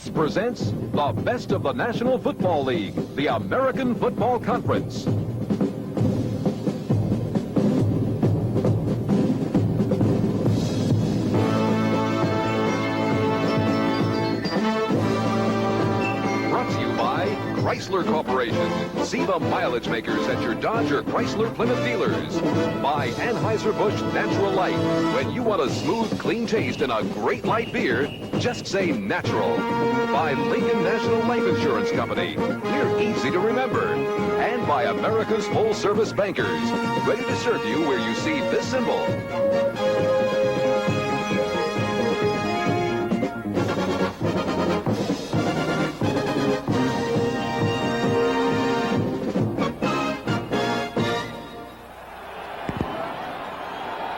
Fox presents the best of the National Football League, the American Football Conference. Brought to you by Chrysler Corporation. See the mileage makers at your Dodge or Chrysler Plymouth dealers. By Anheuser-Busch Natural Light. When you want a smooth, clean taste and a great light beer, just say natural. By Lincoln National Life Insurance Company. We're easy to remember. And by America's full-service bankers. Ready to serve you where you see this symbol.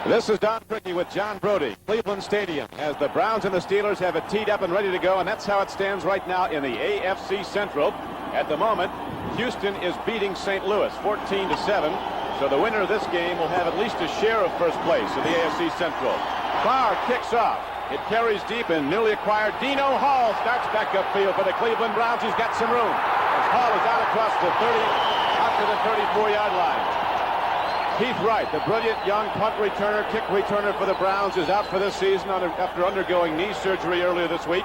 This is Don Crickey with John Brody. Cleveland Stadium as the Browns and the Steelers have it teed up and ready to go, and that's how it stands right now in the AFC Central. At the moment, Houston is beating St. Louis 14-7, so the winner of this game will have at least a share of first place in the AFC Central. Bleier kicks off. It carries deep, and newly acquired Dino Hall starts back upfield for the Cleveland Browns. He's got some room as Hall is out across the 30, out to the 34-yard line. Keith Wright, the brilliant young punt returner, kick returner for the Browns, is out for this season after undergoing knee surgery earlier this week.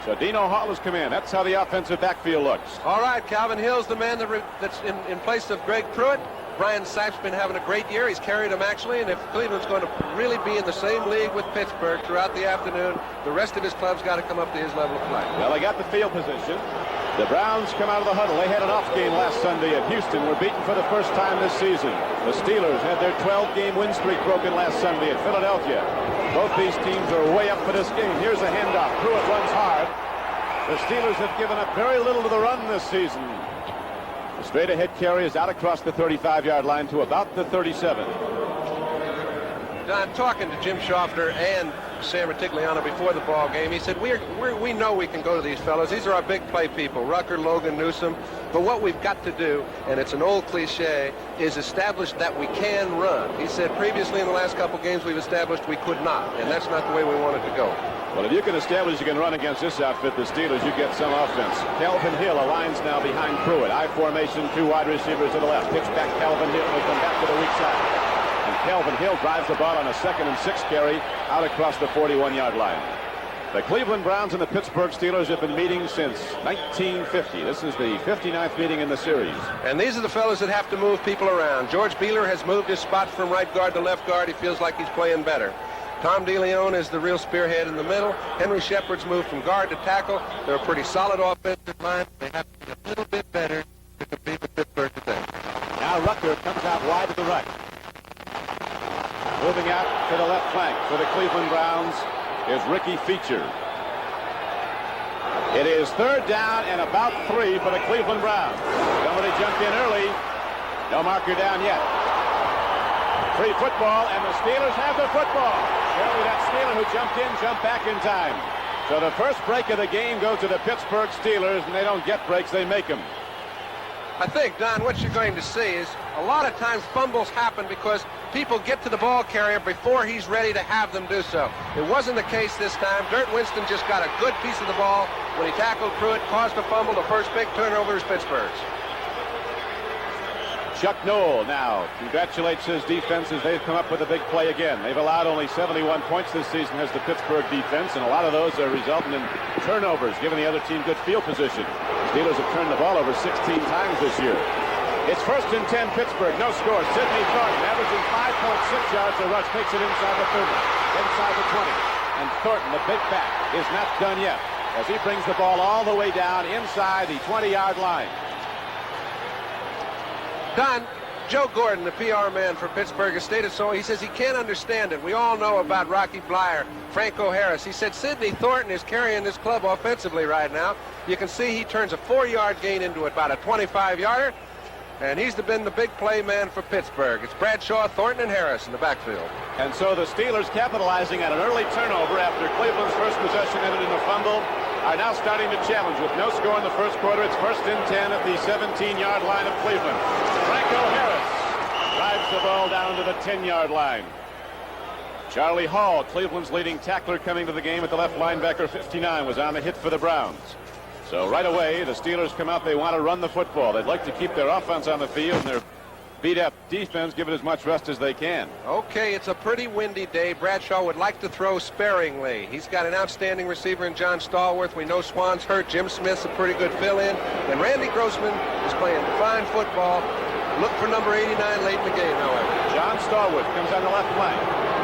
So Dino Hall has come in. That's how the offensive backfield looks. All right, Calvin Hill's the man that's in place of Greg Pruitt. Brian Sapp's been having a great year. He's carried him, actually, and if Cleveland's going to really be in the same league with Pittsburgh throughout the afternoon, the rest of his club's got to come up to his level of play. Well, they got the field position. The Browns come out of the huddle. They had an off game last Sunday at Houston. Were beaten for the first time this season. The Steelers had their 12-game win streak broken last Sunday at Philadelphia. Both these teams are way up for this game. Here's a handoff. Pruitt runs hard. The Steelers have given up very little to the run this season. The straight ahead carry is out across the 35-yard line to about the 37. Don, talking to Jim Schaffner and Sam Ratigliano before the ball game, he said, we know we can go to these fellas. These are our big play people, Rucker, Logan, Newsom. But what we've got to do, and it's an old cliche, is establish that we can run. He said previously in the last couple games we've established we could not, and that's not the way we wanted to go. Well, if you can establish you can run against this outfit, the Steelers, you get some offense. Calvin Hill aligns now behind Pruitt. I formation, two wide receivers to the left. Pitch back Calvin Hill. They come back to the weak side. And Calvin Hill drives the ball on a 2nd and 6 carry out across the 41-yard line. The Cleveland Browns and the Pittsburgh Steelers have been meeting since 1950. This is the 59th meeting in the series. And these are the fellas that have to move people around. George Bleier has moved his spot from right guard to left guard. He feels like he's playing better. Tom DeLeon is the real spearhead in the middle. Henry Shepard's moved from guard to tackle. They're a pretty solid offensive line. They have to be a little bit better to compete with Pittsburgh today. Now Rucker comes out wide to the right. Moving out to the left flank for the Cleveland Browns is Ricky Feature. It is 3rd down and about 3 for the Cleveland Browns. Somebody jumped in early. No marker down yet. Free football, and the Steelers have the football. Surely that Steeler who jumped in jumped back in time. So the first break of the game goes to the Pittsburgh Steelers, and they don't get breaks, they make them. I think, Don, what you're going to see is a lot of times fumbles happen because people get to the ball carrier before he's ready to have them do so. It wasn't the case this time. Dirt Winston just got a good piece of the ball when he tackled Pruitt, caused a fumble. The first big turnover is Pittsburgh's. Chuck Noll now congratulates his defense as they've come up with a big play again. They've allowed only 71 points this season as the Pittsburgh defense, and a lot of those are resulting in turnovers, giving the other team good field position. The Steelers have turned the ball over 16 times this year. It's 1st and 10 Pittsburgh, no score. Sidney Thornton averaging 5.6 yards a rush, takes it inside the 30, inside the 20. And Thornton, the big back, is not done yet as he brings the ball all the way down inside the 20-yard line. Don, Joe Gordon, the PR man for Pittsburgh, has stated so. He says he can't understand it. We all know about Rocky Bleier, Franco Harris. He said Sidney Thornton is carrying this club offensively right now. You can see he turns a 4-yard gain into about a 25-yarder, and he's been the big play man for Pittsburgh. It's Bradshaw, Thornton, and Harris in the backfield. And so the Steelers, capitalizing on an early turnover after Cleveland's first possession ended in a fumble, are now starting to challenge. With no score in the first quarter, it's 1st and 10 at the 17-yard line of Cleveland. Franco Harris drives the ball down to the 10-yard line. Charlie Hall, Cleveland's leading tackler, coming to the game at the left linebacker, 59, was on the hit for the Browns. So right away, the Steelers come out. They want to run the football. They'd like to keep their offense on the field and their beat-up defense, give it as much rest as they can. Okay, it's a pretty windy day. Bradshaw would like to throw sparingly. He's got an outstanding receiver in John Stallworth. We know Swan's hurt. Jim Smith's a pretty good fill-in. And Randy Grossman is playing fine football. Look for number 89 late in the game, however. John Stallworth comes on the left flank.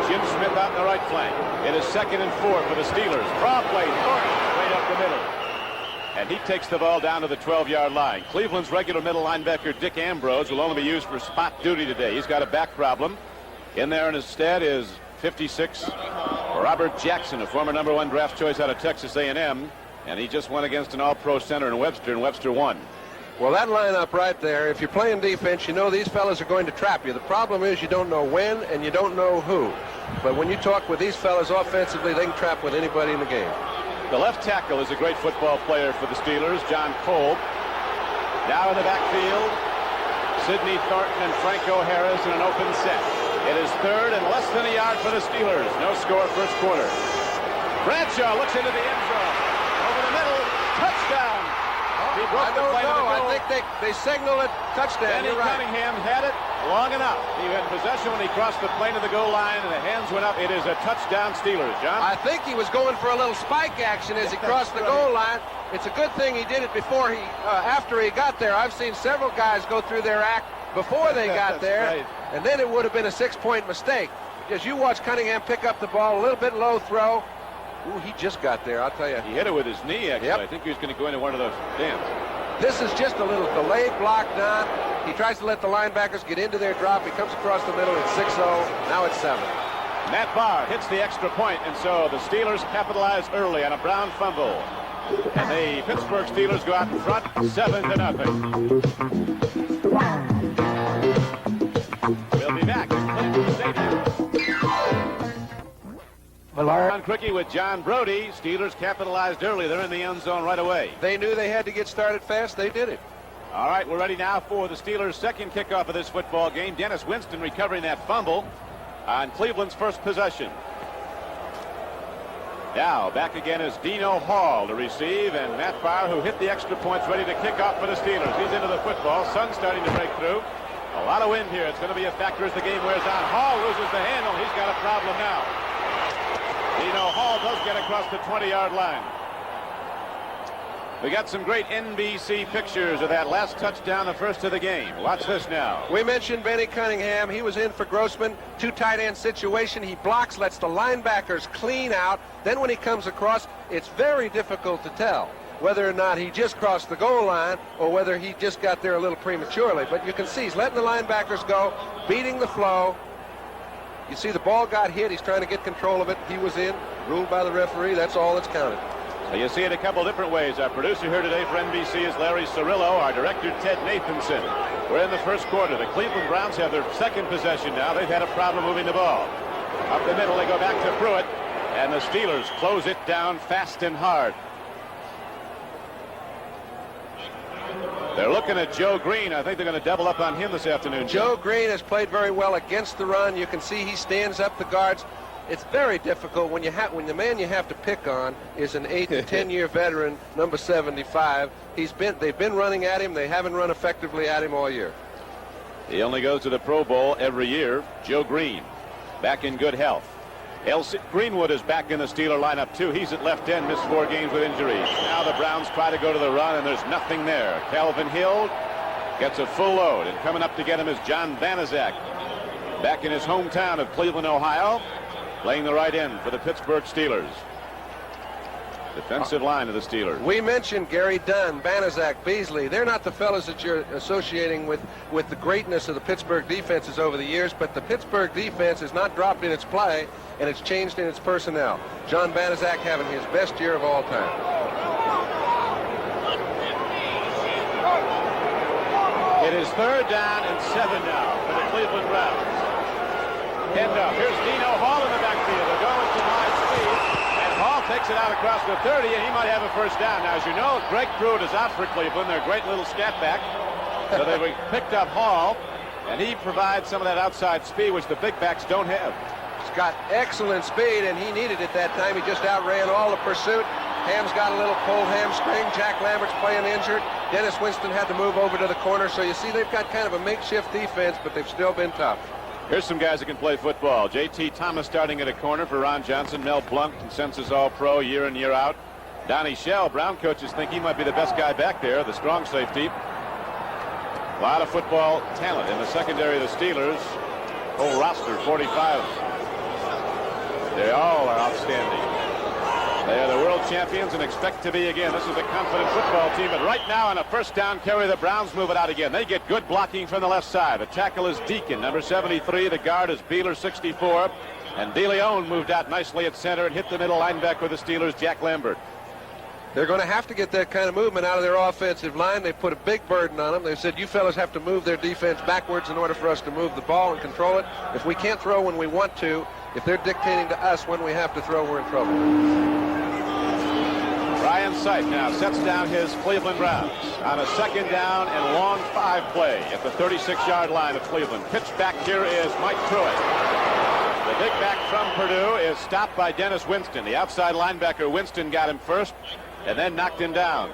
Jim Smith out on the right flank. It is 2nd and 4 for the Steelers. Draw play, Thornton right up the middle. And he takes the ball down to the 12-yard line. Cleveland's regular middle linebacker, Dick Ambrose, will only be used for spot duty today. He's got a back problem. In there in his stead is 56, Robert Jackson, a former number 1 draft choice out of Texas A&M. And he just went against an all-pro center in Webster, and Webster won. Well, that lineup right there, if you're playing defense, you know these fellas are going to trap you. The problem is you don't know when and you don't know who. But when you talk with these fellas offensively, they can trap with anybody in the game. The left tackle is a great football player for the Steelers, John Kolb. Now in the backfield, Sidney Thornton and Franco Harris in an open set. It is 3rd and less than a yard for the Steelers. No score first quarter. Bradshaw looks into the end zone. Over the middle, touchdown. He broke the play to the goal. I think they signaled it touchdown. Bennie Cunningham had it long enough. He had possession when he crossed the plane to the goal line, and the hands went up. It is a touchdown, Steelers. John? I think he was going for a little spike action as he crossed the goal line. It's a good thing he did it before after he got there. I've seen several guys go through their act before they got there, right. And then it would have been a 6-point mistake. As you watch Cunningham pick up the ball, a little bit low throw. Ooh, he just got there, I'll tell you. He hit it with his knee, actually. Yep. I think he was going to go into one of those dams. This is just a little delayed block down. He tries to let the linebackers get into their drop. He comes across the middle. It's 6-0. Now it's 7. Matt Barr hits the extra point, and so the Steelers capitalize early on a Brown fumble. And the Pittsburgh Steelers go out in front, 7-0. We'll be back at Cleveland Stadium. On Cricky with John Brody. Steelers capitalized early. They're in the end zone right away. They knew they had to get started fast. They did it. All right, we're ready now for the Steelers' second kickoff of this football game. Dennis Winston recovering that fumble on Cleveland's first possession. Now back again is Dino Hall to receive, and Matt Barr, who hit the extra points, ready to kick off for the Steelers. He's into the football. Sun's starting to break through. A lot of wind here. It's going to be a factor as the game wears on. Hall loses the handle. He's got a problem now. Dino Hall does get across the 20-yard line. We got some great NBC pictures of that last touchdown, the first of the game. Watch this now. We mentioned Bennie Cunningham. He was in for Grossman. 2 tight end situation. He blocks, lets the linebackers clean out. Then when he comes across, it's very difficult to tell whether or not he just crossed the goal line or whether he just got there a little prematurely. But you can see he's letting the linebackers go, beating the flow. You see the ball got hit. He's trying to get control of it. He was in, ruled by the referee. That's all that's counted. So you see it a couple different ways. Our producer here today for NBC is Larry Cirillo. Our director, Ted Nathanson. We're in the first quarter. The Cleveland Browns have their second possession now. They've had a problem moving the ball. Up the middle, they go back to Pruitt. And the Steelers close it down fast and hard. They're looking at Joe Green. I think they're going to double up on him this afternoon. Joe Green has played very well against the run. You can see he stands up the guards. It's very difficult when the man you have to pick on is an 8 to 10-year veteran, number 75. They've been running at him. They haven't run effectively at him all year. He only goes to the Pro Bowl every year. Joe Green, back in good health. L.C. Greenwood is back in the Steeler lineup, too. He's at left end, missed 4 games with injuries. Now the Browns try to go to the run, and there's nothing there. Calvin Hill gets a full load, and coming up to get him is John Banaszak, back in his hometown of Cleveland, Ohio, playing the right end for the Pittsburgh Steelers. Defensive line of the Steelers. We mentioned Gary Dunn, Banaszak, Beasley. They're not the fellas that you're associating with the greatness of the Pittsburgh defenses over the years, but the Pittsburgh defense has not dropped in its play, and it's changed in its personnel. John Banaszak having his best year of all time. It is 3rd down and 7 now for the Cleveland Browns. End up. Here's Dino Hall in the backfield. They're going to high speed. And Hall takes it out across the 30, and he might have a first down. Now, as you know, Greg Pruitt is out for Cleveland. They're a great little scat back. So they picked up Hall, and he provides some of that outside speed, which the big backs don't have. got excellent speed, and he needed it that time. He just outran all the pursuit. Ham's got a little pulled hamstring. Jack Lambert's playing injured. Dennis Winston had to move over to the corner. So you see they've got kind of a makeshift defense, but they've still been tough. Here's some guys that can play football. J.T. Thomas starting at a corner for Ron Johnson. Mel Blount, consensus All-Pro year in, year out. Donnie Shell, Brown coaches think he might be the best guy back there, the strong safety. A lot of football talent in the secondary of the Steelers. Whole roster, 45. They all are outstanding. They are the world champions and expect to be again. This is a confident football team, but right now on a first down carry, the Browns move it out again. They get good blocking from the left side. The tackle is Deacon, number 73. The guard is Bleier, 64. And DeLeon moved out nicely at center and hit the middle linebacker with the Steelers, Jack Lambert. They're going to have to get that kind of movement out of their offensive line. They put a big burden on them. They said, you fellas have to move their defense backwards in order for us to move the ball and control it. If we can't throw when we want to, if they're dictating to us when we have to throw, we're in trouble. Ryan Sipe now sets down his Cleveland Browns on a second down and long 5 play at the 36-yard line of Cleveland. Pitch back here is Mike Pruitt. The big back from Purdue is stopped by Dennis Winston. The outside linebacker Winston got him first and then knocked him down.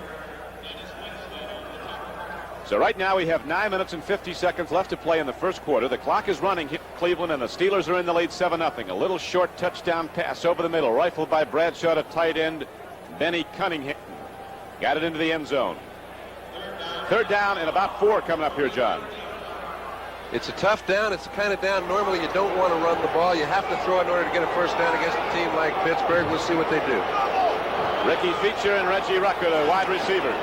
So right now we have 9 minutes and 50 seconds left to play in the first quarter. The clock is running. Cleveland and the Steelers are in the lead 7-0. A little short touchdown pass over the middle, rifled by Bradshaw to tight end Bennie Cunningham. Got it into the end zone. Third down and about 4 coming up here, John. It's a tough down. It's the kind of down normally you don't want to run the ball. You have to throw it in order to get a first down against a team like Pittsburgh. We'll see what they do. Ricky Feature and Reggie Rucker, the wide receivers.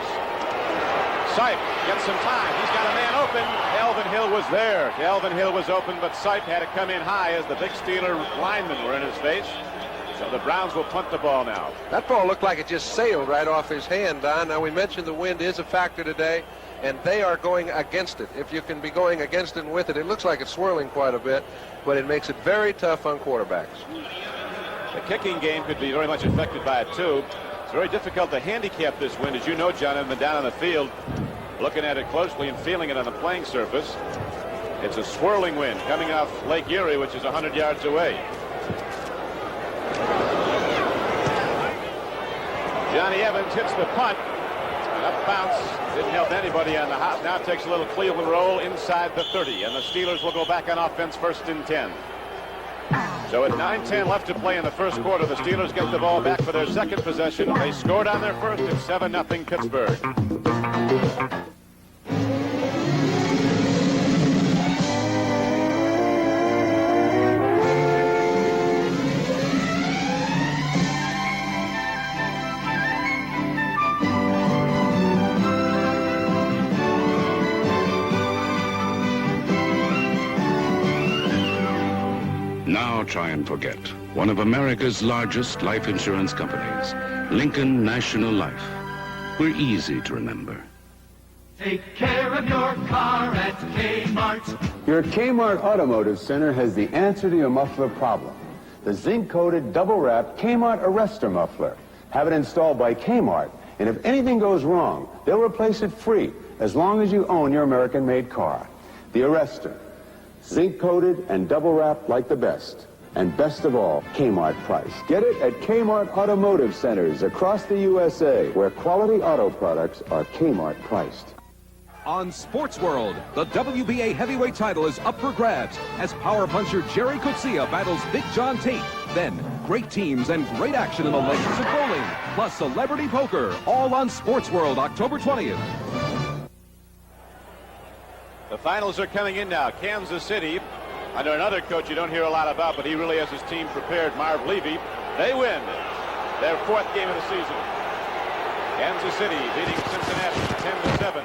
Sipe gets some time. He's got a man open. Elvin Hill was there. Elvin Hill was open, but Sipe had to come in high as the big Steeler linemen were in his face. So the Browns will punt the ball now. That ball looked like it just sailed right off his hand, Don. Now, we mentioned the wind is a factor today, and they are going against it. If you can be going against it and with it, it looks like it's swirling quite a bit, but it makes it very tough on quarterbacks. The kicking game could be very much affected by it, too. It's very difficult to handicap this wind, as you know, John, and down on the field, looking at it closely and feeling it on the playing surface. It's a swirling wind coming off Lake Erie, which is 100 yards away. Johnny Evans hits the punt. Up bounce. Didn't help anybody on the hop. Now takes a little Cleveland roll inside the 30. And the Steelers will go back on offense first and 10. So at 9:10 left to play in the first quarter, the Steelers get the ball back for their second possession. They scored on their first at 7-0 Pittsburgh. Now try and forget. One of America's largest life insurance companies, Lincoln National Life. We're easy to remember. Take care of your car at Kmart. Your Kmart Automotive Center has the answer to your muffler problem. The zinc-coated, double-wrapped Kmart Arrestor muffler. Have it installed by Kmart, and if anything goes wrong, they'll replace it free, as long as you own your American-made car. The Arrestor. Zinc-coated and double-wrapped like the best. And best of all, Kmart price. Get it at Kmart Automotive Centers across the USA, where quality auto products are Kmart priced. On Sports World, the WBA heavyweight title is up for grabs as power puncher Jerry Coetzee battles Big John Tate. Then, great teams and great action in the legends of bowling, plus celebrity poker, all on Sports World, October 20th. The finals are coming in now. Kansas City, under another coach you don't hear a lot about, but he really has his team prepared, Marv Levy. They win their 4th game of the season. Kansas City beating Cincinnati 10-7.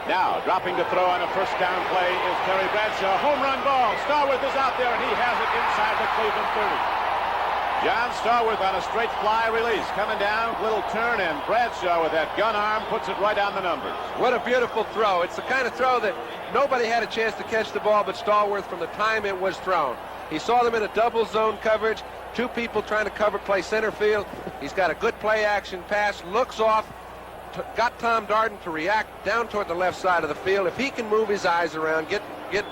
Now, dropping to throw on a first down play is Terry Bradshaw. Home run ball. Starworth is out there, and he has it inside the Cleveland 30. John Starworth on a straight fly release. Coming down, little turn, and Bradshaw with that gun arm puts it right on the numbers. What a beautiful throw. It's the kind of throw that nobody had a chance to catch the ball but Stallworth from the time it was thrown. He saw them in a double zone coverage. 2 people trying to play center field. He's got a good play action pass, looks off, got Tom Darden to react down toward the left side of the field. If he can move his eyes around, get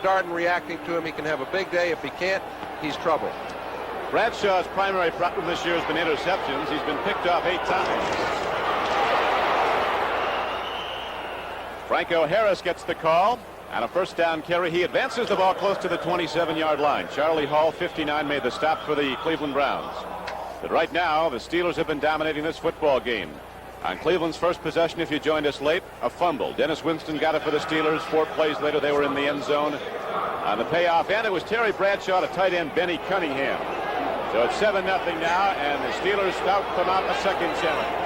Darden reacting to him, he can have a big day. If he can't, he's trouble. Bradshaw's primary problem this year has been interceptions. He's been picked off 8 times. Franco Harris gets the call. On a first down carry, he advances the ball close to the 27-yard line. Charlie Hall, 59, made the stop for the Cleveland Browns. But right now, the Steelers have been dominating this football game. On Cleveland's first possession, if you joined us late, a fumble. Dennis Winston got it for the Steelers. 4 plays later, they were in the end zone. On the payoff, and it was Terry Bradshaw to tight end Bennie Cunningham. So it's 7-0 now, and the Steelers scout them out a second challenge.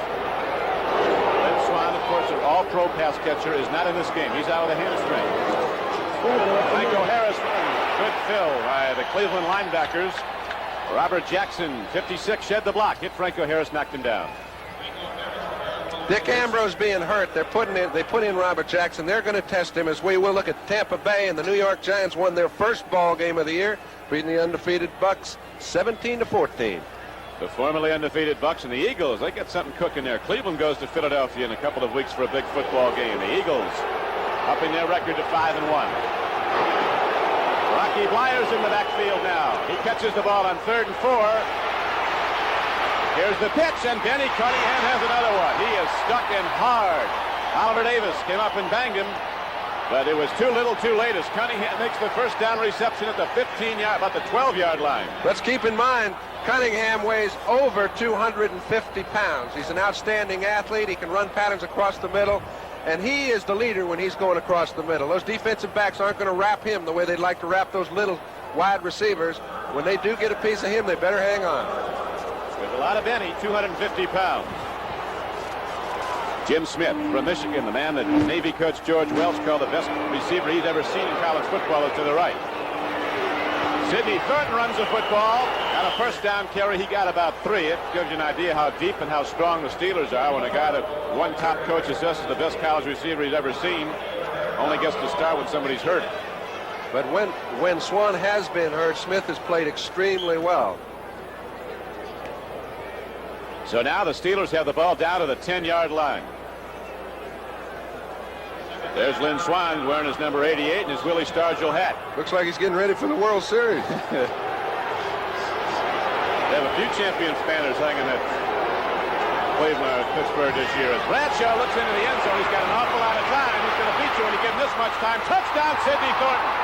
Lynn Swann, of course, an all-pro pass catcher, is not in this game. He's out with a hamstring. Franco Harris, good fill by the Cleveland linebackers. Robert Jackson, 56, shed the block. Hit Franco Harris, knocked him down. Dick Ambrose being hurt. They put in Robert Jackson. They're going to test him, as we will look at Tampa Bay, and the New York Giants won their first ball game of the year, beating the undefeated Bucks 17-14. The formerly undefeated Bucks and the Eagles, they get something cooking there. Cleveland goes to Philadelphia in a couple of weeks for a big football game. The Eagles upping their record to 5-1. Rocky Bleier's in the backfield now. He catches the ball on 3rd and 4. Here's the pitch, and Bennie Cunningham has another one. He is stuck in hard. Oliver Davis came up and banged him, but it was too little too late as Cunningham makes the first down reception at the 15-yard, about the 12-yard line. Let's keep in mind, Cunningham weighs over 250 pounds. He's an outstanding athlete. He can run patterns across the middle, and he is the leader when he's going across the middle. Those defensive backs aren't going to wrap him the way they'd like to wrap those little wide receivers. When they do get a piece of him, they better hang on. There's a lot of Bennie, 250 pounds. Jim Smith from Michigan, the man that Navy coach George Welch called the best receiver he's ever seen in college football, is to the right. Sidney Thornton runs the football. On a first down carry, he got about 3. It gives you an idea how deep and how strong the Steelers are when a guy that one top coach assesses the best college receiver he's ever seen only gets to start when somebody's hurt. But when Swann has been hurt, Smith has played extremely well. So now the Steelers have the ball down to the 10-yard line. There's Lynn Swann wearing his number 88 and his Willie Stargell hat. Looks like he's getting ready for the World Series. They have a few champions banners hanging at Cleveland, Pittsburgh this year. As Bradshaw looks into the end zone, he's got an awful lot of time. He's going to beat you when you give him this much time. Touchdown, Sidney Thornton.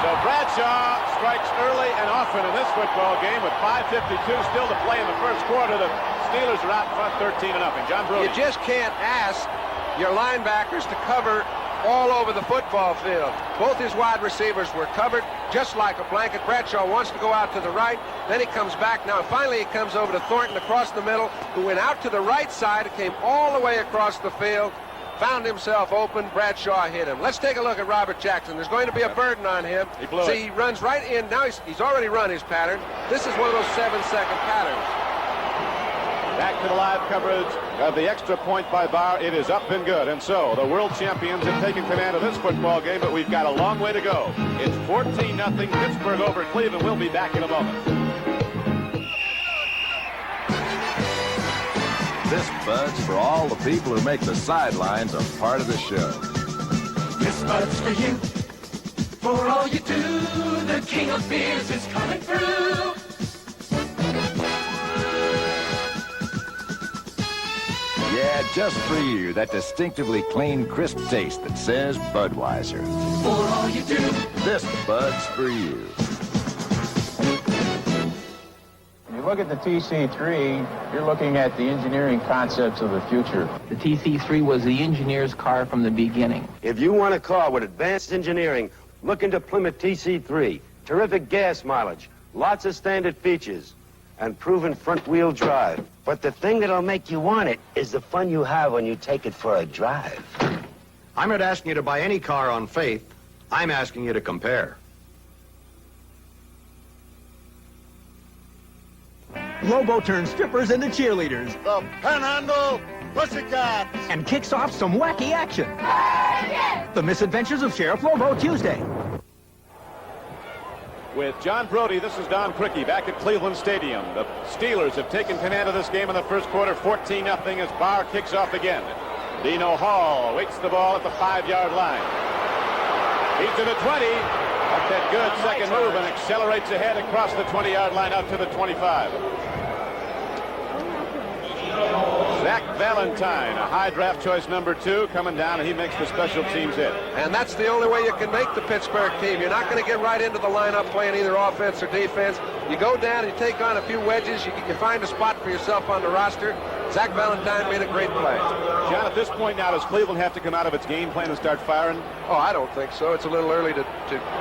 So Bradshaw strikes early and often in this football game with 5:52 still to play in the first quarter. The Steelers are out in front 13-0. John Brody. You just can't ask your linebackers to cover all over the football field. Both his wide receivers were covered just like a blanket. Bradshaw wants to go out to the right, then he comes back. Now finally he comes over to Thornton across the middle, who went out to the right side and came all the way across the field, found himself open. Bradshaw hit him. Let's take a look at Robert Jackson. There's going to be a burden on him. See, he runs right in. Now he's already run his pattern. This is one of those 7-second patterns. Back to the live coverage of the extra point by Bleier. It is up and good. And so the world champions have taken command of this football game, but we've got a long way to go. It's 14-0 Pittsburgh over Cleveland. We'll be back in a moment. This Bud's for all the people who make the sidelines a part of the show. This Bud's for you. For all you do, the king of beers is coming through. Yeah, just for you, that distinctively clean, crisp taste that says Budweiser. For all you do. This Bud's for you. When you look at the TC3, you're looking at the engineering concepts of the future. The TC3 was the engineer's car from the beginning. If you want a car with advanced engineering, look into Plymouth TC3. Terrific gas mileage, lots of standard features, and proven front-wheel drive. But the thing that'll make you want it is the fun you have when you take it for a drive. I'm not asking you to buy any car on faith. I'm asking you to compare. Lobo turns strippers into cheerleaders. The Panhandle Pussycats. And kicks off some wacky action. The Misadventures of Sheriff Lobo, Tuesday. With John Brody, this is Don Criqui back at Cleveland Stadium. The Steelers have taken command of this game in the first quarter, 14-0 as Bleier kicks off again. Dino Hall waits the ball at the 5-yard line. He's to the 20. A that good second move and accelerates ahead across the 20-yard line out to the 25. Zach Valentine, a high draft choice number 2, coming down, and he makes the special teams hit. And that's the only way you can make the Pittsburgh team. You're not going to get right into the lineup playing either offense or defense. You go down and you take on a few wedges. You find a spot for yourself on the roster. Zach Valentine made a great play. John, at this point now, does Cleveland have to come out of its game plan and start firing? Oh, I don't think so. It's a little early to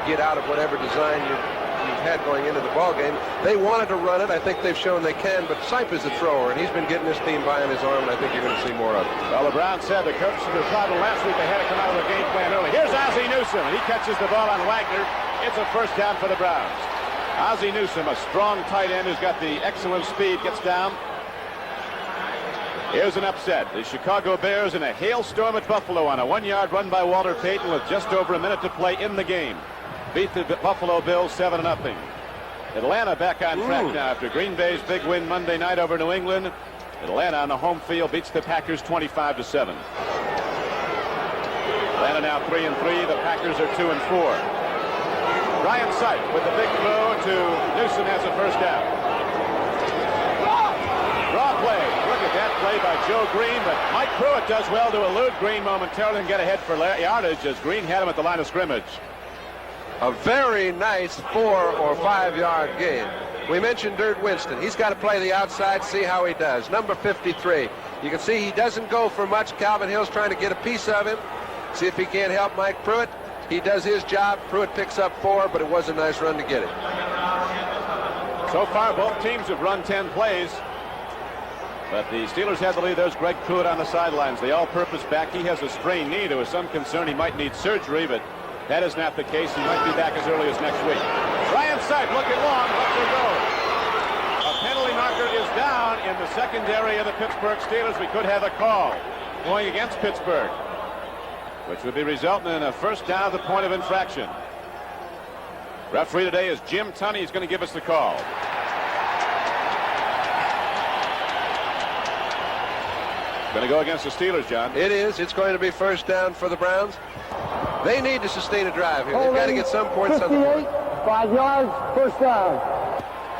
get out of whatever design you've had going into the ball game. They wanted to run it. I think they've shown they can, but Sipe is a thrower, and he's been getting his team by on his arm, and I think you're going to see more of it. Well, the Browns said the coach of the problem last week they had to come out of the game plan early. Here's Ozzie Newsome, and he catches the ball on Wagner. It's a first down for the Browns. Ozzie Newsome, a strong tight end who's got the excellent speed, gets down. Here's an upset. The Chicago Bears in a hailstorm at Buffalo on a 1-yard run by Walter Payton with just over a minute to play in the game. Beat the Buffalo Bills 7-0. Atlanta back on track now after Green Bay's big win Monday night over New England. Atlanta on the home field beats the Packers 25-7. Atlanta now 3-3. The Packers are 2-4. Brian Sipe with the big throw to Newsom has a first down. Draw play. Look at that play by Joe Green, but Mike Pruitt does well to elude Green momentarily and get ahead for yardage as Green had him at the line of scrimmage. A very nice 4 or 5 yard gain. We mentioned Dirt Winston. He's got to play the outside, see how he does. Number 53. You can see he doesn't go for much. Calvin Hill's trying to get a piece of him. See if he can't help Mike Pruitt. He does his job. Pruitt picks up 4, but it was a nice run to get it. So far, both teams have run 10 plays. But the Steelers have the lead. There's Greg Pruitt on the sidelines. The all-purpose back. He has a strained knee. There was some concern he might need surgery, but that is not the case. He might be back as early as next week. Brian Sipe looking long. Lets her go. A penalty marker is down in the secondary of the Pittsburgh Steelers. We could have a call going against Pittsburgh, which would be resulting in a first down at the point of infraction. Referee today is Jim Tunney. He's going to give us the call. Going to go against the Steelers, John. It is. It's going to be first down for the Browns. They need to sustain a drive here. They've got to get some points on the board. 5 yards, first down.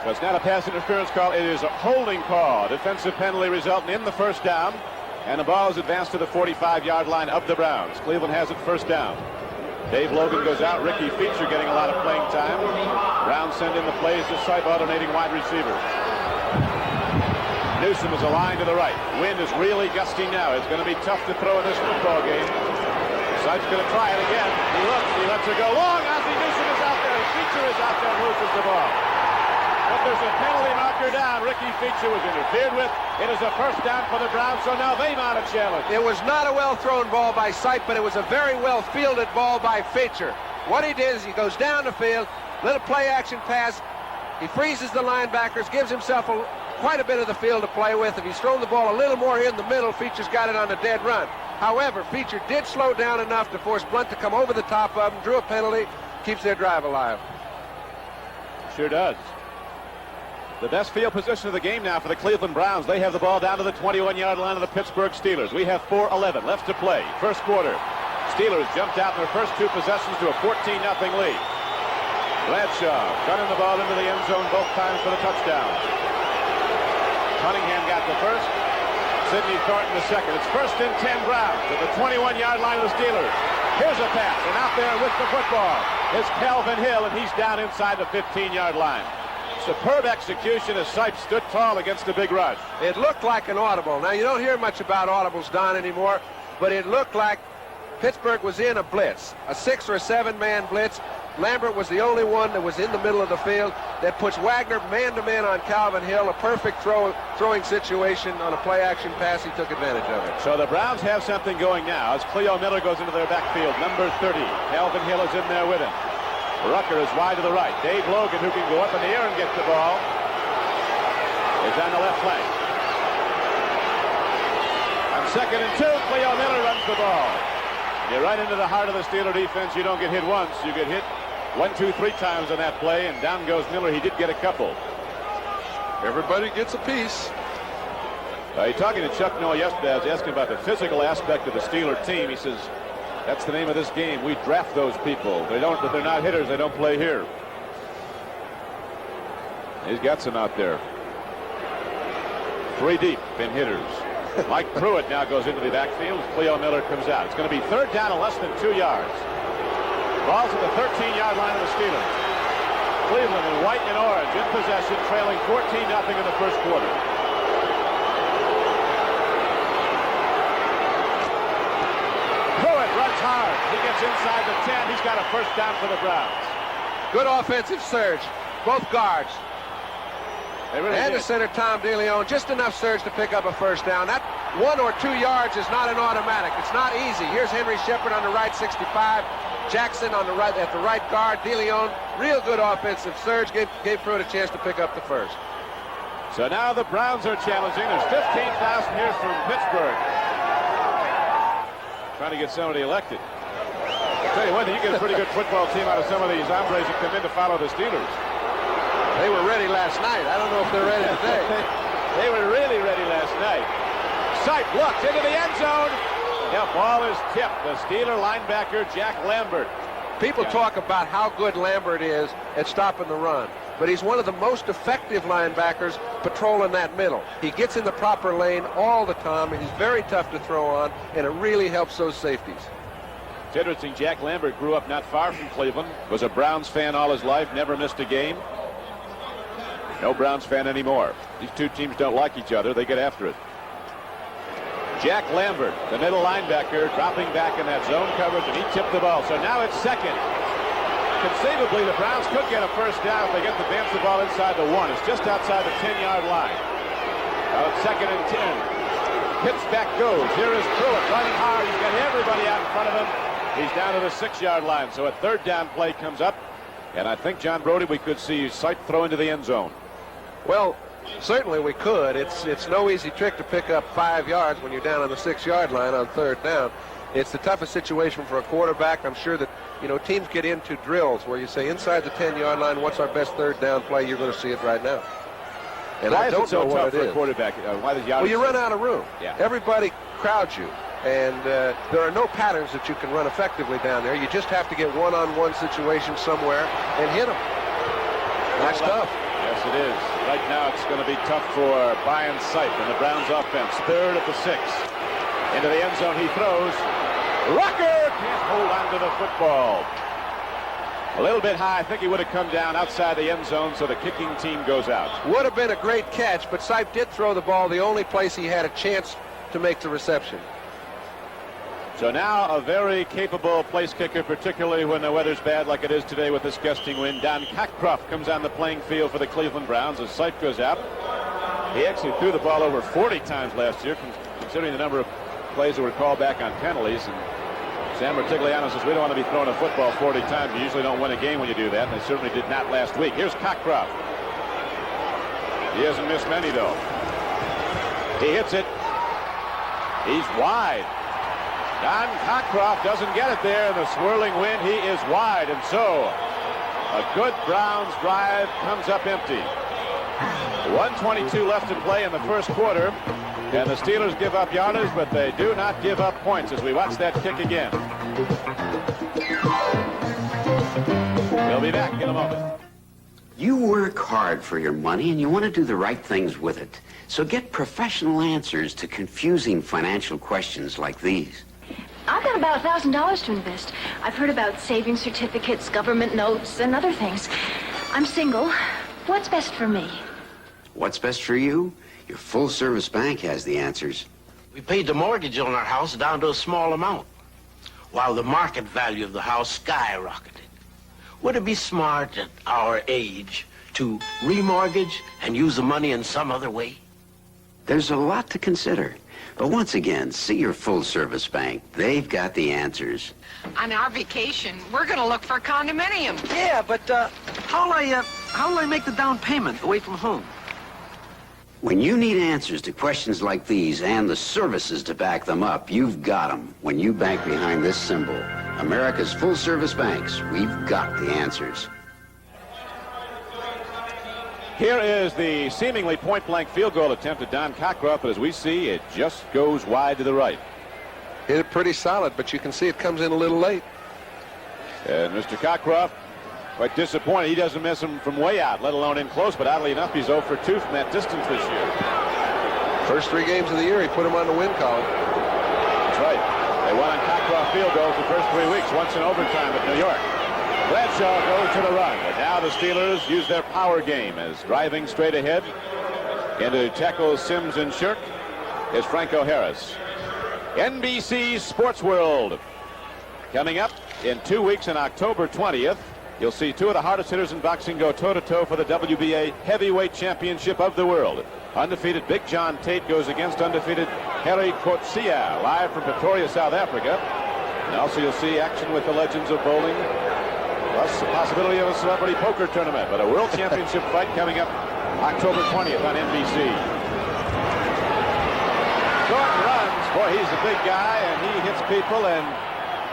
So it's not a pass interference call. It is a holding call. Defensive penalty resulting in the first down. And the ball is advanced to the 45-yard line of the Browns. Cleveland has it first down. Dave Logan goes out. Ricky Feature getting a lot of playing time. Browns send in the plays to Sipe, alternating wide receivers. Newsom is aligned to the right. Wind is really gusty now. It's going to be tough to throw in this football game. Sipe's going to try it again. He looks. He lets her go long. Ozzie Newsom is out there. Feature is out there and loses the ball. But there's a penalty marker down. Ricky Feature was interfered with. It is a first down for the Browns, so now they mount a challenge. It was not a well-thrown ball by Sipe, but it was a very well-fielded ball by Feature. What he did is he goes down the field, little play-action pass. He freezes the linebackers, gives himself quite a bit of the field to play with. If he's thrown the ball a little more in the middle, Feature's got it on a dead run. However, Feature did slow down enough to force Blunt to come over the top of him, drew a penalty, keeps their drive alive. Sure does. The best field position of the game now for the Cleveland Browns. They have the ball down to the 21-yard line of the Pittsburgh Steelers. We have 4:11 left to play. First quarter. Steelers jumped out in their first 2 possessions to a 14-0 lead. Bradshaw running the ball into the end zone both times for the touchdown. Cunningham got the first. Sidney Thornton the second. It's 1st and 10 Browns at the 21-yard line of the Steelers. Here's a pass, and out there with the football is Calvin Hill, and he's down inside the 15-yard line. Superb execution as Sipe stood tall against the big rush. It looked like an audible. Now, you don't hear much about audibles, Don, anymore, but it looked like Pittsburgh was in a blitz, a 6 or 7-man blitz. Lambert was the only one that was in the middle of the field. That puts Wagner man-to-man on Calvin Hill. A perfect throwing situation on a play-action pass. He took advantage of it. So the Browns have something going now as Cleo Miller goes into their backfield. Number 30. Calvin Hill is in there with him. Rucker is wide to the right. Dave Logan, who can go up in the air and get the ball, is on the left flank. On 2nd and 2, Cleo Miller runs the ball. You're right into the heart of the Steeler defense. You don't get hit once. You get hit 1, 2, 3 times on that play, and down goes Miller. He did get a couple. Everybody gets a piece. Talking to Chuck Noll yesterday, I was asking about the physical aspect of the Steeler team. He says, That's the name of this game. We draft those people. If they're not hitters, they don't play here. He's got some out there. 3 deep in hitters. Mike Pruitt now goes into the backfield. Cleo Miller comes out. It's going to be 3rd down and less than 2 yards. Ball's at the 13-yard line of the Steelers. Cleveland in white and orange in possession, trailing 14-0 in the first quarter. Pruitt runs hard. He gets inside the 10. He's got a first down for the Browns. Good offensive surge. Both guards. And the center, Tom DeLeon, just enough surge to pick up a first down. That 1 or 2 yards is not an automatic. It's not easy. Here's Henry Shepard on the right, 65. Jackson on the right at the right guard. DeLeon, real good offensive surge. Gave Pruitt a chance to pick up the first. So now the Browns are challenging. There's 15,000 here from Pittsburgh. Trying to get somebody elected. I'll tell you what, you get a pretty good football team out of some of these hombres that come in to follow the Steelers. They were ready last night. I don't know if they're ready today. They were really ready last night. Sipe looks into the end zone. The ball is tipped. The Steeler linebacker, Jack Lambert. People talk about how good Lambert is at stopping the run, but he's one of the most effective linebackers patrolling that middle. He gets in the proper lane all the time, and he's very tough to throw on, and it really helps those safeties. It's interesting, Jack Lambert grew up not far from Cleveland, was a Browns fan all his life, never missed a game. No Browns fan anymore. These two teams don't like each other. They get after it. Jack Lambert, the middle linebacker, dropping back in that zone coverage, and he tipped the ball. So now it's second. Conceivably, the Browns could get a first down if they get to advance the ball inside the 1. It's just outside the 10-yard line. Now it's 2nd and 10. Pitts back goes. Here is Pruitt running hard. He's got everybody out in front of him. He's down to the 6-yard line. So a 3rd down play comes up. And I think, John Brody, we could see Sipe throw into the end zone. Well, certainly we could. It's no easy trick to pick up 5 yards when you're down on the 6-yard line on 3rd down. It's the toughest situation for a quarterback. I'm sure that, teams get into drills where you say inside the 10-yard line, what's our best 3rd down play? You're going to see it right now. And why I don't is it so know tough what for it is. a quarterback? Why does Well, you run out of room. Yeah. Everybody crowds you. And there are no patterns that you can run effectively down there. You just have to get one-on-one situation somewhere and hit them. That's tough. Yes, it is. Right now, it's going to be tough for Brian Sipe and the Browns offense. 3rd at the 6. Into the end zone he throws. Rucker can't hold on to the football. A little bit high. I think he would have come down outside the end zone, so the kicking team goes out. Would have been a great catch, but Sipe did throw the ball the only place he had a chance to make the reception. So now a very capable place kicker, particularly when the weather's bad like it is today with this gusting wind. Don Cockcroft comes on the playing field for the Cleveland Browns as Sipe goes out. He actually threw the ball over 40 times last year, considering the number of plays that were called back on penalties. And Sam Martigliano says we don't want to be throwing a football 40 times. You usually don't win a game when you do that, and they certainly did not last week. Here's Cockcroft. He hasn't missed many, though. He hits it. He's wide. Don Cockcroft doesn't get it there in the swirling wind. He is wide, and so a good Browns drive comes up empty. 1:22 left to play in the first quarter, and the Steelers give up yardage, but they do not give up points as we watch that kick again. We'll be back in a moment. You work hard for your money, and you want to do the right things with it. So get professional answers to confusing financial questions like these. I've got about $1,000 to invest. I've heard about savings certificates, government notes, and other things. I'm single. What's best for me? What's best for you? Your full-service bank has the answers. We paid the mortgage on our house down to a small amount, while the market value of the house skyrocketed. Would it be smart at our age to remortgage and use the money in some other way? There's a lot to consider. But once again, see your full-service bank. They've got the answers. On our vacation, we're going to look for a condominium. Yeah, but how'll I make the down payment away from home? When you need answers to questions like these and the services to back them up, you've got them when you bank behind this symbol. America's full-service banks. We've got the answers. Here is the seemingly point-blank field goal attempt at Don Cockcroft, but as we see, it just goes wide to the right. Hit it pretty solid, but you can see it comes in a little late. And Mr. Cockcroft, quite disappointed. He doesn't miss him from way out, let alone in close. But oddly enough, he's 0 for 2 from that distance this year. First 3 games of the year, he put him on the win column. That's right. They won on Cockcroft field goals the first 3 weeks, once in overtime at New York. Bradshaw goes to the run. But now the Steelers use their power game as driving straight ahead into tackle Sims and Shirk is Franco Harris. NBC's Sports World coming up in 2 weeks on October 20th. You'll see 2 of the hardest hitters in boxing go toe-to-toe for the WBA Heavyweight Championship of the world. Undefeated Big John Tate goes against undefeated Terry Bradshaw, live from Pretoria, South Africa. And also you'll see action with the legends of bowling, plus the possibility of a celebrity poker tournament. But a world championship fight coming up October 20th on NBC. Thornton runs. Boy, he's a big guy, and he hits people, and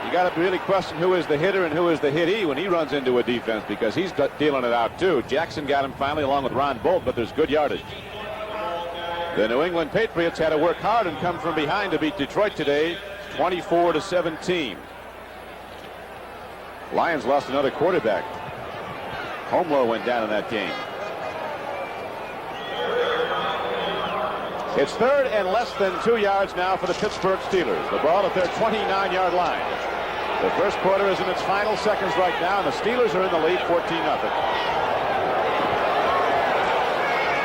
you got to really question who is the hitter and who is the hittee when he runs into a defense, because he's dealing it out too. Jackson got him finally along with Ron Bolt, but there's good yardage. The New England Patriots had to work hard and come from behind to beat Detroit today, 24-17. Lions lost another quarterback. Homelow went down in that game. It's 3rd and less than 2 yards now for the Pittsburgh Steelers. The ball at their 29-yard line. The first quarter is in its final seconds right now, and the Steelers are in the lead 14-0.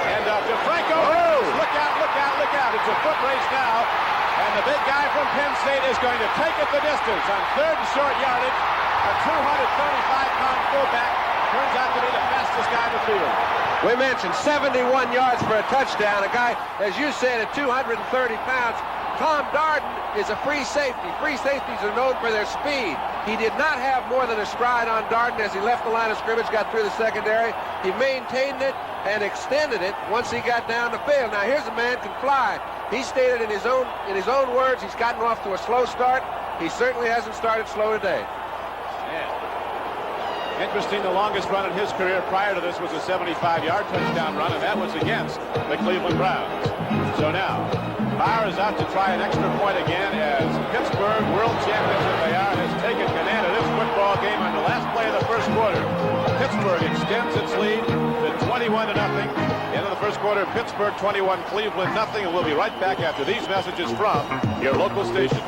And to Franco. Oh! Look out, look out, look out. It's a foot race now. And the big guy from Penn State is going to take it the distance on 3rd and short yardage. A 235-pound fullback turns out to be the fastest guy in the field. We mentioned 71 yards for a touchdown. A guy, as you said, at 230 pounds. Tom Darden is a free safety. Free safeties are known for their speed. He did not have more than a stride on Darden as he left the line of scrimmage, got through the secondary. He maintained it and extended it once he got down the field. Now here's a man who can fly. He stated in his own words, he's gotten off to a slow start. He certainly hasn't started slow today. Interesting, the longest run in his career prior to this was a 75-yard touchdown run, and that was against the Cleveland Browns. So now, Bleier is out to try an extra point again as Pittsburgh, world champions that they are, has taken command of this football game on the last play of the first quarter. Pittsburgh extends its lead to 21-0. End of the first quarter, Pittsburgh 21, Cleveland 0, and we'll be right back after these messages from your local station.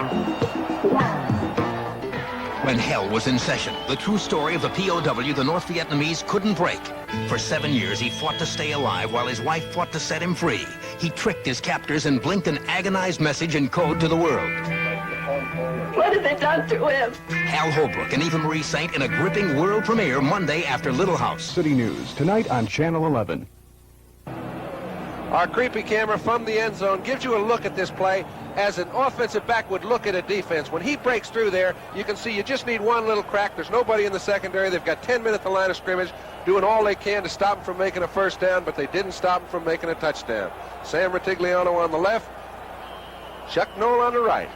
When hell was in session, the true story of the POW the North Vietnamese couldn't break. For 7 years, he fought to stay alive while his wife fought to set him free. He tricked his captors and blinked an agonized message in code to the world. What have they done to him? Hal Holbrook and Eva Marie Saint in a gripping world premiere Monday after Little House. City News, tonight on Channel 11. Our creepy camera from the end zone gives you a look at this play as an offensive back would look at a defense. When he breaks through there, you can see you just need one little crack. There's nobody in the secondary. They've got 10 men at the line of scrimmage doing all they can to stop him from making a first down, but they didn't stop him from making a touchdown. Sam Retigliano on the left, Chuck Noll on the right.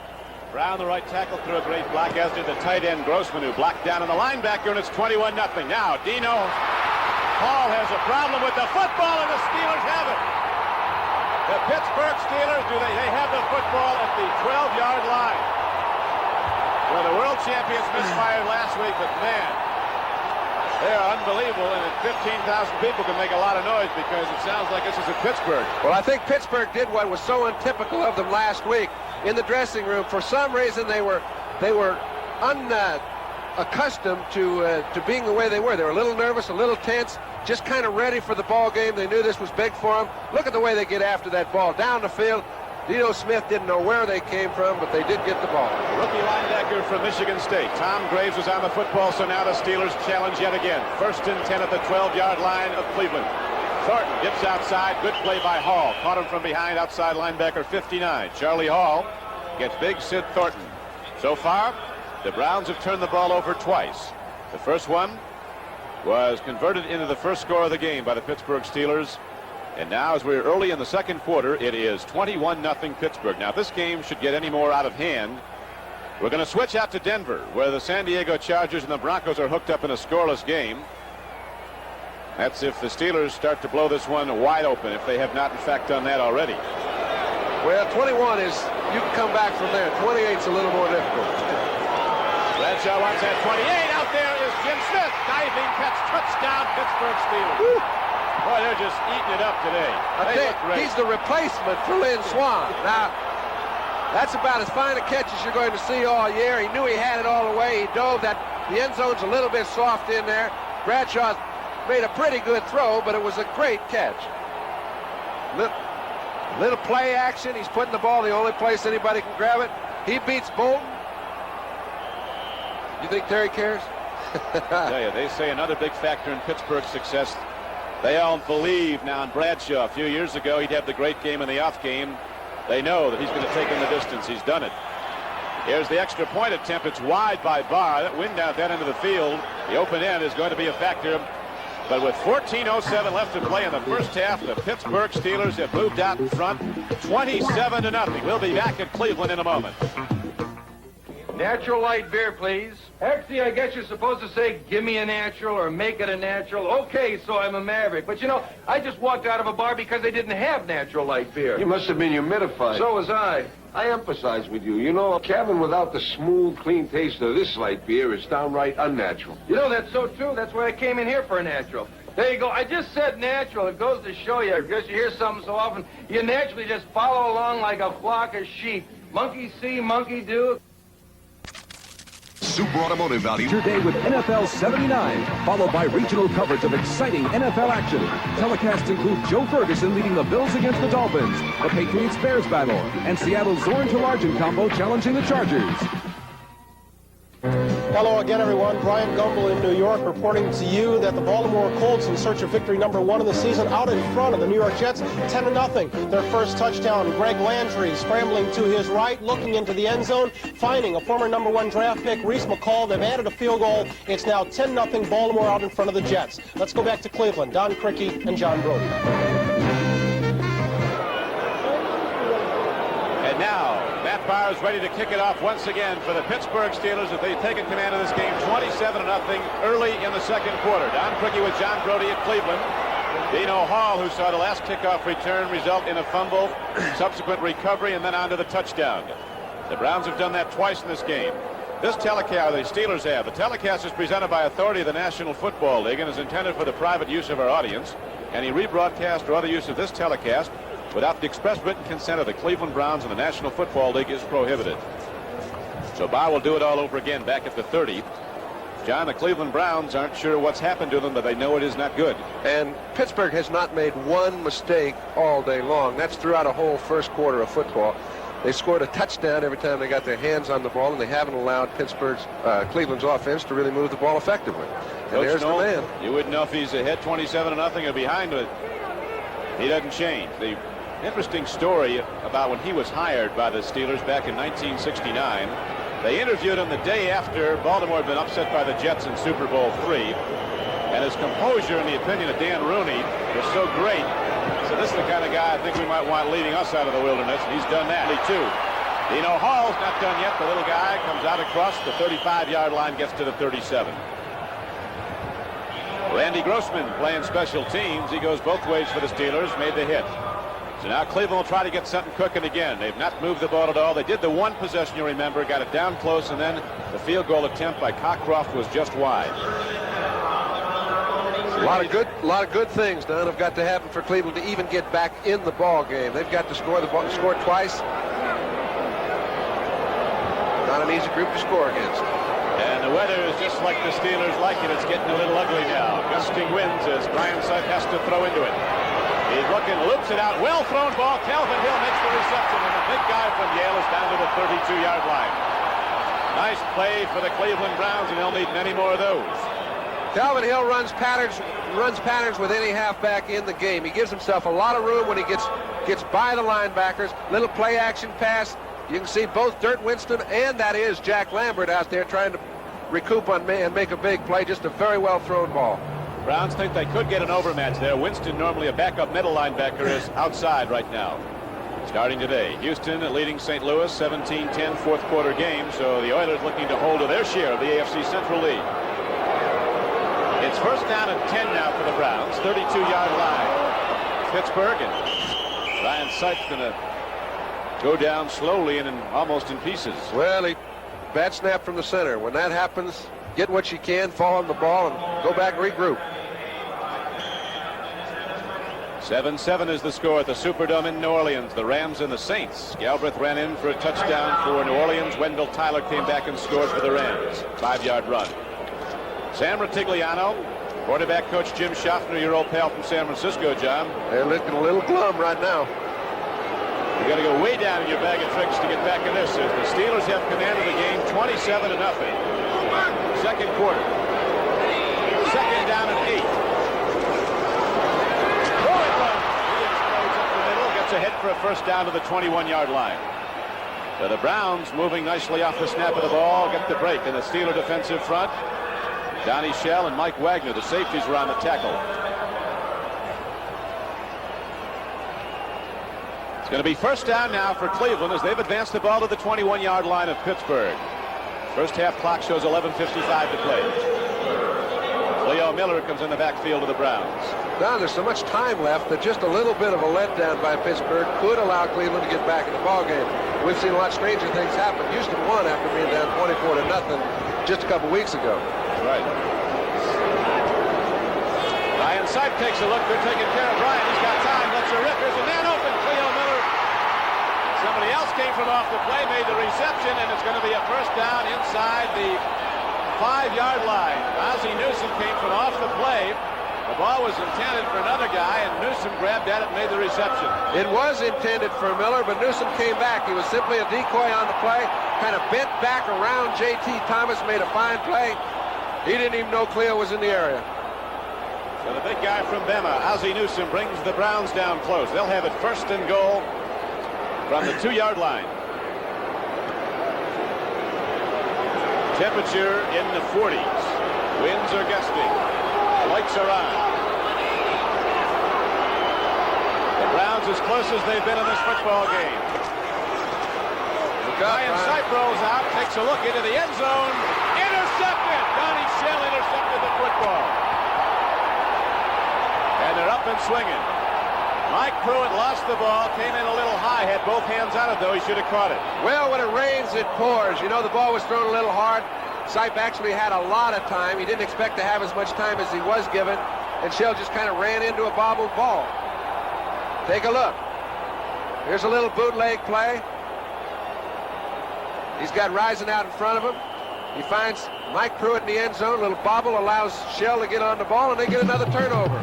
Brown, the right tackle, threw a great block, as did the tight end Grossman, who blocked down on the linebacker, and it's 21-0. Now, Dino Hall has a problem with the football, and the Steelers have it. The Pittsburgh Steelers, they have the football at the 12-yard line. Well, the world champions misfired last week, but man, they are unbelievable, and 15,000 people can make a lot of noise because it sounds like this is at Pittsburgh. Well, I think Pittsburgh did what was so untypical of them last week in the dressing room. For some reason, they were unaccustomed to being the way they were. They were a little nervous, a little tense, just kind of ready for the ball game. They knew this was big for them. Look at the way they get after that ball down the field. Dino Smith didn't know where they came from, but they did get the ball. Rookie linebacker from Michigan State. Tom Graves was on the football, so now the Steelers challenge yet again. 1st and 10 at the 12-yard line of Cleveland. Thornton dips outside. Good play by Hall. Caught him from behind, outside linebacker 59. Charlie Hall gets big Sid Thornton. So far, the Browns have turned the ball over twice. The first one was converted into the first score of the game by the Pittsburgh Steelers. And now, as we're early in the second quarter, it is 21-0 Pittsburgh. Now, if this game should get any more out of hand, we're going to switch out to Denver, where the San Diego Chargers and the Broncos are hooked up in a scoreless game. That's if the Steelers start to blow this one wide open, if they have not, in fact, done that already. Well, 21 is, you can come back from there. 28's a little more difficult. Bradshaw wants that 28. Out there is Jim Smith. Diving catch, touchdown, Pittsburgh Steelers. Boy, they're just eating it up today. They look great. He's the replacement for Lynn Swan. Now, that's about as fine a catch as you're going to see all year. He knew he had it all the way. He dove that. The end zone's a little bit soft in there. Bradshaw made a pretty good throw, but it was a great catch. Little play action. He's putting the ball the only place anybody can grab it. He beats Bolton. You think Terry cares? I tell you, they say another big factor in Pittsburgh's success. They all believe now in Bradshaw. A few years ago, he'd have the great game in the off game. They know that he's going to take in the distance. He's done it. Here's the extra point attempt. It's wide by Barr. That wind out that end of the field. The open end is going to be a factor. But with 14:07 left to play in the first half, the Pittsburgh Steelers have moved out in front 27-0. We'll be back in Cleveland in a moment. Natural light beer, please. Actually, I guess you're supposed to say, give me a natural or make it a natural. Okay, so I'm a maverick. But, you know, I just walked out of a bar because they didn't have natural light beer. You must have been humidified. So was I. I empathize with you. You know, a cabin without the smooth, clean taste of this light beer is downright unnatural. You know, that's so true. That's why I came in here for a natural. There you go. I just said natural. It goes to show you, because you hear something so often, you naturally just follow along like a flock of sheep. Monkey see, monkey do. Super Automotive Value. Your day with NFL 79, followed by regional coverage of exciting NFL action. Telecasts include Joe Ferguson leading the Bills against the Dolphins, the Patriots-Bears battle, and Seattle's Zorn Talargen combo challenging the Chargers. Hello again, everyone. Brian Gumble in New York reporting to you that the Baltimore Colts, in search of victory number 1 of the season, out in front of the New York Jets, 10-0. Their first touchdown, Greg Landry scrambling to his right, looking into the end zone, finding a former number 1 draft pick, Reese McCall. They've added a field goal. It's now 10-0 Baltimore out in front of the Jets. Let's go back to Cleveland. Don Criqui and John Brody. And now, Matt Bleier is ready to kick it off once again for the Pittsburgh Steelers as they've taken command of this game 27-0 early in the second quarter. Don Criqui with John Brody at Cleveland. Dino Hall, who saw the last kickoff return result in a fumble, subsequent recovery, and then on to the touchdown. The Browns have done that twice in this game. This telecast, the Steelers have. The telecast is presented by authority of the National Football League and is intended for the private use of our audience. Any rebroadcast or other use of this telecast without the express written consent of the Cleveland Browns and the National Football League is prohibited. So Bleier will do it all over again back at the 30. John, the Cleveland Browns aren't sure what's happened to them, but they know it is not good. And Pittsburgh has not made one mistake all day long. That's throughout a whole first quarter of football. They scored a touchdown every time they got their hands on the ball, and they haven't allowed Cleveland's offense to really move the ball effectively. And Coach there's Noel, the man. You wouldn't know if he's ahead 27-0 or behind, but he doesn't change. The interesting story about when he was hired by the Steelers back in 1969. They interviewed him the day after Baltimore had been upset by the Jets in Super Bowl III, and his composure, in the opinion of Dan Rooney, was so great. So this is the kind of guy I think we might want leading us out of the wilderness, and he's done that too. Dino Hall's not done yet. The little guy comes out across the 35-yard line, gets to the 37. Randy Grossman playing special teams. He goes both ways for the Steelers, made the hit. So now Cleveland will try to get something cooking again. They've not moved the ball at all. They did the one possession, you remember, got it down close, and then the field goal attempt by Cockcroft was just wide. A lot of good things, Don, have got to happen for Cleveland to even get back in the ball game. They've got to score twice. Not an easy group to score against. And the weather is just like the Steelers like it. It's getting a little ugly now. Gusting winds as Brian Sutton has to throw into it. He's looking, loops it out. Well thrown ball. Calvin Hill makes the reception, and the big guy from Yale is down to the 32-yard line. Nice play for the Cleveland Browns, and they'll need many more of those. Calvin Hill runs patterns with any halfback in the game. He gives himself a lot of room when he gets by the linebackers. Little play action pass. You can see both Dirt Winston and that is Jack Lambert out there trying to recoup on and make a big play. Just a very well thrown ball. Browns think they could get an overmatch there. Winston, normally a backup middle linebacker, is outside right now. Starting today, Houston leading St. Louis 17-10 fourth quarter game. So the Oilers looking to hold to their share of the AFC Central lead. It's first down and 10 now for the Browns, 32-yard line. Pittsburgh, and Ryan Sykes going to go down slowly and almost in pieces. Well, he bad snap from the center. When that happens, get what you can, fall on the ball, and go back and regroup. 7-7 is the score at the Superdome in New Orleans. The Rams and the Saints. Galbraith ran in for a touchdown for New Orleans. Wendell Tyler came back and scored for the Rams. 5-yard run. Sam Ratigliano, quarterback coach Jim Schaffner, your old pal from San Francisco, John. They're looking a little glum right now. You got to go way down in your bag of tricks to get back in this. As the Steelers have commanded the game 27-0. Second quarter. Second down and 8. Ahead for a first down to the 21-yard line. So the Browns moving nicely off the snap of the ball, get the break in the Steeler defensive front. Donnie Shell and Mike Wagner, the safeties, were on the tackle. It's going to be first down now for Cleveland as they've advanced the ball to the 21-yard line of Pittsburgh. First half clock shows 11:55 to play. Leo Miller comes in the backfield of the Browns. Don, there's so much time left that just a little bit of a letdown by Pittsburgh could allow Cleveland to get back in the ballgame. We've seen a lot stranger things happen. Houston won after being down 24-0 just a couple weeks ago. Right. Ryan Sipe takes a look. They're taking care of Ryan. He's got time. Let's a rip. There's a man open. Cleo Miller. Somebody else came from off the play, made the reception, and it's going to be a first down inside the 5-yard line. Ozzie Newsome came from off the play. The ball was intended for another guy, and Newsome grabbed at it and made the reception. It was intended for Miller, but Newsome came back. He was simply a decoy on the play, kind of bent back around J.T. Thomas, made a fine play. He didn't even know Cleo was in the area. So the big guy from Bama, Ozzie Newsome, brings the Browns down close. They'll have it first and goal from the 2-yard line. Temperature in the 40s. Winds are gusting. Lights are on. The Browns as close as they've been in this football game. Ryan Sipe rolls out, takes a look into the end zone. Intercepted! Donnie Shell intercepted the football. And they're up and swinging. Mike Pruitt lost the ball, came in a little high, had both hands on it, though. He should have caught it. Well, when it rains, it pours. You know, the ball was thrown a little hard. Sipe actually had a lot of time. He didn't expect to have as much time as he was given, and Shell just kind of ran into a bobbled ball. Take a look. Here's a little bootleg play. He's got Rising out in front of him. He finds Mike Pruitt in the end zone. A little bobble allows Shell to get on the ball, and they get another turnover.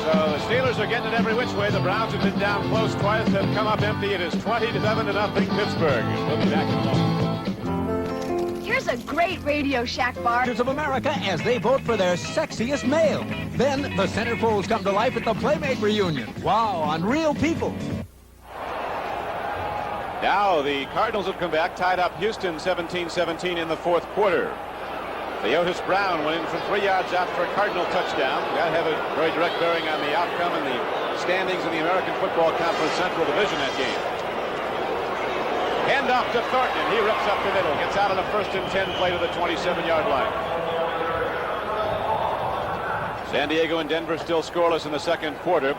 So the Steelers are getting it every which way. The Browns have been down close twice. They've come up empty. It is 20-7 Pittsburgh. We'll be back in a moment. Here's a great Radio Shack bar. Of America as they vote for their sexiest male. Then the centerfolds come to life at the Playmate reunion. Wow, unreal people. Now the Cardinals have come back, tied up Houston 17-17 in the fourth quarter. Otis Brown went in from 3 yards out for a Cardinal touchdown. That have a very direct bearing on the outcome and the standings in the American Football Conference Central Division that game. Hand off to Thornton, and he rips up the middle. Gets out on a 1st and 10 play to the 27-yard line. San Diego and Denver still scoreless in the second quarter.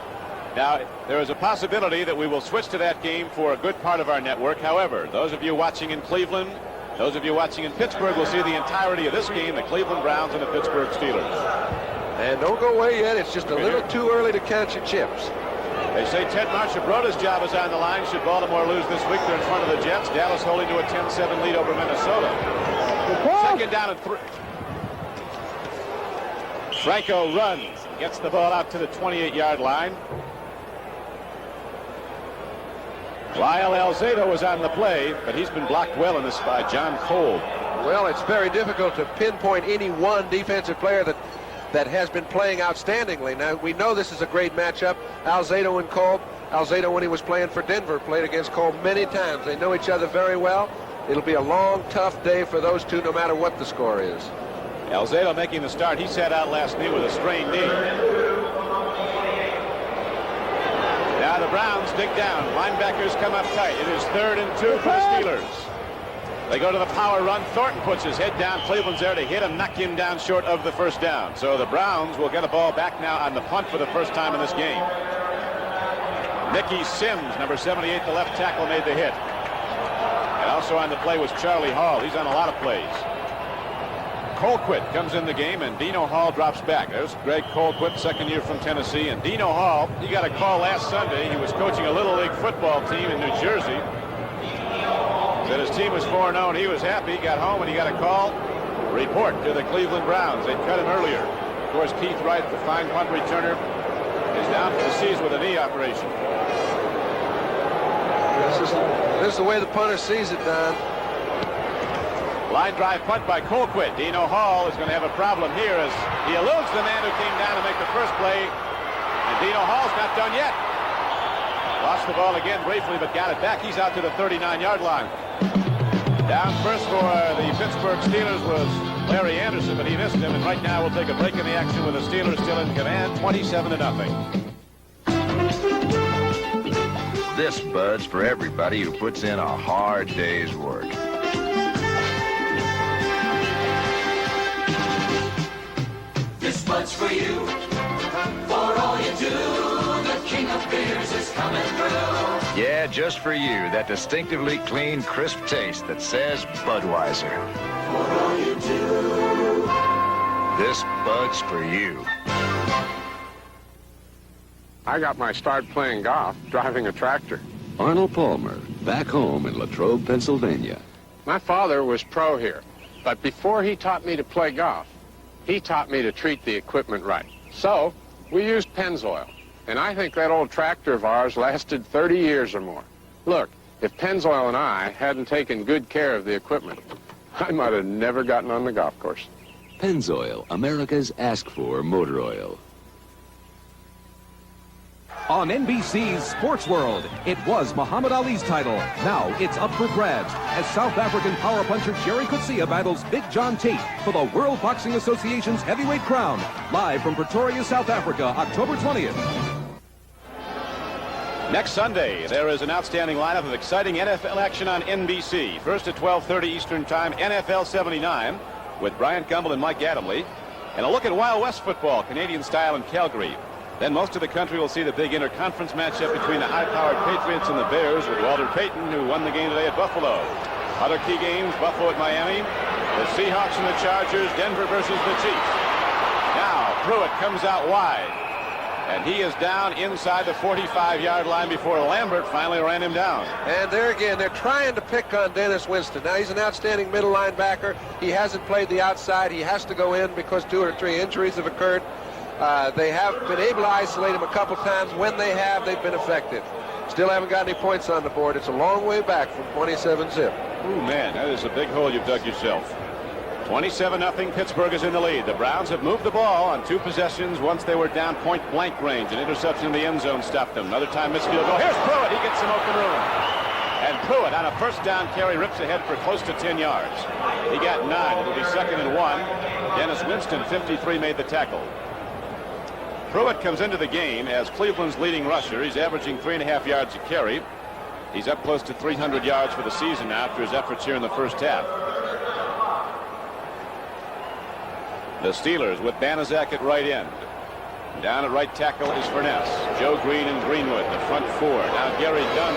Now, there is a possibility that we will switch to that game for a good part of our network. However, those of you watching in Cleveland, those of you watching in Pittsburgh will see the entirety of this game, the Cleveland Browns and the Pittsburgh Steelers. And don't go away yet. It's just a little too early to count your chips. They say Ted Marchibroda's job is on the line. Should Baltimore lose this week, they're in front of the Jets. Dallas holding to a 10-7 lead over Minnesota. Second down and 3. Franco runs, gets the ball out to the 28-yard line. Lyle Alzado was on the play, but he's been blocked well in this by John Cole. Well, it's very difficult to pinpoint any one defensive player that has been playing outstandingly. Now, we know this is a great matchup. Alzado and Cole. Alzado, when he was playing for Denver, played against Cole many times. They know each other very well. It'll be a long, tough day for those two, no matter what the score is. Alzado making the start. He sat out last knee with a strained knee. Now the Browns dig down. Linebackers come up tight. It is 3rd and 2 for the Steelers. They go to the power run. Thornton puts his head down. Cleveland's there to hit him, knock him down short of the first down. So the Browns will get a ball back now on the punt for the first time in this game. Mickey Sims, number 78, the left tackle, made the hit. And also on the play was Charlie Hall. He's on a lot of plays. Colquitt comes in the game, and Dino Hall drops back. There's Greg Colquitt, second year from Tennessee. And Dino Hall, he got a call last Sunday. He was coaching a Little League football team in New Jersey. Said his team was 4-0, and he was happy. He got home, and he got a call. Report to the Cleveland Browns. They'd cut him earlier. Of course, Keith Wright, the fine punt returner, is down for the season with a knee operation. This is the way the punter sees it, Don. Line drive punt by Colquitt. Dino Hall is going to have a problem here as he eludes the man who came down to make the first play. And Dino Hall's not done yet. Lost the ball again briefly, but got it back. He's out to the 39-yard line. Down first for the Pittsburgh Steelers was Larry Anderson, but he missed him. And right now we'll take a break in the action with the Steelers still in command, 27-0. This Bud's for everybody who puts in a hard day's work. This Bud's for you, for all you do. The king of beers is coming through. Yeah, just for you, that distinctively clean, crisp taste that says Budweiser. For all you do. This Bud's for you. I got my start playing golf driving a tractor. Arnold Palmer, back home in Latrobe, Pennsylvania. My father was pro here, but before he taught me to play golf, he taught me to treat the equipment right. So, we used Pennzoil, and I think that old tractor of ours lasted 30 years or more. Look, if Pennzoil and I hadn't taken good care of the equipment, I might have never gotten on the golf course. Pennzoil, America's ask-for motor oil. On NBC's Sports World, it was Muhammad Ali's title. Now it's up for grabs as South African power puncher Jerry Coetzee battles Big John Tate for the World Boxing Association's heavyweight crown. Live from Pretoria, South Africa, October 20th. Next Sunday, there is an outstanding lineup of exciting NFL action on NBC. First at 12:30 Eastern Time, NFL 79 with Bryant Gumbel and Mike Adamle. And a look at Wild West football, Canadian style in Calgary. Then most of the country will see the big interconference matchup between the high-powered Patriots and the Bears with Walter Payton, who won the game today at Buffalo. Other key games, Buffalo at Miami, the Seahawks and the Chargers, Denver versus the Chiefs. Now, Pruitt comes out wide, and he is down inside the 45-yard line before Lambert finally ran him down. And there again, they're trying to pick on Dennis Winston. Now, he's an outstanding middle linebacker. He hasn't played the outside. He has to go in because 2 or 3 injuries have occurred. They have been able to isolate him a couple times. When they have, they've been effective. Still haven't got any points on the board. It's a long way back from 27-zip. Ooh, man, that is a big hole you've dug yourself. 27-0, Pittsburgh is in the lead. The Browns have moved the ball on 2 possessions once they were down point-blank range. An interception in the end zone stopped them. Another time missed field goal. Here's Pruitt. He gets some open room. And Pruitt on a first down carry rips ahead for close to 10 yards. He got 9. It'll be 2nd and 1. Dennis Winston, 53, made the tackle. Pruitt comes into the game as Cleveland's leading rusher. He's averaging 3.5 yards a carry. He's up close to 300 yards for the season now after his efforts here in the first half. The Steelers with Banaszak at right end. Down at right tackle is Furness. Joe Green and Greenwood, the front 4. Now Gary Dunn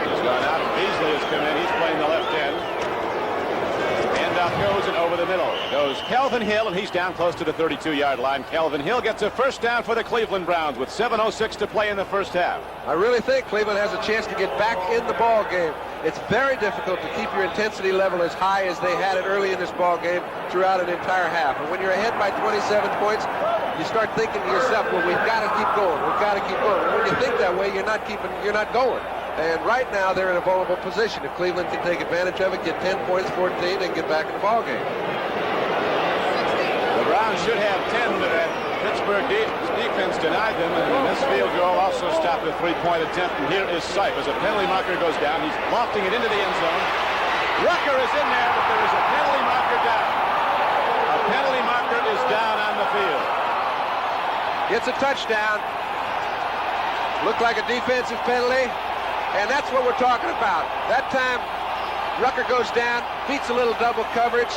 has gone out, and Beasley has come in. He's playing the left end. Goes and over the middle goes Calvin Hill, and he's down close to the 32-yard line. Calvin Hill gets a first down for the Cleveland Browns with 7:06 to play in the first half. I really think Cleveland has a chance to get back in the ball game. It's very difficult to keep your intensity level as high as they had it early in this ball game throughout an entire half. And when you're ahead by 27 points, you start thinking to yourself, well, we've got to keep going. We've got to keep going. And when you think that way, you're not going. And right now, they're in a vulnerable position. If Cleveland can take advantage of it, get 10 points, 14, and get back in the ball game. The Browns should have 10, but that Pittsburgh defense denied them, and this field goal also stopped a 3-point attempt. And here is Sipe as a penalty marker goes down. He's lofting it into the end zone. Rucker is in there, but there is a penalty marker down. A penalty marker is down on the field. It's a touchdown. Looked like a defensive penalty. And that's what we're talking about. That time, Rucker goes down, beats a little double coverage.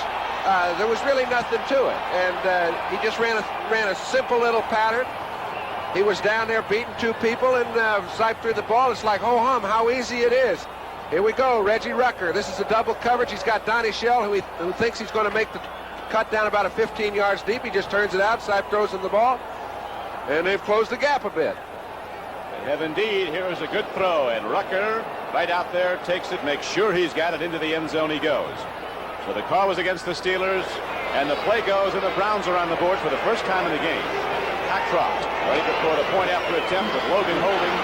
There was really nothing to it. And he just ran a simple little pattern. He was down there beating 2 people and siped through the ball. It's like, ho hum, how easy it is. Here we go, Reggie Rucker. This is a double coverage. He's got Donnie Shell, who thinks he's going to make the cut down about 15 yards deep. He just turns it out. Sipe throws him the ball, and they've closed the gap a bit. They have indeed. Here is a good throw, and Rucker right out there takes it, makes sure he's got it. Into the end zone he goes. So the call was against the Steelers, and the play goes, and the Browns are on the board for the first time in the game. Hackcroft ready to throw the point after attempt with Logan holding,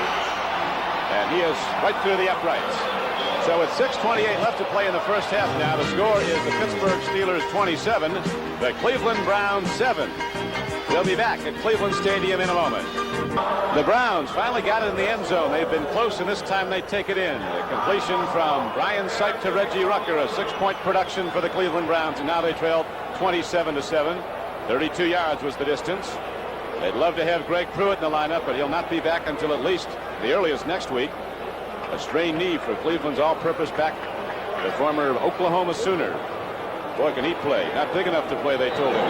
and he is right through the uprights. So with 6:28 left to play in the first half now, the score is the Pittsburgh Steelers 27, the Cleveland Browns 7. They'll be back at Cleveland Stadium in a moment. The Browns finally got it in the end zone. They've been close, and this time they take it in. The completion from Brian Sipe to Reggie Rucker, a 6-point production for the Cleveland Browns, and now they trail 27-7. 32 yards was the distance. They'd love to have Greg Pruitt in the lineup, but he'll not be back until at least the earliest next week. A strained knee for Cleveland's all-purpose back, the former Oklahoma Sooner. Boy, can he play. Not big enough to play, they told him.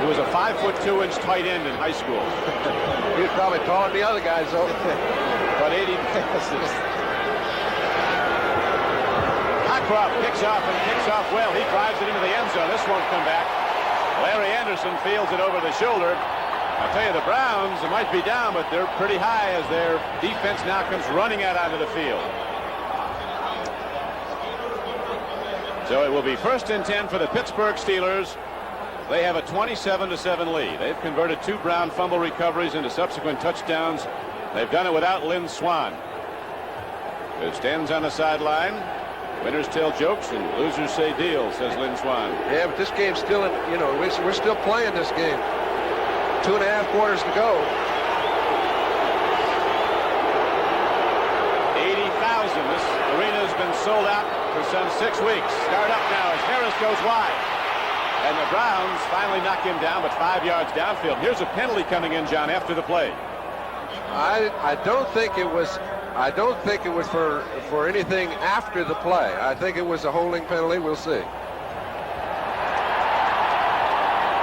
He was a 5'2" tight end in high school. He was probably taller than the other guys, though. But 80 passes. Hackcroft kicks off and kicks off well. He drives it into the end zone. This won't come back. Larry Anderson fields it over the shoulder. I'll tell you, the Browns might be down, but they're pretty high as their defense now comes running out onto the field. So it will be 1st and 10 for the Pittsburgh Steelers. They have a 27-7 lead. They've converted 2 Brown fumble recoveries into subsequent touchdowns. They've done it without Lynn Swann, who stands on the sideline. Winners tell jokes and losers say deal, says Lynn Swann. Yeah, but this game's still in, we're still playing this game. 2.5 quarters to go. 80,000. This arena has been sold out for some 6 weeks. Start up now as Harris goes wide. And the Browns finally knock him down, but 5 yards downfield. Here's a penalty coming in, John, after the play. I don't think it was for anything after the play. I think it was a holding penalty. We'll see.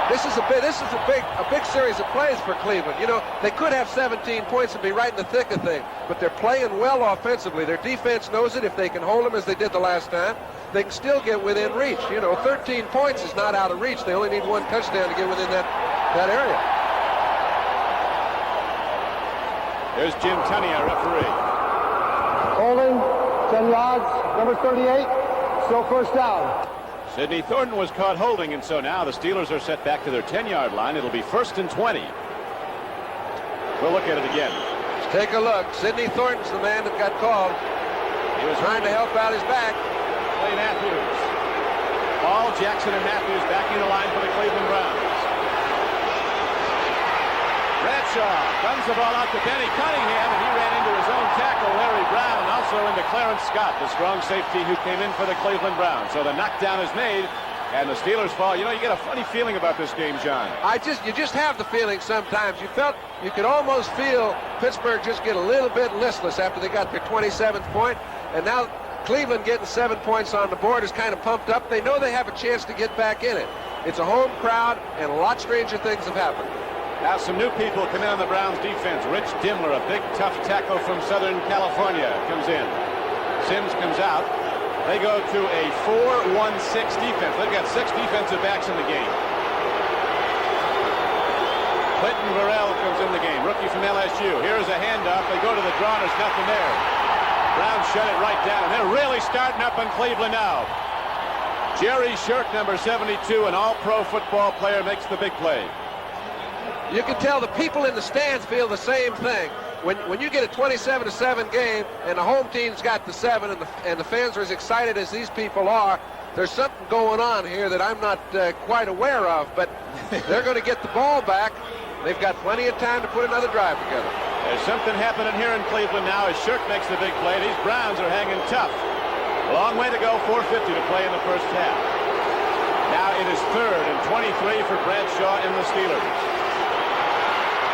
This is a big series of plays for Cleveland. They could have 17 points and be right in the thick of things, but they're playing well offensively. Their defense knows it. If they can hold them as they did the last time, they can still get within reach. 13 points is not out of reach. They only need 1 touchdown to get within that area. There's Jim Tunney, our referee. Holding, 10 yards, number 38, still first down. Sidney Thornton was caught holding, and so now the Steelers are set back to their 10-yard line. It'll be 1st and 20. We'll look at it again. Let's take a look. Sidney Thornton's the man that got called. He was trying to help out his back. Play Matthews. Ball, Jackson, and Matthews backing the line for the Cleveland Browns. Bradshaw guns the ball out to Bennie Cunningham, and he ran into his own tackle, Larry Brown, also into Clarence Scott, the strong safety who came in for the Cleveland Browns. So the knockdown is made, and the Steelers fall. You get a funny feeling about this game, John. You just have the feeling sometimes. You could almost feel Pittsburgh just get a little bit listless after they got their 27th point, and now Cleveland getting 7 points on the board is kind of pumped up. They know they have a chance to get back in it. It's a home crowd, and a lot stranger things have happened. Now some new people come in on the Browns defense. Rich Dimler, a big, tough tackle from Southern California, comes in. Sims comes out. They go to a 4-1-6 defense. They've got 6 defensive backs in the game. Clinton Burrell comes in the game, rookie from LSU. Here's a handoff. They go to the draw, and there's nothing there. Browns shut it right down. They're really starting up in Cleveland now. Jerry Shirk, number 72, an all-pro football player, makes the big play. You can tell the people in the stands feel the same thing. When you get a 27-7 game and the home team's got the 7 and the fans are as excited as these people are, there's something going on here that I'm not quite aware of, but they're going to get the ball back. They've got plenty of time to put another drive together. There's something happening here in Cleveland now as Shirk makes the big play. These Browns are hanging tough. A long way to go, 4:50 to play in the first half. Now it is 3rd and 23 for Bradshaw and the Steelers.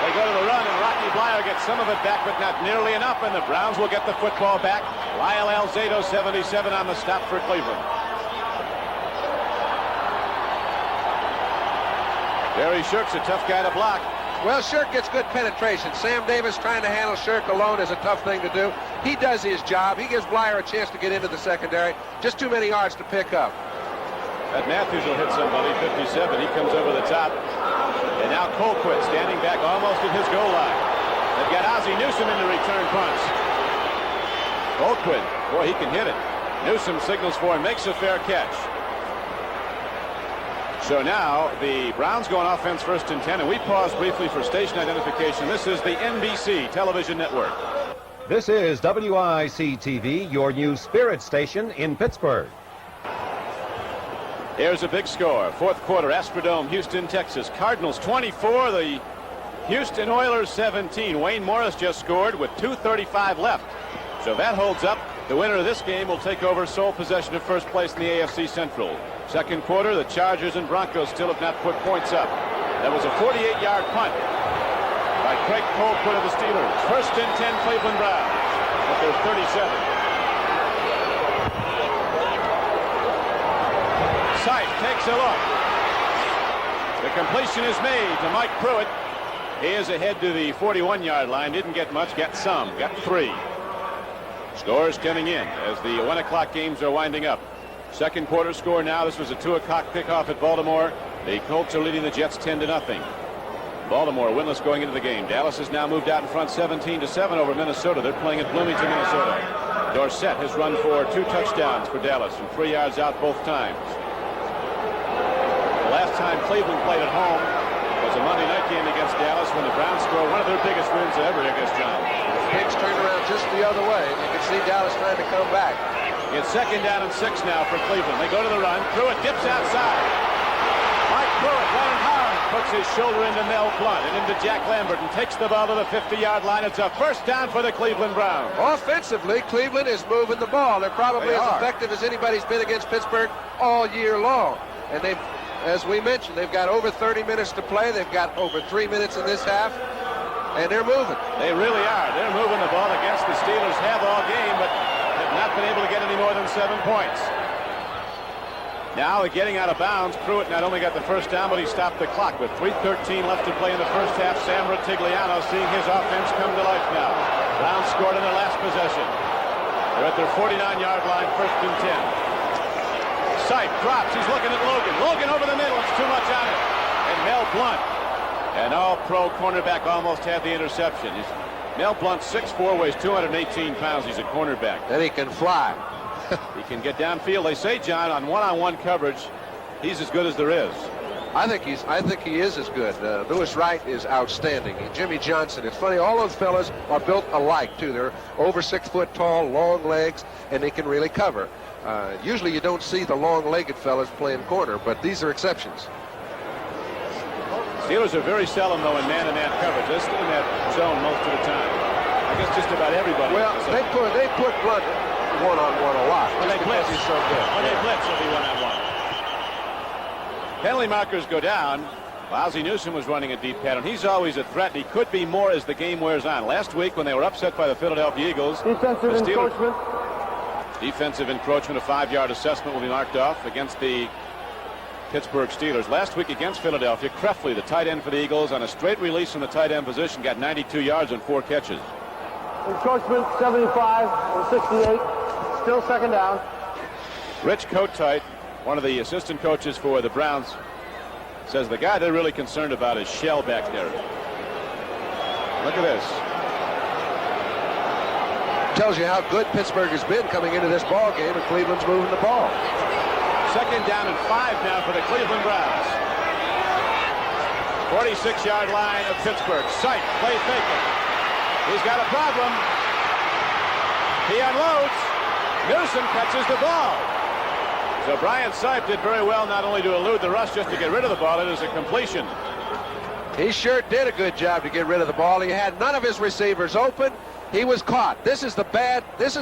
They go to the run, and Rocky Bleier gets some of it back, but not nearly enough, and the Browns will get the football back. Lyle Alzado, 77 on the stop for Cleveland. Jerry Shirk's a tough guy to block. Well, Shirk gets good penetration. Sam Davis trying to handle Shirk alone is a tough thing to do. He does his job. He gives Bleier a chance to get into the secondary. Just too many yards to pick up. That Matthews will hit somebody, 57. He comes over the top. And now Colquitt standing back almost at his goal line. They've got Ozzie Newsome in the return punch. Colquitt, boy, he can hit it. Newsome signals for him, makes a fair catch. So now the Browns go on offense 1st and 10, and we pause briefly for station identification. This is the NBC television network. This is WIC-TV, your new spirit station in Pittsburgh. Here's a big score. 4th quarter, Astrodome, Houston, Texas. Cardinals 24, the Houston Oilers 17. Wayne Morris just scored with 2:35 left. So if that holds up, the winner of this game will take over sole possession of first place in the AFC Central. 2nd quarter, the Chargers and Broncos still have not put points up. That was a 48-yard punt by Craig Colquitt of the Steelers. 1st and 10, Cleveland Browns at their 37. Sight takes a look. The completion is made to Mike Pruitt. He is ahead to the 41-yard line. Didn't get much, got some, got 3. Scores coming in as the 1 o'clock games are winding up. 2nd quarter score now. This was a 2 o'clock pickoff at Baltimore. The Colts are leading the Jets 10-0. Baltimore winless going into the game. Dallas has now moved out in front 17-7 over Minnesota. They're playing at Bloomington, Minnesota. Dorsett has run for 2 touchdowns for Dallas from 3 yards out both times. The last time Cleveland played at home was a Monday night game against Dallas when the Browns scored one of their biggest wins ever against John. Pigs turned around just the other way. You can see Dallas trying to come back. It's 2nd down and 6 now for Cleveland. They go to the run. Pruitt dips outside. Mike Pruitt running hard. Puts his shoulder into Mel Blount and into Jack Lambert and takes the ball to the 50-yard line. It's a 1st down for the Cleveland Browns. Offensively, Cleveland is moving the ball. They're probably as effective as anybody's been against Pittsburgh all year long. And they've, as we mentioned, they've got over 30 minutes to play. They've got over 3 minutes in this half. And they're moving. They really are. They're moving the ball against the Steelers. Have all game, but have not been able to get any more than 7 points. Now getting out of bounds. Pruitt not only got the 1st down, but he stopped the clock with 3:13 left to play in the 1st half. Sam Rutigliano seeing his offense come to life now. Browns scored in their last possession. They're at their 49-yard line, 1st and 10. Sight drops. He's looking at Logan. Logan over the middle. It's too much on it. And Mel Blount, an all-pro cornerback, almost had the interception. Mel Blount, 6'4", weighs 218 pounds. He's a cornerback. And he can fly. He can get downfield. They say, John, on one-on-one coverage, he's as good as there is. I think he is as good. Lewis Wright is outstanding. And Jimmy Johnson. It's funny. All those fellas are built alike too. They're over 6 foot tall, long legs, and they can really cover. Usually, you don't see the long-legged fellas playing corner, but these are exceptions. Steelers are very seldom, though, in man-to-man coverage. They're still in that zone most of the time. I guess just about everybody. Well, they put Blount one-on-one a lot. When they blitz, he's so good. When they blitz, he'll be one-on-one. Penalty markers go down. Ozzie Newsome was running a deep pattern. He's always a threat, and he could be more as the game wears on. Last week, when they were upset by the Philadelphia Eagles, defensive encroachment. Defensive encroachment, a 5-yard assessment will be marked off against the Pittsburgh Steelers. Last week against Philadelphia, Krefley, the tight end for the Eagles, on a straight release from the tight end position, got 92 yards on 4 catches. Encroachment 75 and 68. Still 2nd down. Rich Kotite, one of the assistant coaches for the Browns, says the guy they're really concerned about is Shell back there. Look at this. Tells you how good Pittsburgh has been coming into this ball game, and Cleveland's moving the ball. 2nd down and 5 now for the Cleveland Browns. 46-yard line of Pittsburgh. Sight, play faking. He's got a problem. He unloads. Newsome catches the ball. So Brian Sipe did very well not only to elude the rush, just to get rid of the ball. It is a completion. He sure did a good job to get rid of the ball. He had none of his receivers open. He was caught. This is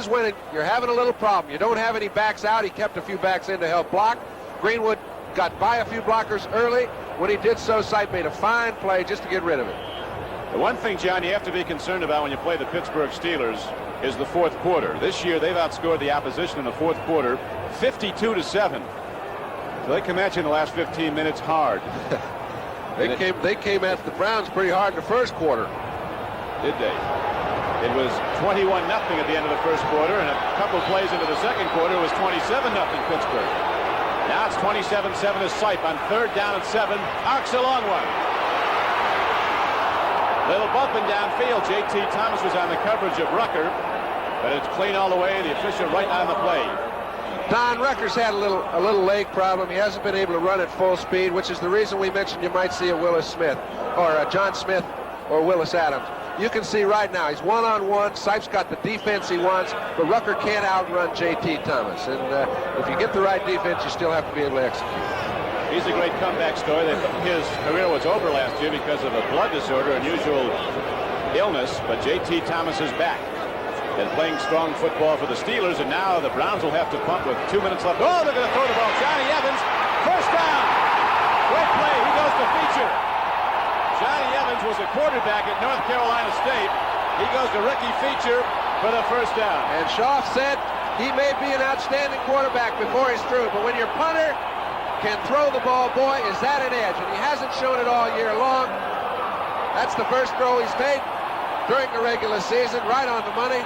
when you're having a little problem. You don't have any backs out. He kept a few backs in to help block. Greenwood got by a few blockers early. When he did so, Sipe made a fine play just to get rid of it. The one thing, John, you have to be concerned about when you play the Pittsburgh Steelers is the 4th quarter. This year, they've outscored the opposition in the 4th quarter 52-7. So they come at you in the last 15 minutes hard. They came at the Browns pretty hard in the first quarter. Did they? It was 21-0 at the end of the first quarter, and a couple plays into the second quarter was 27-0 Pittsburgh. Now it's 27-7 to Sipe on 3rd down and 7. Arcs a long one. Little bumping downfield. J.T. Thomas was on the coverage of Rucker, but it's clean all the way. The official right on the play. Don Rucker's had a little leg problem. He hasn't been able to run at full speed, which is the reason we mentioned you might see a Willis Smith or a John Smith or Willis Adams. You can see right now he's one-on-one. Sipe's got the defense he wants, but Rucker can't outrun J.T. Thomas. And if you get the right defense, you still have to be able to execute. He's a great comeback story. His career was over last year because of a blood disorder, unusual illness, but J.T. Thomas is back and playing strong football for the Steelers, and now the Browns will have to punt with 2 minutes left. Oh, they're going to throw the ball. Johnny Evans, first down. Great play. He goes to feature. Johnny Evans was a quarterback at North Carolina State. He goes to rookie feature for the first down. And Schaaf said he may be an outstanding quarterback before he's through, but when your punter can throw the ball, boy, is that an edge. And he hasn't shown it all year long. That's the first throw he's made during the regular season, right on the money.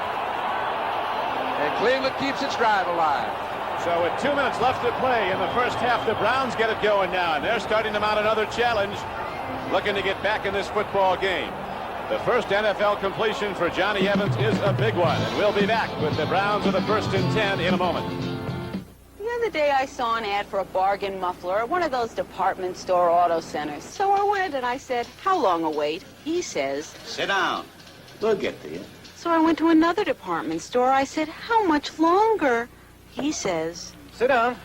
And Cleveland keeps its drive alive. So with 2 minutes left to play in the first half, the Browns get it going now, and they're starting to mount another challenge, looking to get back in this football game. The first NFL completion for Johnny Evans is a big one, and we'll be back with the Browns with a 1st and 10 in a moment. The other day I saw an ad for a bargain muffler at one of those department store auto centers. So I went and I said, how long a wait? He says, sit down. We'll get to you. So I went to another department store. I said, how much longer? He says, sit down.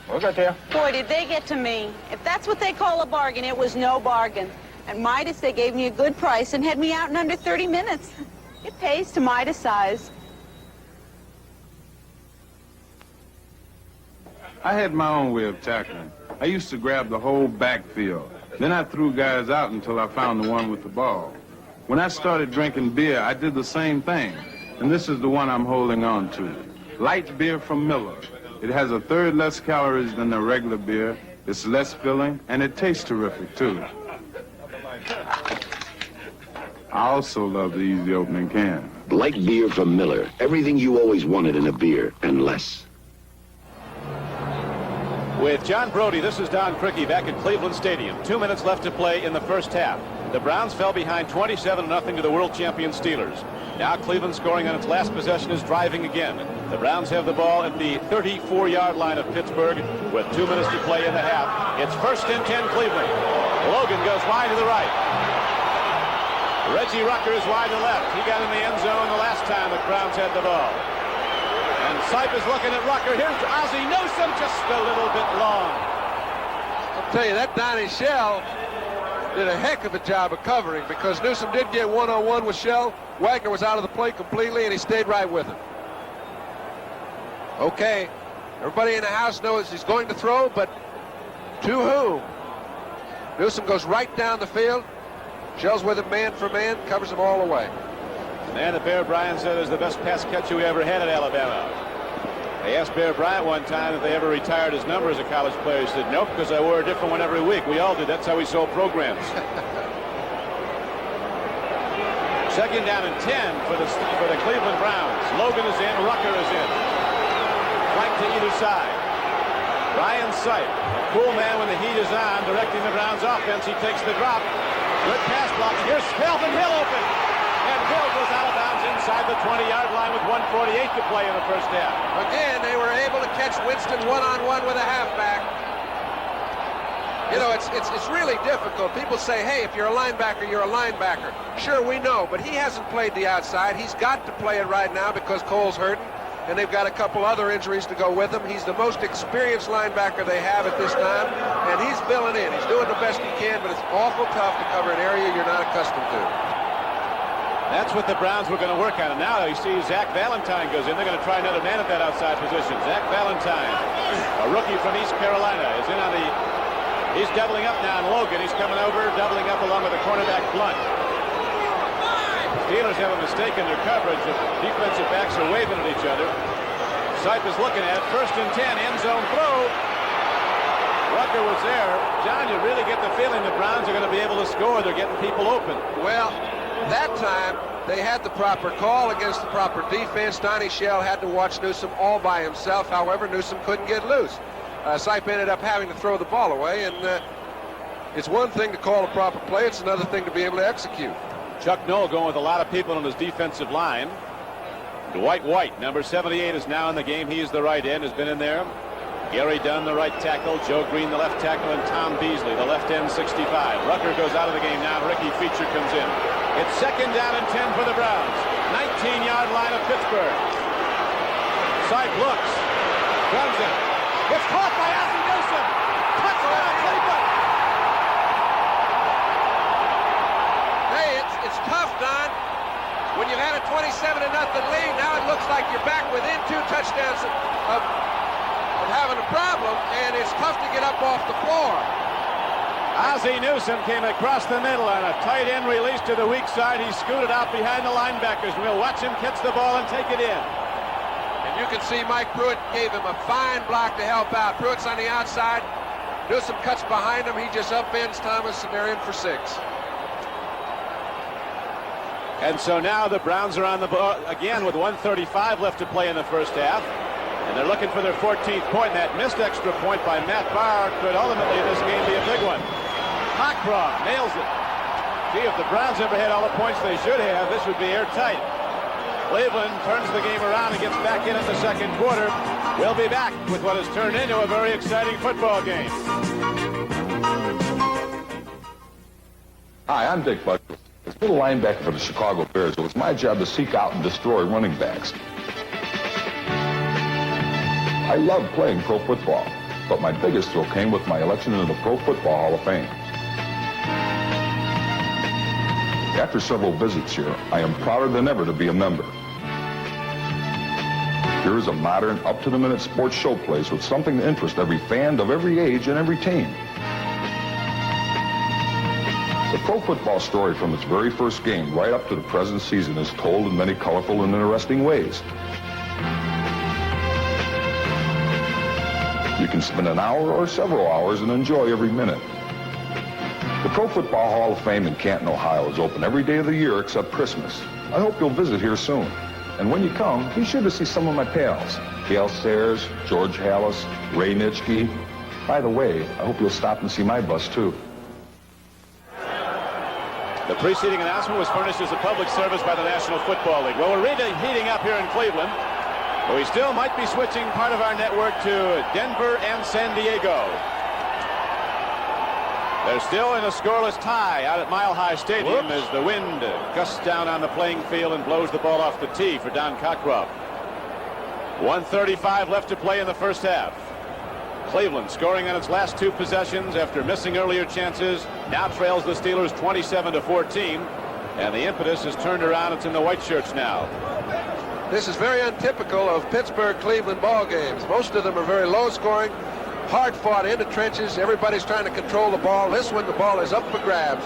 We'll get there. Boy, did they get to me. If that's what they call a bargain, it was no bargain. At Midas, they gave me a good price and had me out in under 30 minutes. It pays to Midas size. I had my own way of tackling. I used to grab the whole backfield. Then I threw guys out until I found the one with the ball. When I started drinking beer, I did the same thing. And this is the one I'm holding on to. Light beer from Miller. It has a third less calories than the regular beer. It's less filling, and it tastes terrific, too. I also love the easy opening can. Light beer from Miller. Everything you always wanted in a beer, and less. With John Brody, this is Don Crickey back at Cleveland Stadium. 2 minutes left to play in the first half. The Browns fell behind 27-0 to the world champion Steelers. Now Cleveland, scoring on its last possession, is driving again. The Browns have the ball at the 34-yard line of Pittsburgh with 2 minutes to play in the half. It's 1st and 10 Cleveland. Logan goes wide to the right. Reggie Rucker is wide to left. He got in the end zone the last time the Browns had the ball. And Sipe is looking at Rucker. Here's Ozzie Newsome, just a little bit long. I'll tell you, that Donnie Shell did a heck of a job of covering, because Newsome did get one-on-one with Shell. Wagner was out of the play completely, and he stayed right with him. Okay, everybody in the house knows he's going to throw, but to whom? Newsome goes right down the field. Shell's with him man for man, covers him all the way. The man that Bear Bryant said is the best pass catcher we ever had at Alabama. They asked Bear Bryant one time if they ever retired his number as a college player. He said, nope, because I wore a different one every week. We all did. That's how we sold programs. 2nd down and 10 for the Cleveland Browns. Logan is in. Rucker is in. Flank to either side. Ryan Sipe, a cool man when the heat is on, directing the Browns offense. He takes the drop. Good pass block. Here's Melvin Hill open. And Hill goes out of bounds inside the 20-yard line with 1:48 to play in the first half. Again, they were able to catch Winston one-on-one with a halfback. You know, it's really difficult. People say, hey, if you're a linebacker, you're a linebacker. Sure, we know, but he hasn't played the outside. He's got to play it right now because Cole's hurting, and they've got a couple other injuries to go with him. He's the most experienced linebacker they have at this time, and he's filling in. He's doing the best he can, but it's awful tough to cover an area you're not accustomed to. That's what the Browns were going to work on. And now you see Zach Valentine goes in. They're going to try another man at that outside position. Zach Valentine, a rookie from East Carolina, is in on the... He's doubling up now on Logan. He's coming over, doubling up along with the cornerback Blunt. Steelers have a mistake in their coverage. The defensive backs are waving at each other. Sipe is looking at it. 1st and 10, end zone throw. Rucker was there. John, you really get the feeling the Browns are going to be able to score. They're getting people open. Well, that time they had the proper call against the proper defense. Donnie Shell had to watch Newsome all by himself. However, Newsome couldn't get loose. Sipe ended up having to throw the ball away, and it's one thing to call a proper play. It's another thing to be able to execute. Chuck Noll going with a lot of people on his defensive line. Dwight White, number 78, is now in the game. He's the right end, has been in there. Gary Dunn, the right tackle. Joe Green, the left tackle, and Tom Beasley, the left end, 65. Rucker goes out of the game now. Ricky Feature comes in. It's 2nd down and 10 for the Browns. 19-yard line of Pittsburgh. Sipe looks. Runs it. It's caught by Ozzie Newsome. Touchdown, Cleveland. Hey, it's tough, Don. When you had a 27-0 lead, now it looks like you're back within 2 touchdowns of having a problem, and it's tough to get up off the floor. Ozzie Newsome came across the middle on a tight end release to the weak side. He scooted out behind the linebackers. We'll watch him catch the ball and take it in. And you can see Mike Pruitt gave him a fine block to help out. Pruitt's on the outside. Newsome cuts behind him. He just upends Thomas, and they're in for 6. And so now the Browns are on the ball again with 1:35 left to play in the first half. And they're looking for their 14th point. That missed extra point by Matt Barr could ultimately in this game be a big one. Cockcroft nails it. Gee, if the Browns ever had all the points they should have, this would be airtight. Cleveland turns the game around and gets back in the second quarter. We'll be back with what has turned into a very exciting football game. Hi, I'm Dick Butler. As middle linebacker for the Chicago Bears, it was my job to seek out and destroy running backs. I love playing pro football, but my biggest thrill came with my election into the Pro Football Hall of Fame. After several visits here, I am prouder than ever to be a member. Here is a modern, up-to-the-minute sports showplace with something to interest every fan of every age and every team. The pro football story from its very first game right up to the present season is told in many colorful and interesting ways. You can spend an hour or several hours and enjoy every minute. The Pro Football Hall of Fame in Canton, Ohio is open every day of the year except Christmas. I hope you'll visit here soon. And when you come, be sure to see some of my pals. Gail Sayers, George Hallis, Ray Nitschke. By the way, I hope you'll stop and see my bus too. The preceding announcement was furnished as a public service by the National Football League. Well, we're really heating up here in Cleveland, but we still might be switching part of our network to Denver and San Diego. They're still in a scoreless tie out at Mile High Stadium as the wind gusts down on the playing field and blows the ball off the tee for Don Cockcroft. 1:35 left to play in the first half. Cleveland scoring on its last 2 possessions after missing earlier chances. Now trails the Steelers 27-14. And the impetus is turned around. It's in the white shirts now. This is very untypical of Pittsburgh-Cleveland ball games. Most of them are very low-scoring, hard-fought in the trenches. Everybody's trying to control the ball. This one, the ball is up for grabs.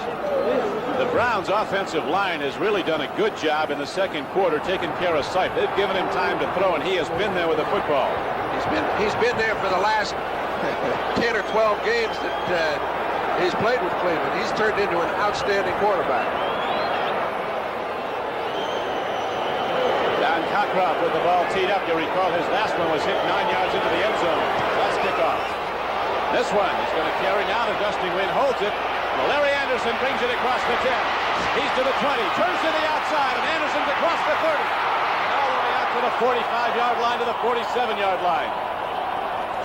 The Browns' offensive line has really done a good job in the second quarter taking care of Sipe. They've given him time to throw, and he has been there with the football. He's been there for the last 10 or 12 games that he's played with Cleveland. He's turned into an outstanding quarterback. Don Cockcroft with the ball teed up. You'll recall his last one was hit 9 yards into the end zone. Last kickoff. This one is going to carry now. The gusting wind holds it. Well, Larry Anderson brings it across the 10. He's to the 20. Turns to the outside, and Anderson's across the 30. All the way out to the 45-yard line to the 47-yard line.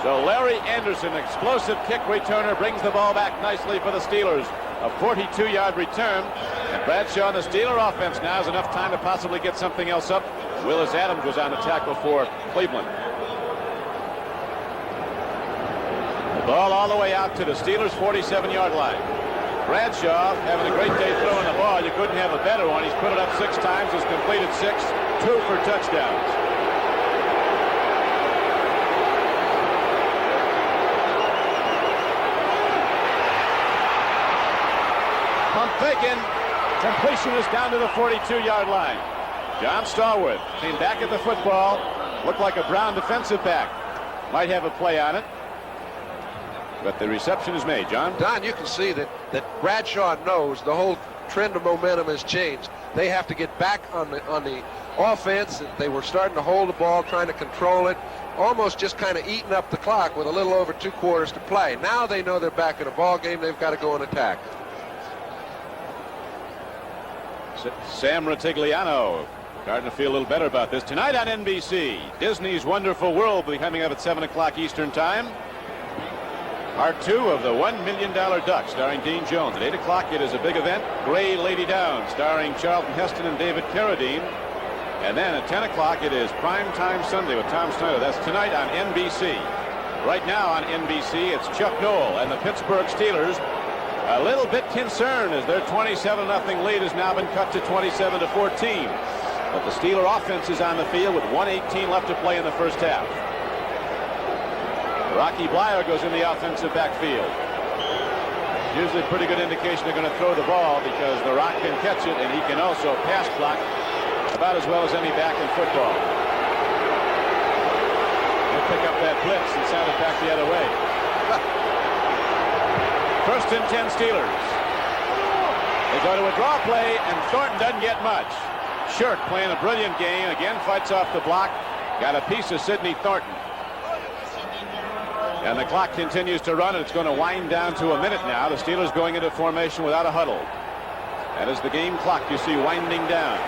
So Larry Anderson, explosive kick returner, brings the ball back nicely for the Steelers. A 42-yard return. And Bradshaw and the Steeler offense now has enough time to possibly get something else up. Willis Adams was on the tackle for Cleveland. The ball all the way out to the Steelers' 47-yard line. Bradshaw having a great day throwing the ball. You couldn't have a better one. He's put it up 6 times, has completed 6, 2 for touchdowns. Pump faking. Completion is down to the 42-yard line. John Stallworth came back at the football. Looked like a Brown defensive back. Might have a play on it. But the reception is made, John. Don, you can see that Bradshaw knows the whole trend of momentum has changed. They have to get back on the offense. They were starting to hold the ball, trying to control it, almost just kind of eating up the clock with a little over 2 quarters to play. Now they know they're back in a ball game. They've got to go and attack. Sam Ratigliano starting to feel a little better about this. Tonight on NBC, Disney's Wonderful World will be coming up at 7 o'clock Eastern Time. Part 2 of the $1 Million Duck, starring Dean Jones. At 8 o'clock, it is a big event, Gray Lady Down, starring Charlton Heston and David Carradine. And then at 10 o'clock, it is Primetime Sunday with Tom Snyder. That's tonight on NBC. Right now on NBC, it's Chuck Noll and the Pittsburgh Steelers. A little bit concerned as their 27-0 lead has now been cut to 27-14. But the Steeler offense is on the field with 1:18 left to play in the first half. Rocky Bleier goes in the offensive backfield. Usually a pretty good indication they're going to throw the ball because the Rock can catch it and he can also pass block about as well as any back in football. He'll pick up that blitz and send it back the other way. First and 10 Steelers. They go to a draw play and Thornton doesn't get much. Shirk playing a brilliant game. Again fights off the block. Got a piece of Sidney Thornton. And the clock continues to run, and it's going to wind down to a minute now. The Steelers going into formation without a huddle. That is the game clock you see winding down.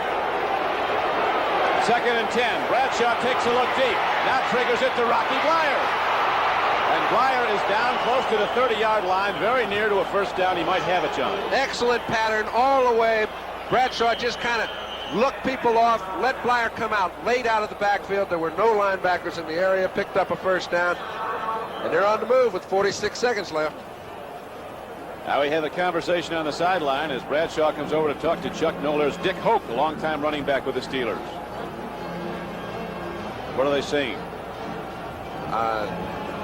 Second and 10. Bradshaw takes a look deep. Now triggers it to Rocky Bleier. And Bleier is down close to the 30-yard line, very near to a first down. He might have it, John. Excellent pattern all the way. Bradshaw just kind of looked people off, let Bleier come out late out of the backfield. There were no linebackers in the area, picked up a first down. And they're on the move with 46 seconds left. Now we have a conversation on the sideline as Bradshaw comes over to talk to Chuck Noll's Dick Hoke, a longtime running back with the Steelers. What are they saying?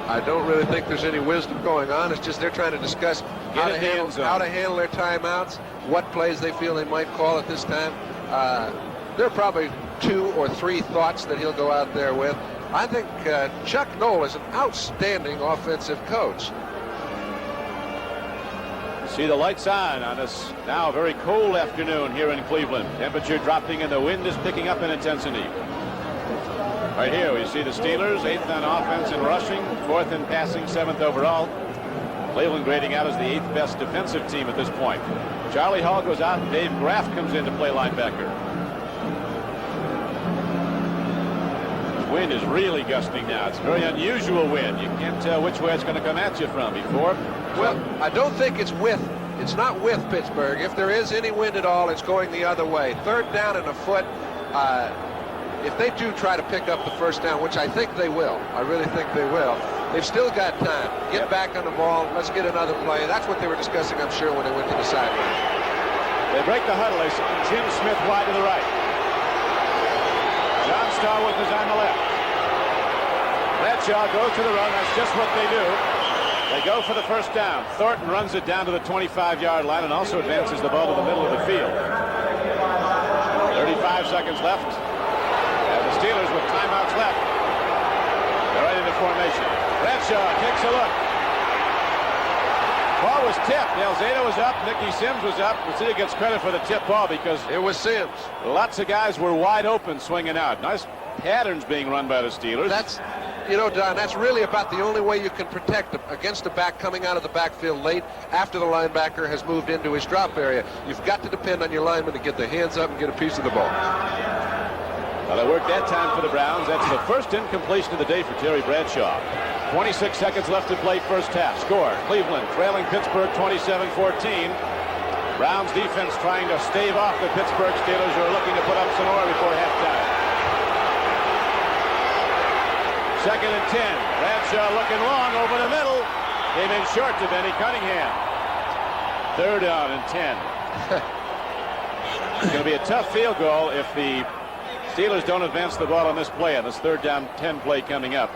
I don't really think there's any wisdom going on. It's just they're trying to discuss how to handle their timeouts, what plays they feel they might call at this time. There are probably 2 or 3 thoughts that he'll go out there with. I think Chuck Noll is an outstanding offensive coach. See the lights on this now very cold afternoon here in Cleveland. Temperature dropping and the wind is picking up in intensity. Right here we see the Steelers, 8th on offense and rushing, 4th in passing, 7th overall. Cleveland grading out as the 8th best defensive team at this point. Charlie Hall goes out and Dave Graff comes in to play linebacker. Wind is really gusting now. It's a very unusual wind. You can't tell which way it's going to come at you from before. Well, I don't think it's not with Pittsburgh. If there is any wind at all, it's going the other way. 3rd down and a foot. If they do try to pick up the first down, which I think they will, I really think they will, they've still got time. Get back on the ball. Let's get another play. That's what they were discussing, I'm sure, when they went to the sideline. They break the huddle. They send Jim Smith wide to the right. John Starwood is on the left. Bradshaw goes to the run. That's just what they do. They go for the first down. Thornton runs it down to the 25-yard line and also advances the ball to the middle of the field. 35 seconds left. And the Steelers with timeouts left. They're right into formation. Bradshaw takes a look. Ball was tipped. Alzado was up. Nicky Sims was up. Lucia gets credit for the tip ball because it was Sims. Lots of guys were wide open swinging out. Nice patterns being run by the Steelers. That's, Don, that's really about the only way you can protect against a back coming out of the backfield late after the linebacker has moved into his drop area. You've got to depend on your linemen to get their hands up and get a piece of the ball. Well, it worked that time for the Browns. That's the first incompletion of the day for Terry Bradshaw. 26 seconds left to play first half. Score, Cleveland trailing Pittsburgh 27-14. Browns defense trying to stave off the Pittsburgh Steelers who are looking to put up some more before halftime. 2nd and 10. Bradshaw looking long over the middle. Came in short to Bennie Cunningham. 3rd down and 10. It's going to be a tough field goal if the Steelers don't advance the ball on this play, on this 3rd down 10 play coming up.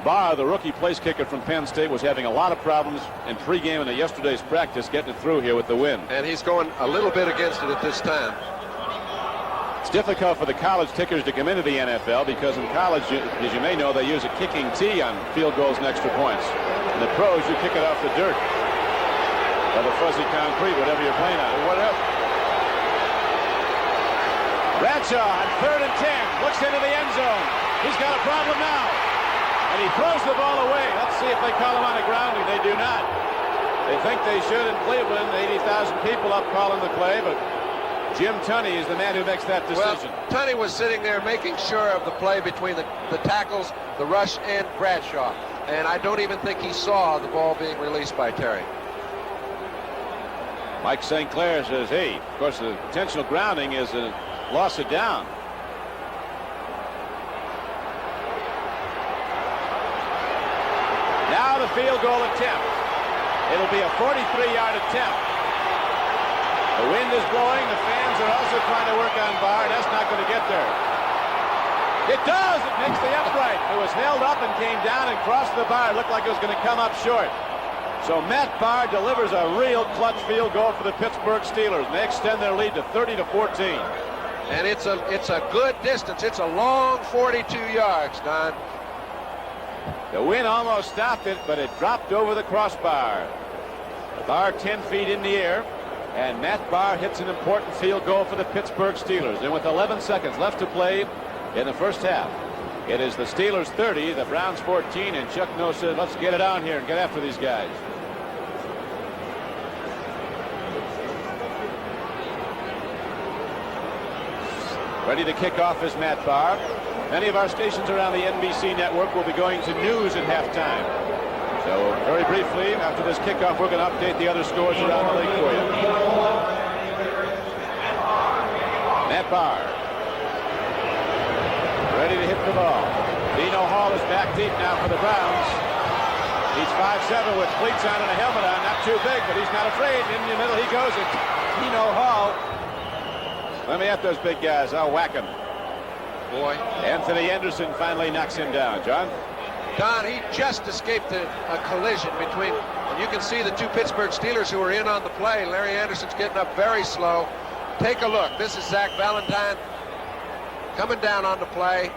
Barr, the rookie place kicker from Penn State, was having a lot of problems in pregame and at yesterday's practice getting it through here with the wind. And he's going a little bit against it at this time. difficult for the college kickers to come into the NFL because in college, as you may know, they use a kicking tee on field goals and extra points. In the pros, you kick it off the dirt or the fuzzy concrete, whatever you're playing on. Whatever. Bradshaw on 3rd and 10, looks into the end zone. He's got a problem now. And he throws the ball away. Let's see if they call him on a grounding. They do not. They think they should in Cleveland. 80,000 people up calling the play, but Jim Tunney is the man who makes that decision. Well, Tunney was sitting there making sure of the play between the tackles, the rush, and Bradshaw. And I don't even think he saw the ball being released by Terry. Mike St. Clair says, hey, of course, the intentional grounding is a loss of down. Now the field goal attempt. It'll be a 43-yard attempt. The wind is blowing. The fans are also trying to work on Barr. That's not going to get there. It does. It makes the upright. It was held up and came down and crossed the bar. It looked like it was going to come up short. So Matt Barr delivers a real clutch field goal for the Pittsburgh Steelers. And they extend their lead to 30-14. And it's a good distance. It's a long 42 yards, Don. The wind almost stopped it, but it dropped over the crossbar. The bar 10 feet in the air, and Matt Barr hits an important field goal for the Pittsburgh Steelers. And with 11 seconds left to play in the first half, it is the Steelers 30, the Browns 14, and Chuck Noll said, let's get it on here and get after these guys. Ready to kick off is Matt Barr. Many of our stations around the NBC network will be going to news at halftime. So very briefly, after this kickoff, we're going to update the other scores around the league for you. Matt Barr. Ready to hit the ball. Dino Hall is back deep now for the Browns. He's 5'7" with cleats on and a helmet on. Not too big, but he's not afraid. In the middle he goes. It's Dino Hall. Let me at those big guys. I'll whack him. Boy. Anthony Anderson finally knocks him down. John? Don, he just escaped a collision between, and you can see the two Pittsburgh Steelers who are in on the play. Larry Anderson's getting up very slow. Take a look. This is Zach Valentine coming down on the play.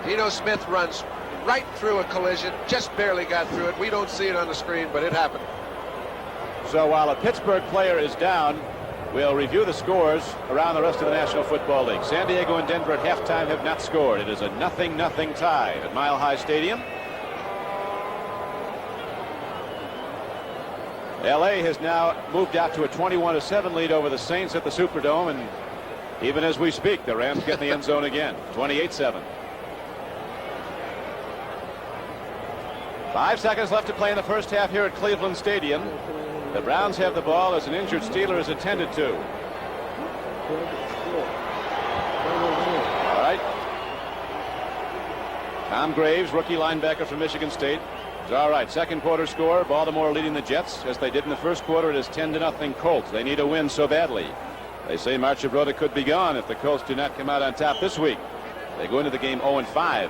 Dino Smith runs right through a collision, just barely got through it. We don't see it on the screen, but it happened. So while a Pittsburgh player is down, we'll review the scores around the rest of the National Football League. San Diego and Denver at halftime have not scored. It is a 0-0 tie at Mile High Stadium. L.A. has now moved out to a 21-7 lead over the Saints at the Superdome, and even as we speak, the Rams get in the end zone again, 28-7. 5 seconds left to play in the first half here at Cleveland Stadium. The Browns have the ball as an injured Steeler is attended to. All right. Tom Graves, rookie linebacker from Michigan State. Is all right. Second quarter score. Baltimore leading the Jets as they did in the first quarter. It is 10-0 Colts. They need a win so badly. They say Marchibroda could be gone if the Colts do not come out on top this week. They go into the game 0-5.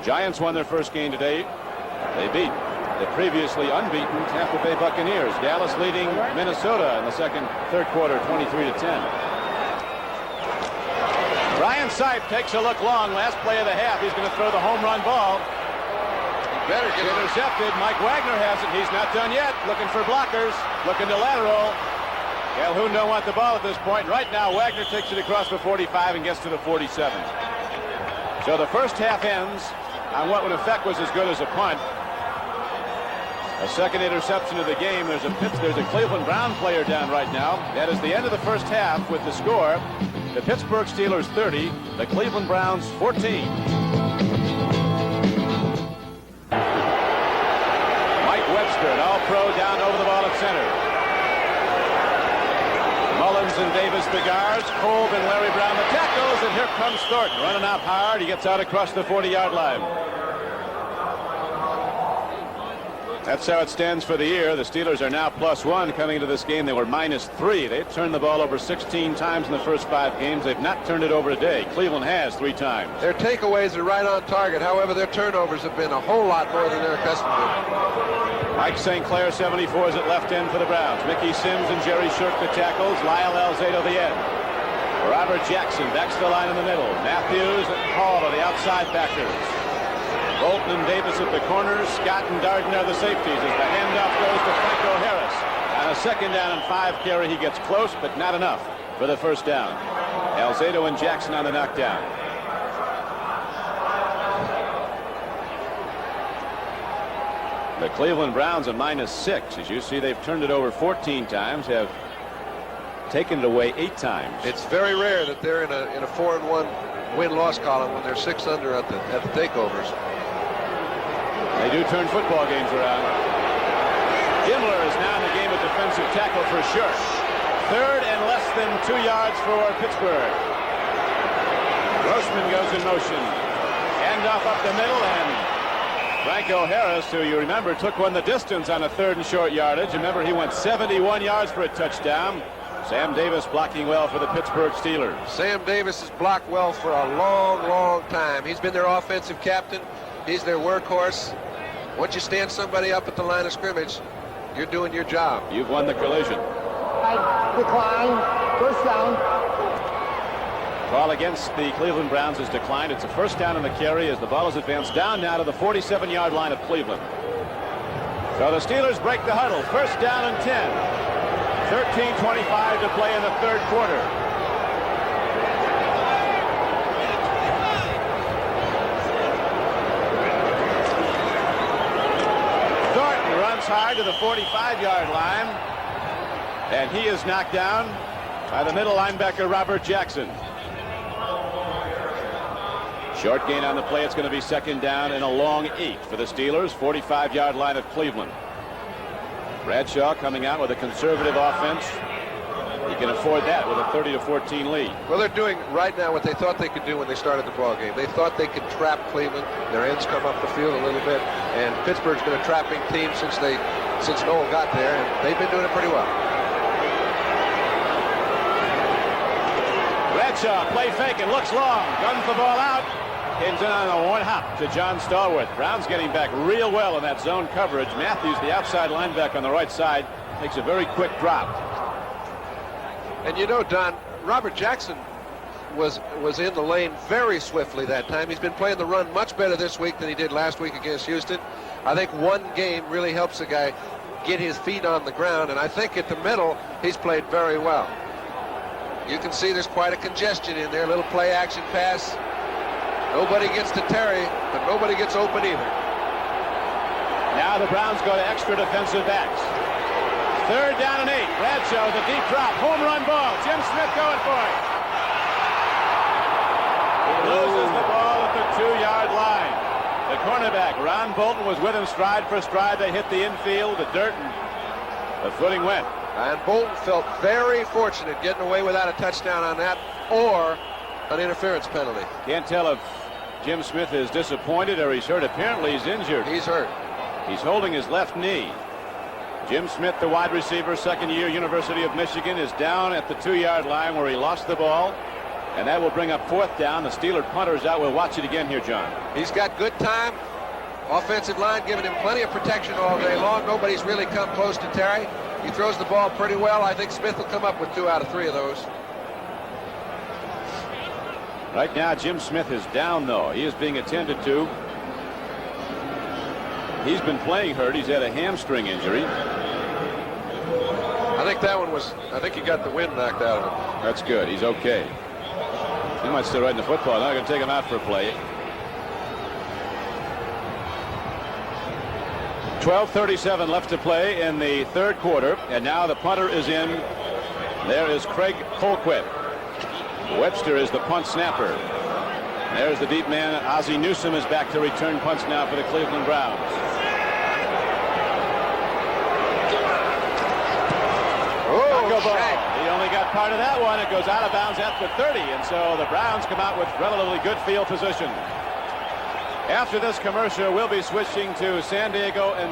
Giants won their first game today. They beat the previously unbeaten Tampa Bay Buccaneers. Dallas leading Minnesota in the third quarter, 23-10. Brian Sipe takes a look long. Last play of the half. He's going to throw the home run ball. He better get intercepted. Mike Wagner has it. He's not done yet. Looking for blockers. Looking to lateral. Calhoun don't want the ball at this point. Right now, Wagner takes it across the 45 and gets to the 47. So the first half ends on what in effect was as good as a punt. A second interception of the game. There's a Cleveland Brown player down right now. That is the end of the first half with the score. The Pittsburgh Steelers 30, the Cleveland Browns 14. Mike Webster, an all-pro, down over the ball at center. Mullins and Davis the guards. Kolb and Larry Brown the tackles. And here comes Thornton running out hard. He gets out across the 40-yard line. That's how it stands for the year. The Steelers are now +1 coming into this game. They were -3. They've turned the ball over 16 times in the first 5 games. They've not turned it over today. Cleveland has 3 times. Their takeaways are right on target. However, their turnovers have been a whole lot more than they're accustomed to. Mike St. Clair, 74, is at left end for the Browns. Mickey Sims and Jerry Shirk the tackles. Lyle Alzado the end. Robert Jackson backs the line in the middle. Matthews and Hall are the outside backers. Bolton and Davis at the corners. Scott and Darden are the safeties as the handoff goes to Franco Harris. On a 2nd down and 5 carry, he gets close, but not enough for the 1st down. Alzado and Jackson on the knockdown. The Cleveland Browns at -6. As you see, they've turned it over 14 times, have taken it away 8 times. It's very rare that they're in a 4-1 win-loss column when they're 6 under at the takeovers. They do turn football games around. Gimler is now in the game at defensive tackle for sure. 3rd and less than 2 yards for Pittsburgh. Grossman goes in motion. Handoff up the middle, and Franco Harris, who you remember took one the distance on a 3rd and short yardage. Remember, he went 71 yards for a touchdown. Sam Davis blocking well for the Pittsburgh Steelers. Sam Davis has blocked well for a long, long time. He's been their offensive captain. He's their workhorse. Once you stand somebody up at the line of scrimmage, you're doing your job. You've won the collision. Decline. 1st down. Ball against the Cleveland Browns has declined. It's a 1st down in the carry as the ball is advanced down now to the 47-yard line of Cleveland. So the Steelers break the huddle. 1st down and 10. 13:25 to play in the 3rd quarter. Thornton runs hard to the 45-yard line, and he is knocked down by the middle linebacker Robert Jackson. Short gain on the play. It's going to be 2nd down and a long 8 for the Steelers. 45-yard line of Cleveland. Bradshaw coming out with a conservative offense. He can afford that with a 30-14 lead. Well, they're doing right now what they thought they could do when they started the ball game. They thought they could trap Cleveland. Their ends come up the field a little bit, and Pittsburgh's been a trapping team since Noel got there, and they've been doing it pretty well. Bradshaw play fake and looks long. Guns the ball out. Ends in on a 1 hop to John Stallworth. Browns getting back real well in that zone coverage. Matthews, the outside linebacker on the right side, makes a very quick drop. And you know, Don, Robert Jackson was in the lane very swiftly that time. He's been playing the run much better this week than he did last week against Houston. I think one game really helps a guy get his feet on the ground, and I think at the middle he's played very well. You can see there's quite a congestion in there. A little play action pass. Nobody gets to Terry, but nobody gets open either. Now the Browns go to extra defensive backs. 3rd down and 8. Bradshaw with a deep drop. Home run ball. Jim Smith going for it. He loses the ball at the 2-yard line. The cornerback, Ron Bolton, was with him stride for stride. They hit the infield, the dirt, and the footing went. And Bolton felt very fortunate getting away without a touchdown on that or an interference penalty. Can't tell if Jim Smith is disappointed or he's hurt. Apparently he's injured. He's hurt. He's holding his left knee. Jim Smith, the wide receiver, 2nd year, University of Michigan, is down at the 2-yard line where he lost the ball. And that will bring up 4th down. The Steeler punter is out. We'll watch it again here, John. He's got good time. Offensive line giving him plenty of protection all day long. Nobody's really come close to Terry. He throws the ball pretty well. I think Smith will come up with 2 out of 3 of those. Right now, Jim Smith is down, though. He is being attended to. He's been playing hurt. He's had a hamstring injury. I think that one was, I think he got the wind knocked out of him. That's good. He's okay. He might still ride in the football. Now they're going to take him out for a play. 12:37 left to play in the 3rd quarter. And now the punter is in. There is Craig Colquitt. Webster is the punt snapper. There's the deep man. Ozzie Newsome is back to return punts now for the Cleveland Browns. He only got part of that one. It goes out of bounds at the 30, and so the Browns come out with relatively good field position. After this commercial, we'll be switching to San Diego and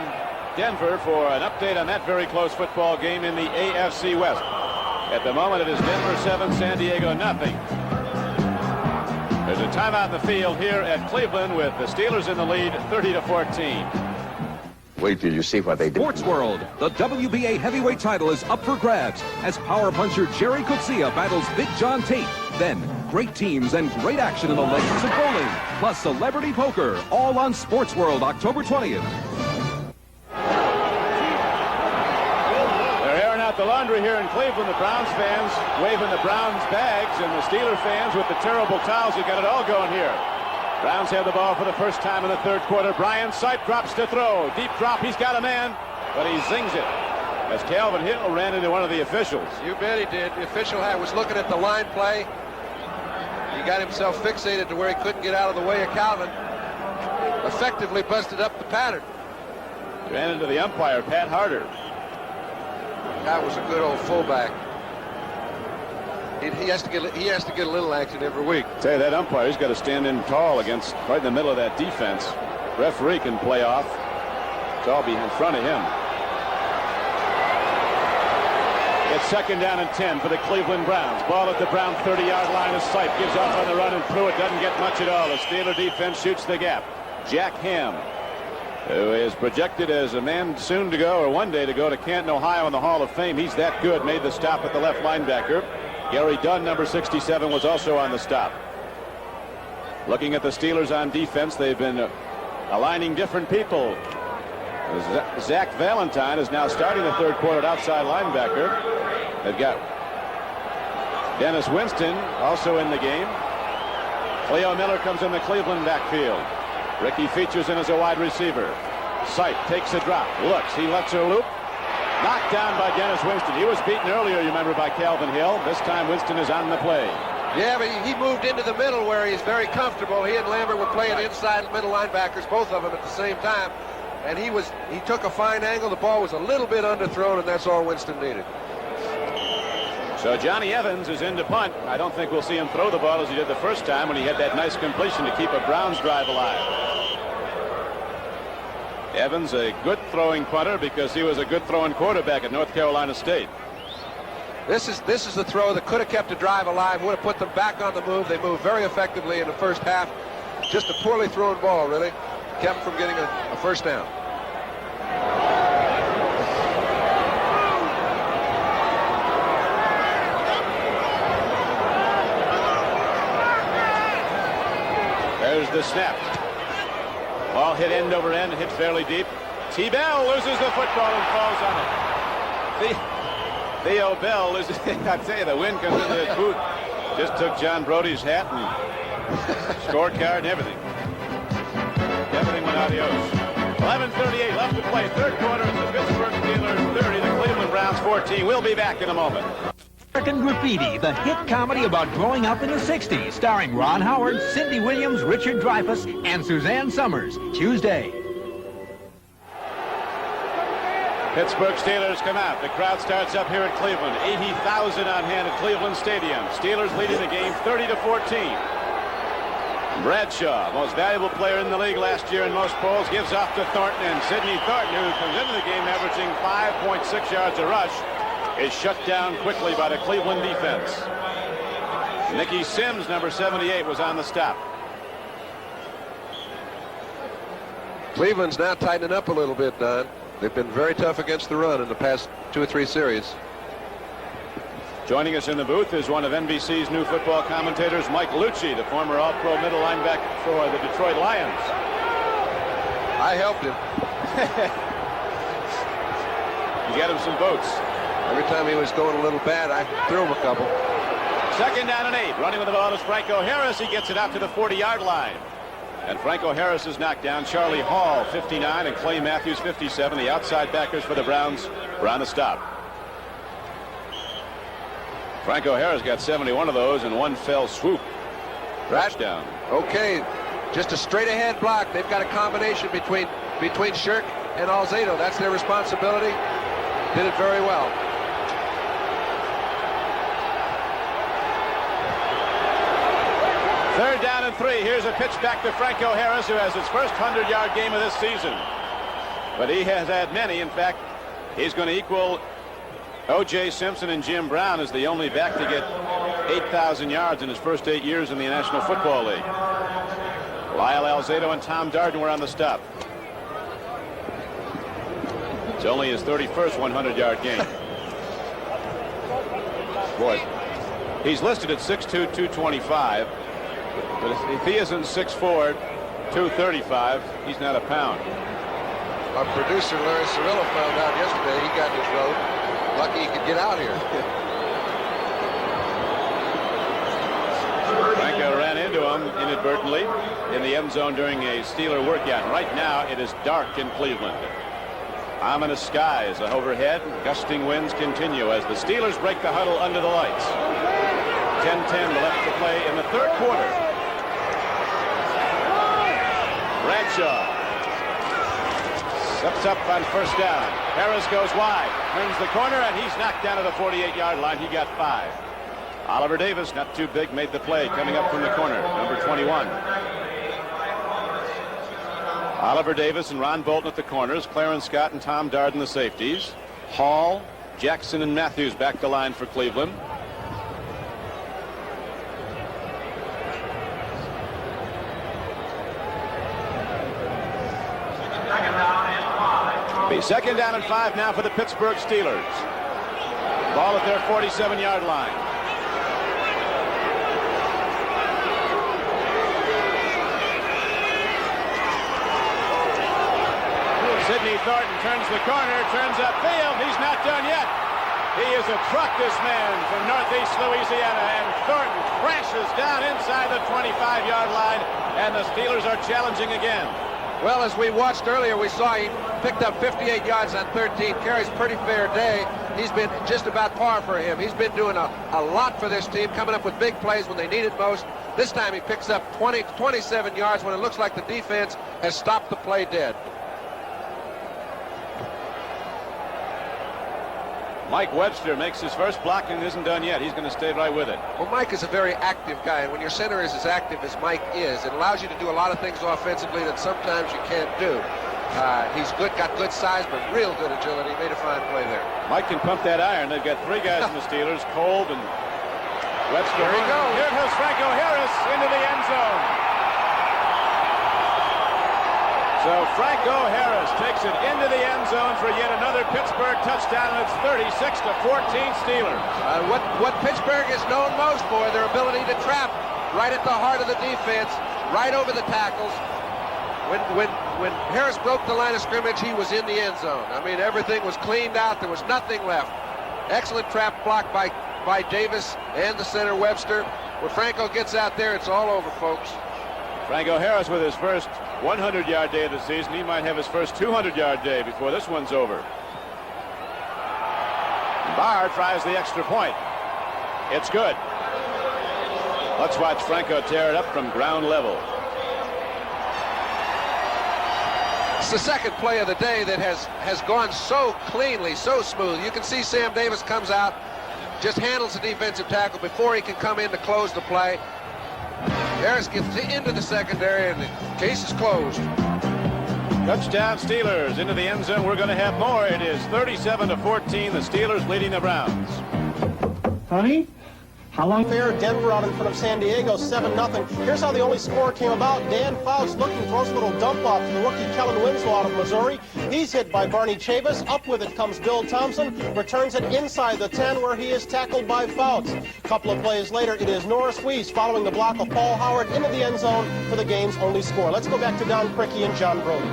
Denver for an update on that very close football game in the AFC West. At the moment, it is Denver 7, San Diego nothing. There's a timeout in the field here at Cleveland with the Steelers in the lead, 30-14. Wait till you see what they did. Sports World, the WBA heavyweight title is up for grabs as power puncher Jerry Coetzee battles Big John Tate. Then, great teams and great action in the legends of bowling, plus celebrity poker, all on Sports World, October 20th. They're airing out the laundry here in Cleveland. The Browns fans waving the Browns bags, and the Steeler fans with the terrible towels. You got it all going here. Browns have the ball for the first time in the third quarter. Brian Sipe drops to throw. Deep drop. He's got a man, but he zings it as Calvin Hill ran into one of the officials. You bet he did. The official was looking at the line play. He got himself fixated to where he couldn't get out of the way of Calvin. Effectively busted up the pattern. Ran into the umpire, Pat Harder. That was a good old fullback. He has to get a little action every week. Tell you, that umpire, he's got to stand in tall against right in the middle of that defense. Referee can play off. It's all in front of him. It's second down and 10 for the Cleveland Browns. Ball at the Brown 30-yard line as Sipe gives off on the run, and Pruitt doesn't get much at all. The Steeler defense shoots the gap. Jack Ham, who is projected as a man soon to go, or one day to go to Canton, Ohio in the Hall of Fame. He's that good. Made the stop at the left linebacker. Gary Dunn, number 67, was also on the stop. Looking at the Steelers on defense, they've been aligning different people. Zach Valentine is now starting the third quarter at outside linebacker. They've got Dennis Winston also in the game. Cleo Miller comes in the Cleveland backfield. Ricky Features in as a wide receiver. Sipe takes a drop, looks, he lets her loop. Knocked down by Dennis Winston. He was beaten earlier, you remember, by Calvin Hill. This time Winston is on the play. Yeah, but he moved into the middle where he's very comfortable. He and Lambert were playing inside middle linebackers, both of them at the same time. And he took a fine angle. The ball was a little bit underthrown, and that's all Winston needed. So Johnny Evans is in to punt. I don't think we'll see him throw the ball as he did the first time when he had that nice completion to keep a Browns drive alive. Evans, a good throwing punter because he was a good throwing quarterback at North Carolina State. This is the throw that could have kept the drive alive, would have put them back on the move. They moved very effectively in the first half. Just a poorly thrown ball, really. Kept them from getting a first down. There's the snap. Ball hit end over end, hit fairly deep. T-Bell loses the football and falls on it. Theo Bell loses. I tell you, the wind comes into his boot. Just took John Brody's hat and scorecard and everything. Everything went adios. 11:38 left to play. Third quarter is the Pittsburgh Steelers 30, the Cleveland Browns 14. We'll be back in a moment. American Graffiti, the hit comedy about growing up in the 60s, starring Ron Howard, Cindy Williams, Richard Dreyfuss, and Suzanne Summers. Tuesday. Pittsburgh Steelers come out. The crowd starts up here at Cleveland. 80,000 on hand at Cleveland Stadium. Steelers leading the game 30-14. Bradshaw, most valuable player in the league last year in most polls, gives off to Thornton, and Sidney Thornton, who comes into the game averaging 5.6 yards a rush, is shut down quickly by the Cleveland defense. Nicky Sims, number 78, was on the stop. Cleveland's now tightening up a little bit, Don. They've been very tough against the run in the past 2 or 3 series. Joining us in the booth is one of NBC's new football commentators, Mike Lucci, the former All-Pro middle linebacker for the Detroit Lions. I helped him. You got him some votes. Every time he was going a little bad, I threw him a couple. Second down and 8. Running with the ball is Franco Harris. He gets it out to the 40-yard line. And Franco Harris is knocked down. Charlie Hall, 59, and Clay Matthews, 57. The outside backers for the Browns were on the stop. Franco Harris got 71 of those in one fell swoop. Touchdown. Okay, just a straight-ahead block. They've got a combination between Shirk and Alzado. That's their responsibility. Did it very well. Third down and 3. Here's a pitch back to Franco Harris, who has his first 100-yard game of this season. But he has had many. In fact, he's going to equal O.J. Simpson and Jim Brown as the only back to get 8,000 yards in his first 8 years in the National Football League. Lyle Alzado and Tom Darden were on the stop. only his 31st 100-yard game. Boy, he's listed at 6'2", 225. But if he isn't 6'4", 235, he's not a pound. Our producer, Larry Cirillo, found out yesterday he got in his road. Lucky he could get out here. Franco ran into him inadvertently in the end zone during a Steeler workout. Right now, it is dark in Cleveland. Ominous skies overhead. Gusting winds continue as the Steelers break the huddle under the lights. 10-10 left to play in the third quarter. Bradshaw steps up on first down. Harris goes wide, turns the corner, and he's knocked down to the 48-yard line. He got 5. Oliver Davis, not too big, made the play coming up from the corner, number 21. Oliver Davis and Ron Bolton at the corners, Clarence Scott and Tom Darden the safeties. Hall, Jackson, and Matthews back the line for Cleveland. Be second down and 5 now for the Pittsburgh Steelers. Ball at their 47-yard line. Sidney Thornton turns the corner, turns upfield. He's not done yet. He is a truck, this man, from northeast Louisiana, and Thornton crashes down inside the 25-yard line, and the Steelers are challenging again. Well, as we watched earlier, we saw he picked up 58 yards on 13 carries. Pretty fair day. He's been just about par for him. He's been doing a lot for this team, coming up with big plays when they need it most. This time he picks up 20 to 27 yards when it looks like the defense has stopped the play dead. Mike Webster makes his first block and isn't done yet. He's going to stay right with it. Well, Mike is a very active guy, and when your center is as active as Mike is, it allows you to do a lot of things offensively that sometimes you can't do. He's got good size, but real good agility. Made a fine play there. Mike can pump that iron. They've got 3 guys in the Steelers, Kolb and Webster. Here he goes. Here goes Franco Harris into the end zone. So Franco Harris takes it into the end zone for yet another Pittsburgh touchdown, and it's 36-14 Steelers. What Pittsburgh is known most for, their ability to trap right at the heart of the defense, right over the tackles. When Harris broke the line of scrimmage, he was in the end zone. I mean, everything was cleaned out. There was nothing left. Excellent trap block by Davis and the center Webster. When Franco gets out there, it's all over, folks. Franco Harris with his first 100-yard day of the season. He might have his first 200-yard day before this one's over. Bleier tries the extra point. It's good. Let's watch Franco tear it up from ground level. It's the second play of the day that has gone so cleanly, so smooth. You can see Sam Davis comes out, just handles the defensive tackle before he can come in to close the play. Harris gets into the secondary, and the case is closed. Touchdown Steelers into the end zone. We're going to have more. It is 37-14. The Steelers leading the Browns. Honey? How long? Fair, Denver out in front of San Diego, 7-0. Here's how the only score came about. Dan Fouts looking, throws a little dump off to the rookie Kellen Winslow out of Missouri. He's hit by Barney Chavis. Up with it comes Bill Thompson. Returns it inside the 10 where he is tackled by Fouts. A couple of plays later, it is Norris Weiss following the block of Paul Howard into the end zone for the game's only score. Let's go back to Don Criqui and John Brody.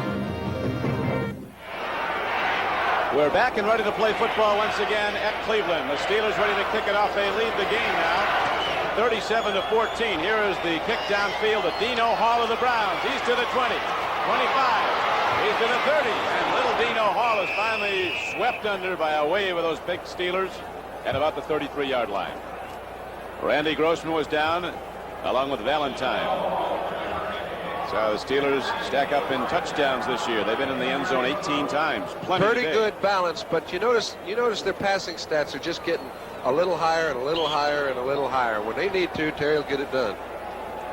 We're back and ready to play football once again at Cleveland. The Steelers ready to kick it off. They lead the game now, 37-14. Here is the kick downfield to Dino Hall of the Browns. He's to the 20, 25. He's to the 30, and little Dino Hall is finally swept under by a wave of those big Steelers at about the 33-yard line. Randy Grossman was down, along with Valentine. So the Steelers stack up in touchdowns this year. They've been in the end zone 18 times. Pretty good balance, but you notice their passing stats are just getting a little higher and a little higher and a little higher. When they need to, Terry will get it done.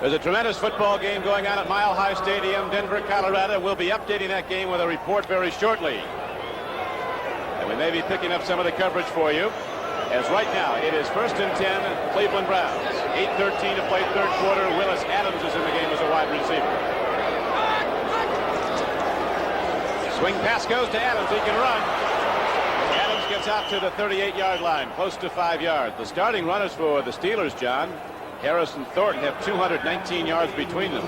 There's a tremendous football game going on at Mile High Stadium, Denver, Colorado. We'll be updating that game with a report very shortly. And we may be picking up some of the coverage for you. As right now, it is 1st and 10, Cleveland Browns. 8:13 to play third quarter. Willis Adams is in the game as a wide receiver. Swing pass goes to Adams. He can run. gets out to the 38-yard line, close to 5 yards. The starting runners for the Steelers, John, Harris and Thornton, have 219 yards between them.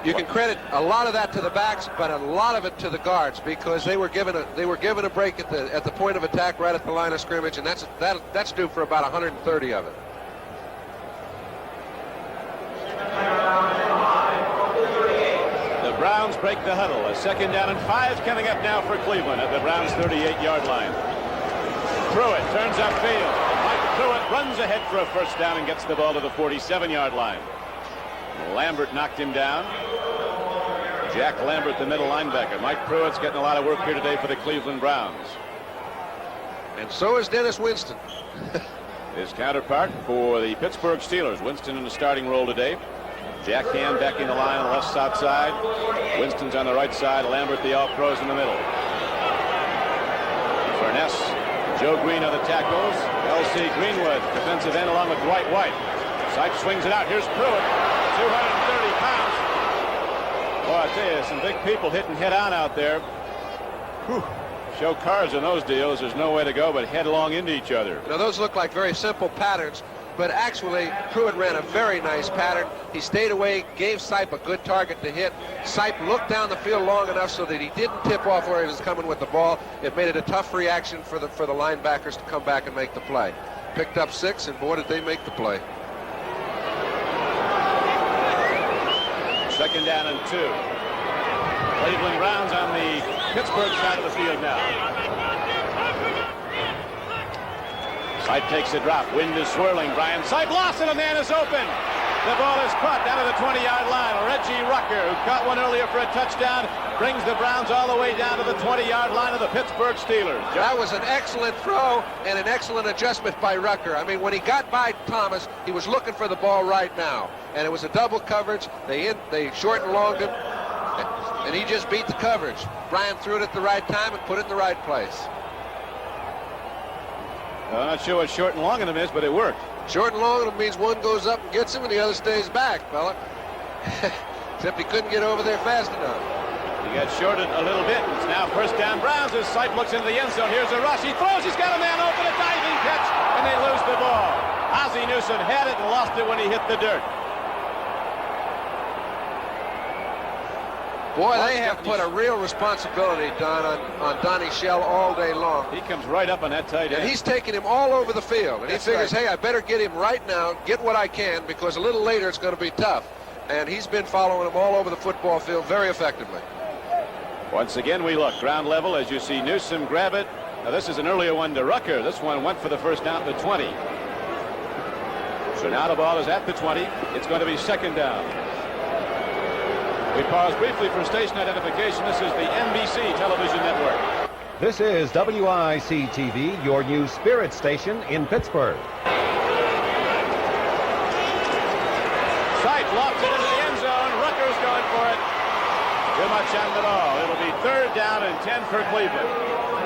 You can credit a lot of that to the backs, but a lot of it to the guards, because they were given a break at the point of attack right at the line of scrimmage, and that's due for about 130 of it. The Browns break the huddle. A 2nd down and 5 coming up now for Cleveland at the Browns' 38-yard line. Pruitt turns upfield. Mike Pruitt runs ahead for a 1st down and gets the ball to the 47-yard line. Lambert knocked him down. Jack Lambert, the middle linebacker. Mike Pruitt's getting a lot of work here today for the Cleveland Browns. And so is Dennis Winston. His counterpart for the Pittsburgh Steelers. Winston in the starting role today. Jack Ham backing the line on the left side. Winston's on the right side. Lambert, the all-pros, in the middle. Furness, Joe Green are the tackles. L.C. Greenwood, defensive end, along with Dwight White. Sipe swings it out. Here's Pruitt, 230 pounds. Boy, I tell you, some big people hitting head-on out there. Whew. Show cards in those deals. There's no way to go but headlong into each other. Now, those look like very simple patterns, but actually, Pruitt ran a very nice pattern. He stayed away, gave Sipe a good target to hit. Sipe looked down the field long enough so that he didn't tip off where he was coming with the ball. It made it a tough reaction for the linebackers to come back and make the play. Picked up 6, and boy, did they make the play. 2nd down and 2. Cleveland Browns on the Pittsburgh side of the field now. Sipe takes a drop. Wind is swirling. Brian Sipe lost it. A man is open. The ball is caught down to the 20-yard line. Reggie Rucker, who caught one earlier for a touchdown, brings the Browns all the way down to the 20-yard line of the Pittsburgh Steelers. That was an excellent throw and an excellent adjustment by Rucker. I mean, when he got by Thomas, he was looking for the ball right now. And it was a double coverage. They short and longed him, and he just beat the coverage. Brian threw it at the right time and put it in the right place. I'm not sure what short and long of him is, but it worked. Short and long of him means one goes up and gets him and the other stays back, fella. Except he couldn't get over there fast enough. He got shorted a little bit. It's now 1st down Browns as Sipe looks into the end zone. Here's a rush. He throws. He's got a man open. A diving catch, and they lose the ball. Ozzie Newsome had it and lost it when he hit the dirt. Boy, they have put a real responsibility, Don, on Donnie Shell all day long. He comes right up on that tight end. And he's taking him all over the field. And he figures, right. Hey, I better get him right now, get what I can, because a little later it's going to be tough. And he's been following him all over the football field very effectively. Once again, we look ground level as you see Newsome grab it. Now, this is an earlier one to Rucker. This one went for the 1st down at the 20. So now the ball is at the 20. It's going to be 2nd down. We pause briefly for station identification. This is the NBC television network. This is WIC-TV, your new spirit station in Pittsburgh. Sipe lofts it into the end zone. Rucker's going for it. Too much on the ball. It'll be 3rd down and 10 for Cleveland.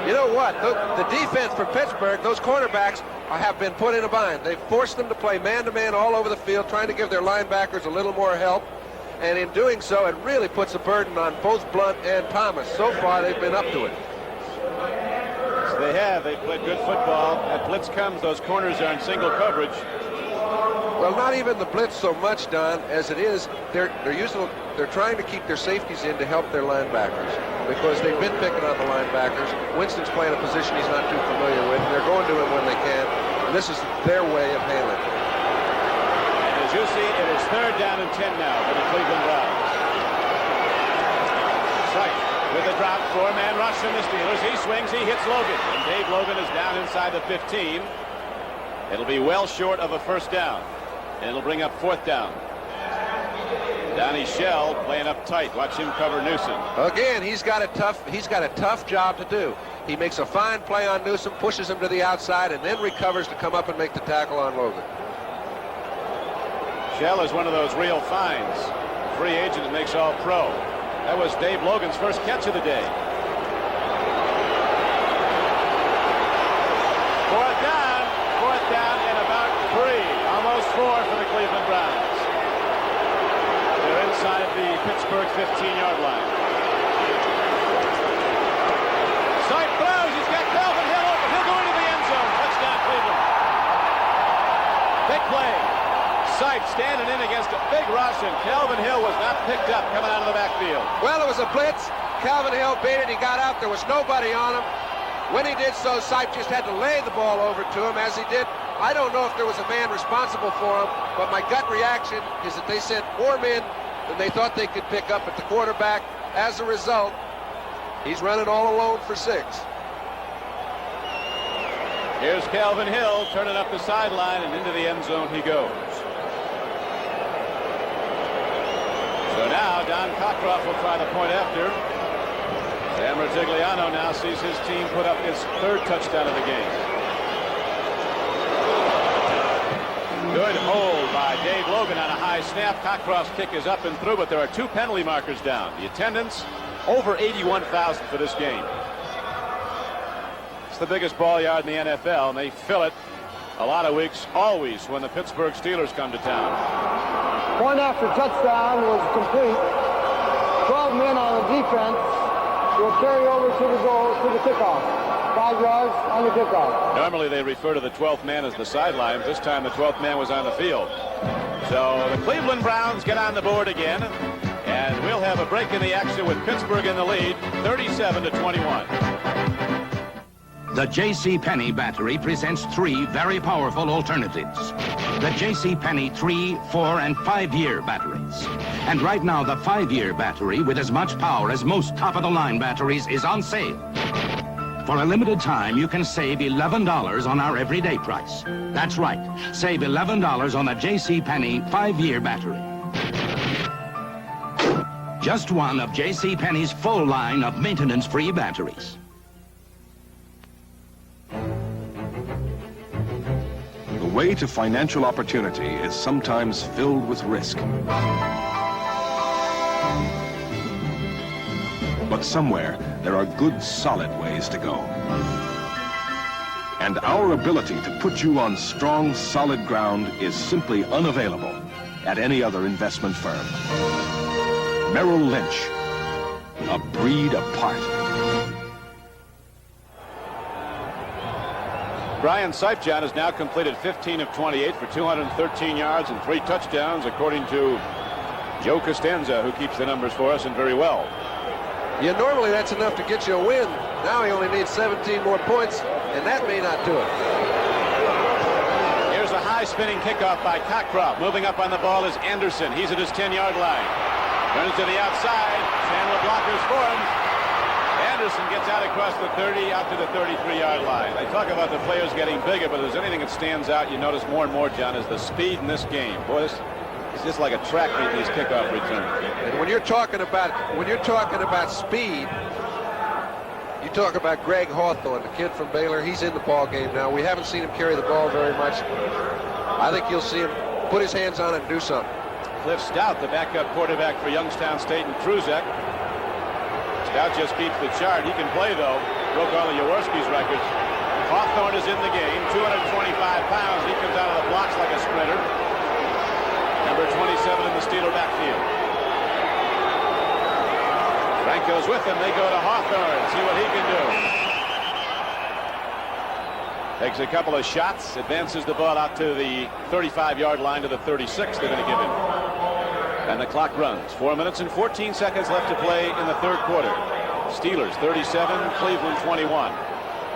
You know what? The defense for Pittsburgh, those cornerbacks have been put in a bind. They've forced them to play man-to-man all over the field, trying to give their linebackers a little more help. And in doing so, it really puts a burden on both Blunt and Thomas. So far, they've been up to it. Yes, they have. They've played good football. At blitz comes, those corners are in single coverage. Well, not even the blitz so much, Don, as it is. They're trying to keep their safeties in to help their linebackers because they've been picking on the linebackers. Winston's playing a position he's not too familiar with. They're going to him when they can. And this is their way of handling it. As you see, it is 3rd down and 10 now for the Cleveland Browns. Sipe with a drop, 4-man rush from the Steelers. He swings, he hits Logan. And Dave Logan is down inside the 15. It'll be well short of a 1st down. And it'll bring up 4th down. Donnie Shell playing up tight. Watch him cover Newsome. Again, he's got a tough job to do. He makes a fine play on Newsome, pushes him to the outside, and then recovers to come up and make the tackle on Logan. Shell is one of those real finds. Free agent that makes all pro. That was Dave Logan's first catch of the day. 4th down and about 3. Almost 4 for the Cleveland Browns. They're inside the Pittsburgh 15-yard line. Sipe throws. He's got Calvin Hill open. He'll Sipe standing in against a big rush, and Calvin Hill was not picked up coming out of the backfield. Well, it was a blitz. Calvin Hill beat it. He got out. There was nobody on him. When he did so, Sipe just had to lay the ball over to him, as he did. I don't know if there was a man responsible for him, but my gut reaction is that they sent more men than they thought they could pick up at the quarterback. As a result, he's running all alone for 6. Here's Calvin Hill turning up the sideline, and into the end zone he goes. So now Don Cockcroft will try the point after. Sam Rutigliano now sees his team put up his 3rd touchdown of the game. Good hold by Dave Logan on a high snap. Cockcroft's kick is up and through, but there are 2 penalty markers down. The attendance, over 81,000 for this game. It's the biggest ball yard in the NFL, and they fill it a lot of weeks, always, when the Pittsburgh Steelers come to town. Point after touchdown was complete. 12 men on the defense will carry over to the goal, to the kickoff. 5 yards on the kickoff. Normally they refer to the 12th man as the sideline. This time the 12th man was on the field. So the Cleveland Browns get on the board again, and we'll have a break in the action with Pittsburgh in the lead, 37-21. The J.C. Penney battery presents 3 very powerful alternatives. The J.C. Penney 3, 4, and 5-year batteries. And right now, the 5-year battery with as much power as most top-of-the-line batteries is on sale. For a limited time, you can save $11 on our everyday price. That's right. Save $11 on the J.C. Penney 5-year battery. Just one of J.C. Penney's full line of maintenance-free batteries. The way to financial opportunity is sometimes filled with risk. But somewhere, there are good, solid ways to go. And our ability to put you on strong, solid ground is simply unavailable at any other investment firm. Merrill Lynch, a breed apart. Brian Sipe has now completed 15 of 28 for 213 yards and 3 touchdowns, according to Joe Costanza, who keeps the numbers for us, and very well. Yeah, normally that's enough to get you a win. Now he only needs 17 more points, and that may not do it. Here's a high spinning kickoff by Cockcroft. Moving up on the ball is Anderson. He's at his 10-yard line. Turns to the outside. Chandler blockers for him. Anderson gets out across the 30, out to the 33-yard line. They talk about the players getting bigger, but if there's anything that stands out, you notice more and more, John, is the speed in this game. Boy, it's just like a track meet, these kickoff returns. And when you're talking about speed, you talk about Greg Hawthorne, the kid from Baylor. He's in the ball game now. We haven't seen him carry the ball very much. I think you'll see him put his hands on it and do something. Cliff Stout, the backup quarterback for Youngstown State, and Truzek. Stout just beats the chart. He can play, though. Broke all of Jaworski's records. Hawthorne is in the game, 225 pounds. He comes out of the blocks like a sprinter. Number 27 in the Steeler backfield. Franco's with him. They go to Hawthorne. See what he can do. Takes a couple of shots. Advances the ball out to the 35-yard line to the 36 they're going to give him. And the clock runs. 4 minutes and 14 seconds left to play in the 3rd quarter. Steelers 37, Cleveland 21.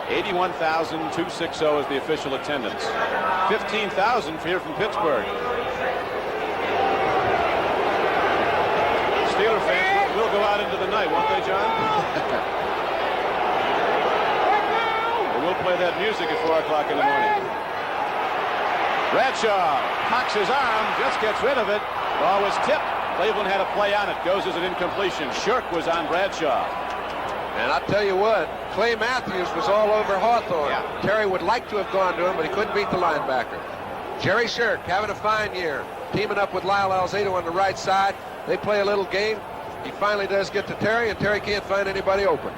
81,260 is the official attendance. 15,000 here from Pittsburgh. Steeler fans will go out into the night, won't they, John? We'll play that music at 4 o'clock in the morning. Bradshaw cocks his arm, just gets rid of it. Ball was tipped. Cleveland had a play on it. Goes as an incompletion. Shirk was on Bradshaw. And I'll tell you what, Clay Matthews was all over Hawthorne. Yeah. Terry would like to have gone to him, but he couldn't beat the linebacker. Jerry Shirk having a fine year, teaming up with Lyle Alzado on the right side. They play a little game. He finally does get to Terry, and Terry can't find anybody open.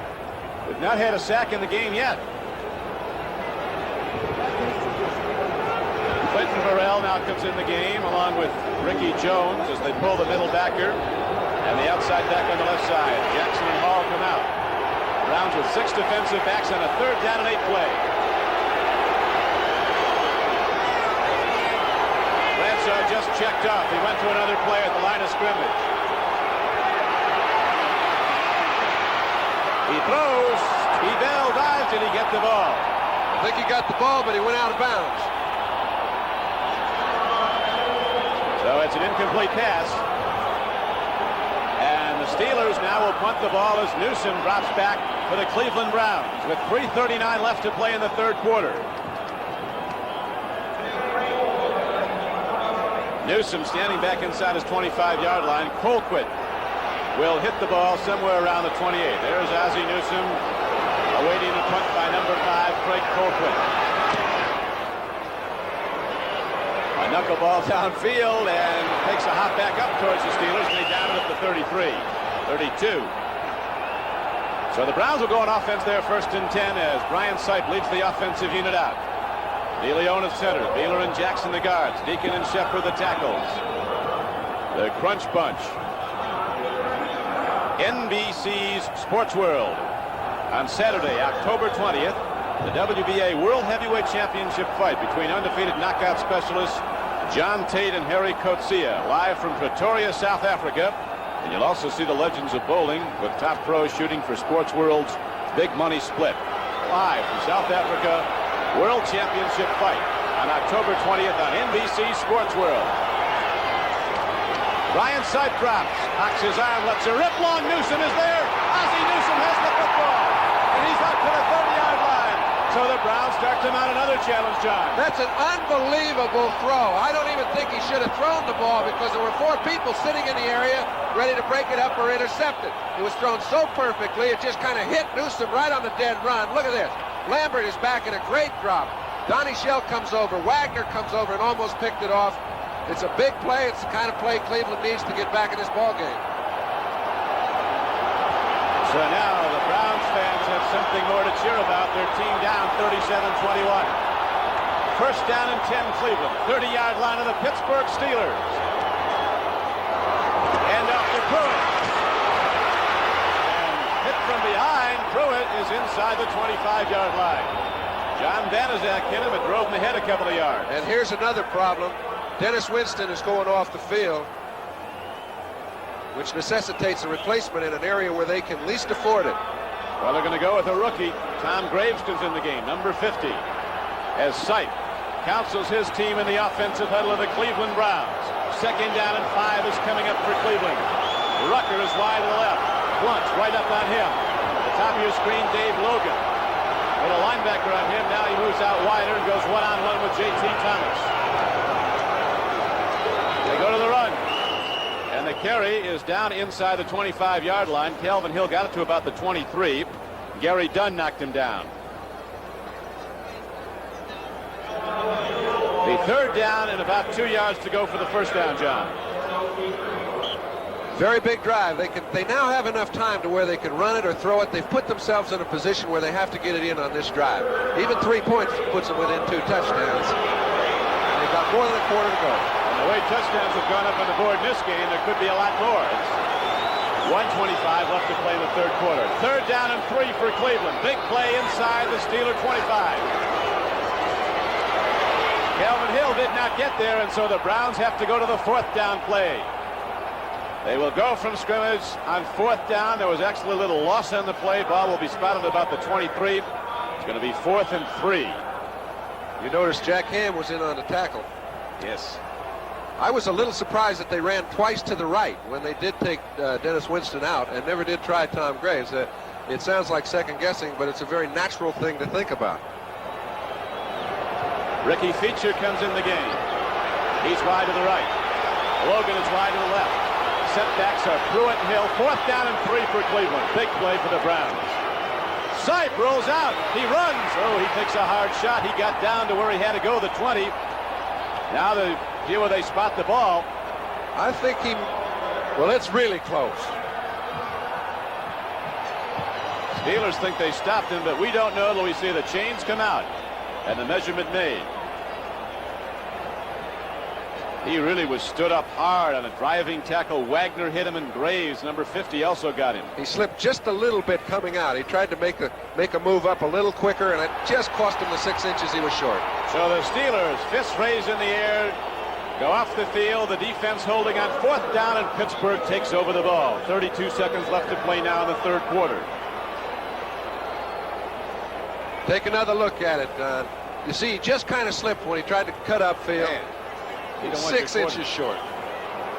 We've not had a sack in the game yet. Clinton Burrell now comes in the game along with Ricky Jones as they pull the middle backer and the outside back on the left side. Jackson and Hall come out. Browns with 6 defensive backs on a 3rd down and 8 play. Bradshaw Bleier just checked off. He went to another play at the line of scrimmage. He throws. He bell dives. Did he get the ball? I think he got the ball, but he went out of bounds. So it's an incomplete pass. And the Steelers now will punt the ball as Newsom drops back for the Cleveland Browns with 3:39 left to play in the third quarter. Newsom standing back inside his 25-yard line. Colquitt will hit the ball somewhere around the 28. There's Ozzie Newsom awaiting the punt by number 5, Craig Colquitt. A knuckleball downfield and takes a hop back up towards the Steelers, and they down it at the 33, 32. So the Browns will go on offense there, 1st and 10, as Brian Sipe leads the offensive unit out. DeLeon at center, Beeler and Jackson the guards, Deacon and Shepard the tackles. The Crunch Bunch. NBC's Sports World. On Saturday, October 20th, the WBA World Heavyweight Championship fight between undefeated knockout specialists John Tate and Harry Coetzee, live from Pretoria, South Africa. And you'll also see the legends of bowling with top pros shooting for Sports World's Big Money Split. Live from South Africa, World Championship fight on October 20th on NBC Sports World. Brian Sipe drops, cocks his arm, lets her rip. Long Newsom is there. Ozzie Newsom has the football, and he's out to the 30-yard line. So the Browns start to mount another challenge, John. That's an unbelievable throw. I don't even think he should have thrown the ball because there were 4 people sitting in the area ready to break it up or intercept it. It was thrown so perfectly, it just kind of hit Newsom right on the dead run. Look at this. Lambert is back in a great drop. Donnie Shell comes over. Wagner comes over and almost picked it off. It's a big play. It's the kind of play Cleveland needs to get back in this ball game. So now the Browns fans have something more to cheer about. Their team down 37-21. 1st down and 10 Cleveland. 30-yard line of the Pittsburgh Steelers. And off to Pruitt. And hit from behind. Pruitt is inside the 25-yard line. John Banaszak hit him and drove him ahead a couple of yards. And here's another problem. Dennis Winston is going off the field, which necessitates a replacement in an area where they can least afford it. Well, they're going to go with a rookie. Tom Graveston's in the game, number 50. As Sipe counsels his team in the offensive huddle of the Cleveland Browns. 2nd down and 5 is coming up for Cleveland. Rucker is wide to the left. Blunt's right up on him. At the top of your screen, Dave Logan. With a linebacker on him, now he moves out wider and goes one-on-one with J.T. Thomas. They go to the run. And the carry is down inside the 25-yard line. Calvin Hill got it to about the 23. Gary Dunn knocked him down. The 3rd down and about 2 yards to go for the 1st down, John. Very big drive. They now have enough time to where they can run it or throw it. They've put themselves in a position where they have to get it in on this drive. Even 3 points puts them within 2 touchdowns. And they've got more than a quarter to go. And the way touchdowns have gone up on the board in this game, there could be a lot more. It's 1:25 left to play in the third quarter. 3rd down and 3 for Cleveland. Big play inside the Steeler 25. Calvin Hill did not get there, and so the Browns have to go to the 4th down play. They will go from scrimmage on 4th down. There was actually a little loss on the play. Ball will be spotted about the 23. It's going to be 4th and 3. You notice Jack Ham was in on the tackle. Yes. I was a little surprised that they ran twice to the right when they did take Dennis Winston out and never did try Tom Graves. It sounds like second guessing, but it's a very natural thing to think about. Ricky Feature comes in the game. He's wide to the right. Logan is wide to the left. Setbacks are Pruitt and Hill. 4th down and 3 for Cleveland. Big play for the Browns. Sipe rolls out. He runs. Oh, he takes a hard shot. He got down to where he had to go, the 20. Now the deal where they spot the ball. I think well, it's really close. Steelers think they stopped him, but we don't know till we see the chains come out and the measurement made. He really was stood up hard on a driving tackle. Wagner hit him, and Graves, number 50, also got him. He slipped just a little bit coming out. He tried to make a move up a little quicker, and it just cost him the 6 inches he was short. So the Steelers, fists raised in the air, go off the field. The defense holding on 4th down, and Pittsburgh takes over the ball. 32 seconds left to play now in the 3rd quarter. Take another look at it. You see, he just kind of slipped when he tried to cut upfield. Man, 6 inches short.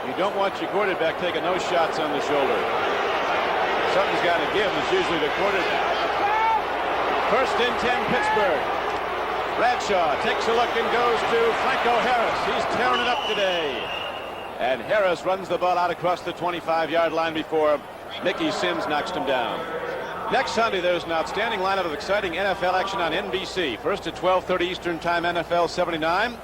You don't want your quarterback taking those shots on the shoulder. Something's got to give. It's usually the quarterback. 1st and 10, Pittsburgh. Bradshaw takes a look and goes to Franco Harris. He's tearing it up today. And Harris runs the ball out across the 25-yard line before Mickey Sims knocks him down. Next Sunday, there's an outstanding lineup of exciting NFL action on NBC. First at 12:30 Eastern Time, NFL 79,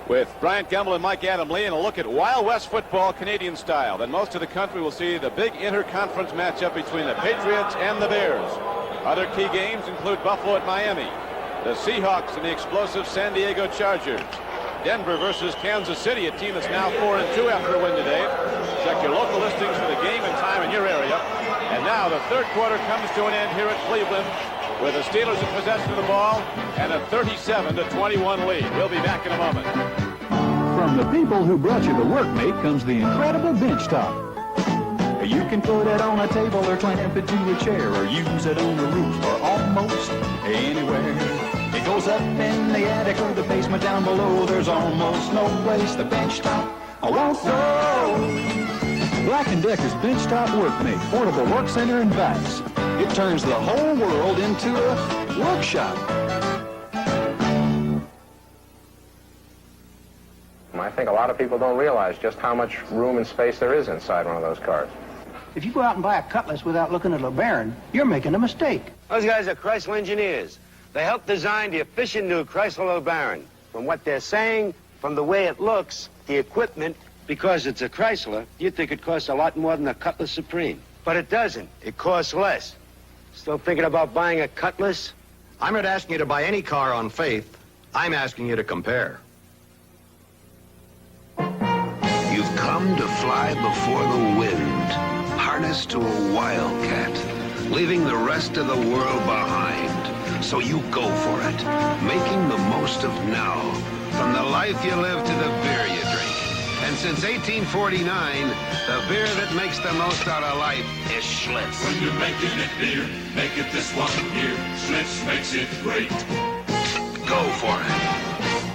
with Bryant Gumbel and Mike Adamle, and a look at Wild West football, Canadian style. Then most of the country will see the big interconference matchup between the Patriots and the Bears. Other key games include Buffalo at Miami, the Seahawks and the explosive San Diego Chargers, Denver versus Kansas City, a team that's now 4-2 after a win today. Check your local listings for the game and time in your area. And now the 3rd quarter comes to an end here at Cleveland, with the Steelers in possession of the ball and a 37-21 lead. We'll be back in a moment. From the people who brought you the workmate comes the incredible bench top. You can put it on a table or clamp it to a chair or use it on the roof or almost anywhere. It goes up in the attic or the basement down below. There's almost no place the bench top won't go. Black & Decker's Benchtop Workmate Portable Work Center invites. It turns the whole world into a workshop. I think a lot of people don't realize just how much room and space there is inside one of those cars. If you go out and buy a Cutlass without looking at a LeBaron, you're making a mistake. Those guys are Chrysler engineers. They helped design the efficient new Chrysler LeBaron. From what they're saying, from the way it looks, the equipment, because it's a Chrysler, you'd think it costs a lot more than a Cutlass Supreme. But it doesn't. It costs less. Still thinking about buying a Cutlass? I'm not asking you to buy any car on faith. I'm asking you to compare. You've come to fly before the wind, harnessed to a wildcat, leaving the rest of the world behind. So you go for it, making the most of now, from the life you live to the beer you drink. And since 1849, the beer that makes the most out of life is Schlitz. When you're making it beer, make it this one here. Schlitz makes it great. Go for it.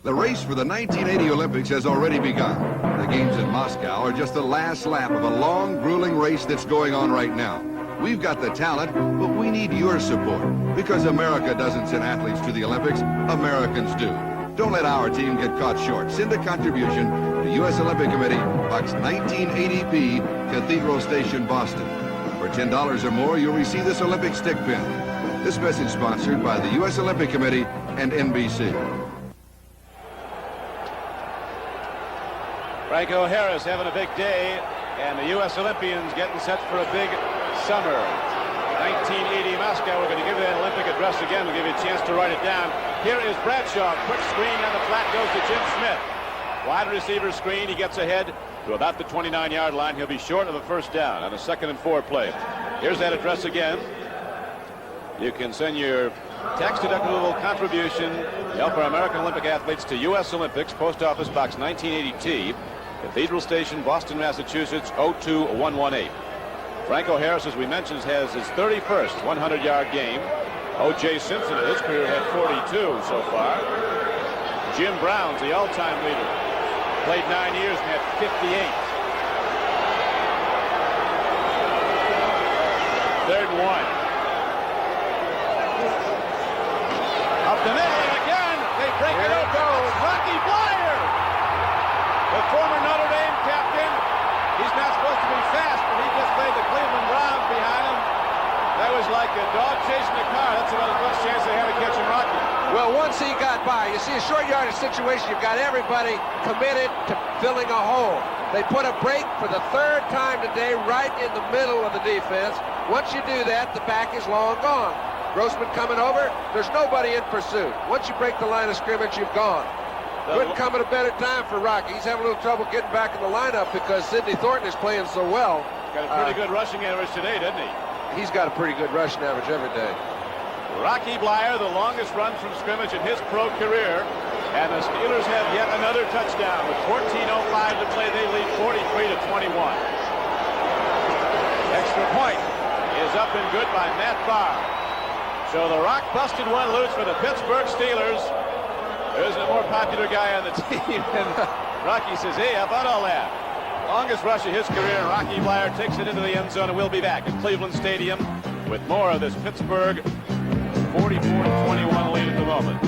The race for the 1980 Olympics has already begun. The games in Moscow are just the last lap of a long, grueling race that's going on right now. We've got the talent, but we need your support. Because America doesn't send athletes to the Olympics, Americans do. Don't let our team get caught short. Send a contribution to U.S. Olympic Committee, Box 1980P, Cathedral Station, Boston. For $10 or more, you'll receive this Olympic stick pin. This message sponsored by the U.S. Olympic Committee and NBC. Franco Harris having a big day, and the U.S. Olympians getting set for a big summer. 1980 Moscow. We're going to give you that Olympic address again. We'll give you a chance to write it down. Here is Bradshaw. Quick screen on the flat goes to Jim Smith. Wide receiver screen. He gets ahead to about the 29-yard line. He'll be short of a 1st down on a 2nd and 4 play. Here's that address again. You can send your tax-deductible contribution to help our American Olympic athletes to U.S. Olympics, Post Office Box 1980T, Cathedral Station, Boston, Massachusetts, 02118. Franco Harris, as we mentioned, has his 31st 100-yard game. O.J. Simpson, in his career, had 42 so far. Jim Brown's the all-time leader. Played 9 years and had 58. 3rd and 1. Up the middle, and again, they break it open. It's Rocky Bleier, the former Notre Dame captain. He's not supposed to be fast, but he just laid the Cleveland Browns behind him. That was like a dog chasing a car. That's about as much chance they had of catching Rocky. Well, once he got by, you see a short yardage situation, you've got everybody committed to filling a hole. They put a break for the 3rd time today right in the middle of the defense. Once you do that, the back is long gone. Grossman coming over, there's nobody in pursuit. Once you break the line of scrimmage, you've gone. Couldn't come at a better time for Rocky. He's having a little trouble getting back in the lineup because Sidney Thornton is playing so well. Got a pretty good rushing average today, doesn't he? He's got a pretty good rushing average every day. Rocky Bleier, the longest run from scrimmage in his pro career. And the Steelers have yet another touchdown. With 14:05 to play, they lead 43-21. Extra point is up and good by Matt Barr. So the Rock busted one loose for the Pittsburgh Steelers. There's a more popular guy on the team. And Rocky says, hey, how about all that? Longest rush of his career, and Rocky Bleier takes it into the end zone, and we'll be back at Cleveland Stadium with more of this Pittsburgh 44-21 lead at the moment.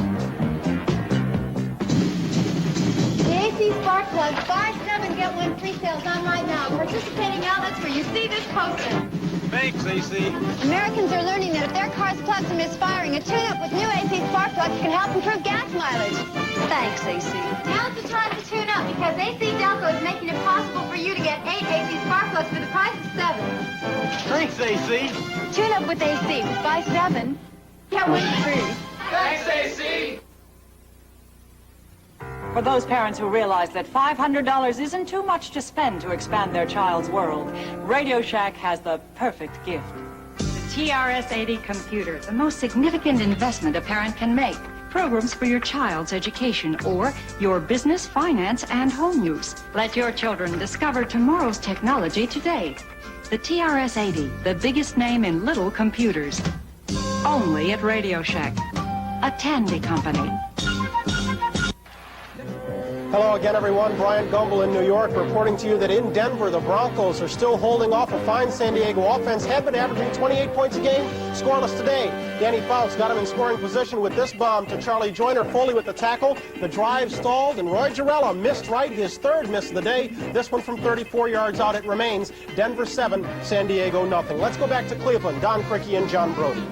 The AC Spark Plug, buy 7, get 1 free sales on right now. Participating outlets where you see this poster. Thanks, AC. Americans are learning that if their car's plugs are misfiring, a tune-up with new AC Spark Plugs can help improve gas mileage. Thanks, AC. Now's the time to tune up because AC Delco is making it possible for you to get 8 AC Spark Plugs for the price of 7. Thanks, AC. Tune up with AC. Buy 7, get 1 free. Thanks, AC. For those parents who realize that $500 isn't too much to spend to expand their child's world, Radio Shack has the perfect gift. The TRS-80 computer, the most significant investment a parent can make. Programs for your child's education or your business, finance, and home use. Let your children discover tomorrow's technology today. The TRS-80, the biggest name in little computers. Only at Radio Shack, a Tandy company. Hello again, everyone. Brian Gumble in New York reporting to you that in Denver, the Broncos are still holding off a fine San Diego offense. Had been averaging 28 points a game, scoreless today. Danny Fouts got him in scoring position with this bomb to Charlie Joyner. Foley with the tackle. The drive stalled, and Roy Girella missed right, his third miss of the day. This one from 34 yards out. It remains Denver 7, San Diego nothing. Let's go back to Cleveland. Don Criqui and John Brody.